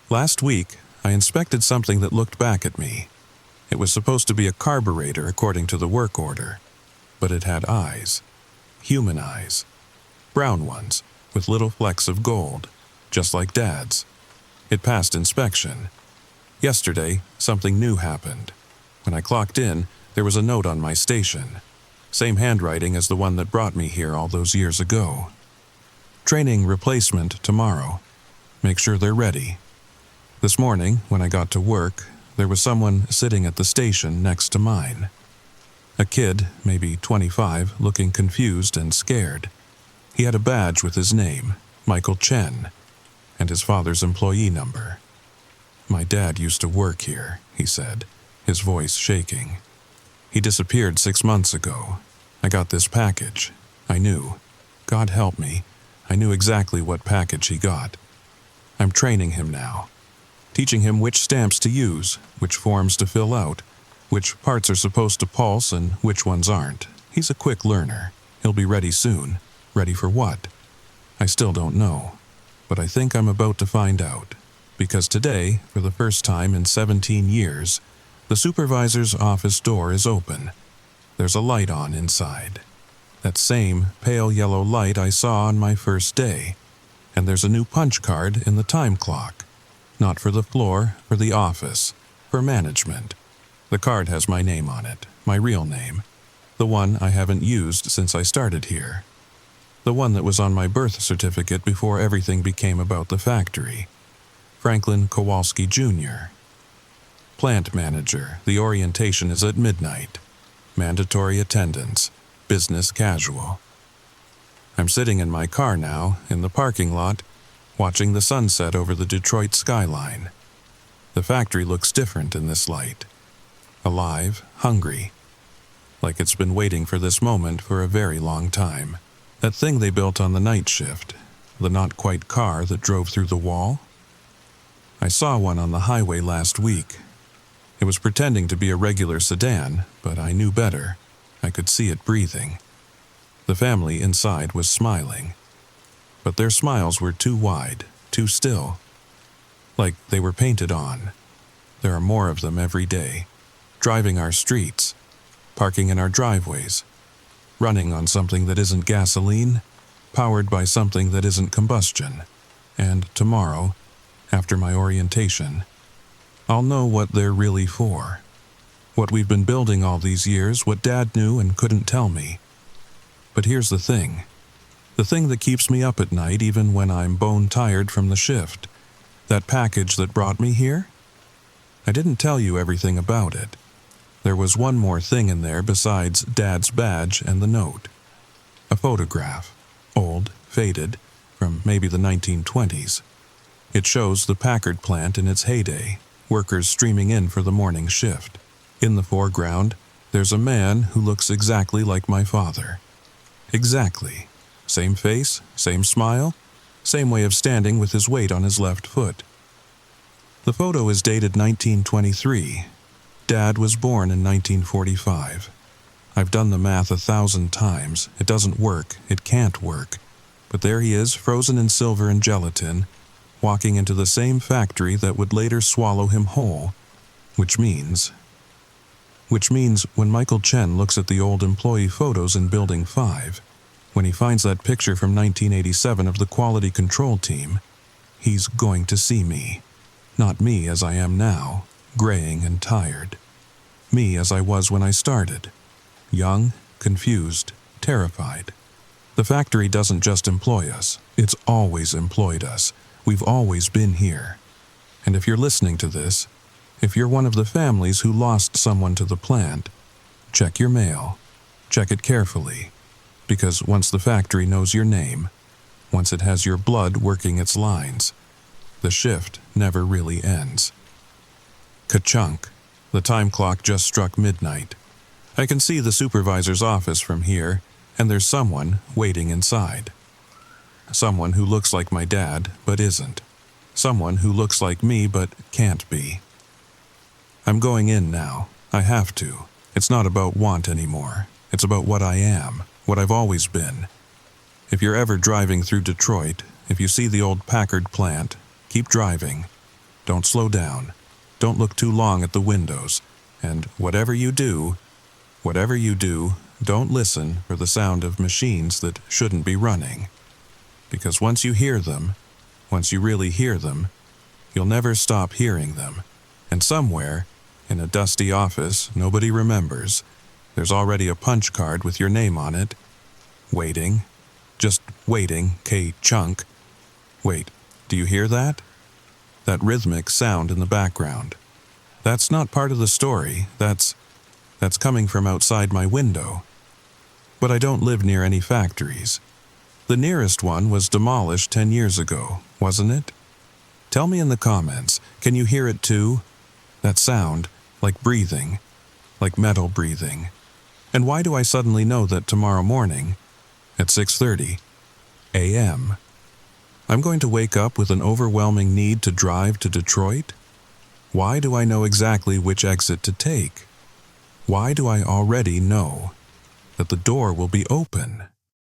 Last week, I inspected something that looked back at me. It was supposed to be a carburetor according to the work order, but it had eyes, human eyes, brown ones with little flecks of gold, just like Dad's. It passed inspection. Yesterday, something new happened. When I clocked in, there was a note on my station. Same handwriting as the one that brought me here all those years ago. Training replacement tomorrow. Make sure they're ready. This morning, when I got to work, there was someone sitting at the station next to mine. A kid, maybe 25, looking confused and scared. He had a badge with his name, Michael Chen, and his father's employee number. "My dad used to work here," he said, his voice shaking. "He disappeared 6 months ago. I got this package. I knew. God help me. I knew exactly what package he got. I'm training him now, teaching him which stamps to use, which forms to fill out, which parts are supposed to pulse and which ones aren't. He's a quick learner. He'll be ready soon. Ready for what? I still don't know. But I think I'm about to find out. Because today, for the first time in 17 years, the supervisor's office door is open. There's a light on inside. That same pale yellow light I saw on my first day. And there's a new punch card in the time clock. Not for the floor, for the office, for management. The card has my name on it, my real name. The one I haven't used since I started here. The one that was on my birth certificate before everything became about the factory. Franklin Kowalski Jr. Plant manager. The orientation is at midnight. Mandatory attendance. Business casual. I'm sitting in my car now, in the parking lot, watching the sunset over the Detroit skyline. The factory looks different in this light. Alive, hungry. Like it's been waiting for this moment for a very long time. That thing they built on the night shift, the not-quite car that drove through the wall? I saw one on the highway last week. It was pretending to be a regular sedan, but I knew better. I could see it breathing. The family inside was smiling. But their smiles were too wide, too still. Like they were painted on. There are more of them every day. Driving our streets, parking in our driveways, running on something that isn't gasoline, powered by something that isn't combustion. And tomorrow, after my orientation, I'll know what they're really for. What we've been building all these years, what Dad knew and couldn't tell me. But here's the thing that keeps me up at night even when I'm bone-tired from the shift. That package that brought me here? I didn't tell you everything about it. There was one more thing in there besides Dad's badge and the note. A photograph, old, faded, from maybe the 1920s. It shows the Packard plant in its heyday, workers streaming in for the morning shift. In the foreground, there's a man who looks exactly like my father. Exactly. Same face, same smile, same way of standing with his weight on his left foot. The photo is dated 1923. Dad was born in 1945. I've done the math 1,000 times. It doesn't work. It can't work. But there he is, frozen in silver and gelatin, walking into the same factory that would later swallow him whole, which means when Michael Chen looks at the old employee photos in Building 5, when he finds that picture from 1987 of the quality control team, he's going to see me. Not me as I am now, graying and tired. Me as I was when I started. Young, confused, terrified. The factory doesn't just employ us, it's always employed us. We've always been here. And if you're listening to this, if you're one of the families who lost someone to the plant, check your mail. Check it carefully. Because once the factory knows your name, once it has your blood working its lines, the shift never really ends. Ka-chunk. The time clock just struck midnight. I can see the supervisor's office from here, and there's someone waiting inside. Someone who looks like my dad, but isn't. Someone who looks like me, but can't be. I'm going in now. I have to. It's not about want anymore. It's about what I am, what I've always been. If you're ever driving through Detroit, if you see the old Packard plant, keep driving. Don't slow down. Don't look too long at the windows. And whatever you do, don't listen for the sound of machines that shouldn't be running. Because once you hear them, once you really hear them, you'll never stop hearing them. And somewhere, in a dusty office nobody remembers, there's already a punch card with your name on it. Waiting. Just waiting, K-chunk. Wait, do you hear that? That rhythmic sound in the background. That's not part of the story. That's coming from outside my window. But I don't live near any factories. The nearest one was demolished 10 years ago, wasn't it? Tell me in the comments, can you hear it too? That sound, like breathing, like metal breathing. And why do I suddenly know that tomorrow morning, at 6:30 a.m., I'm going to wake up with an overwhelming need to drive to Detroit? Why do I know exactly which exit to take? Why do I already know that the door will be open?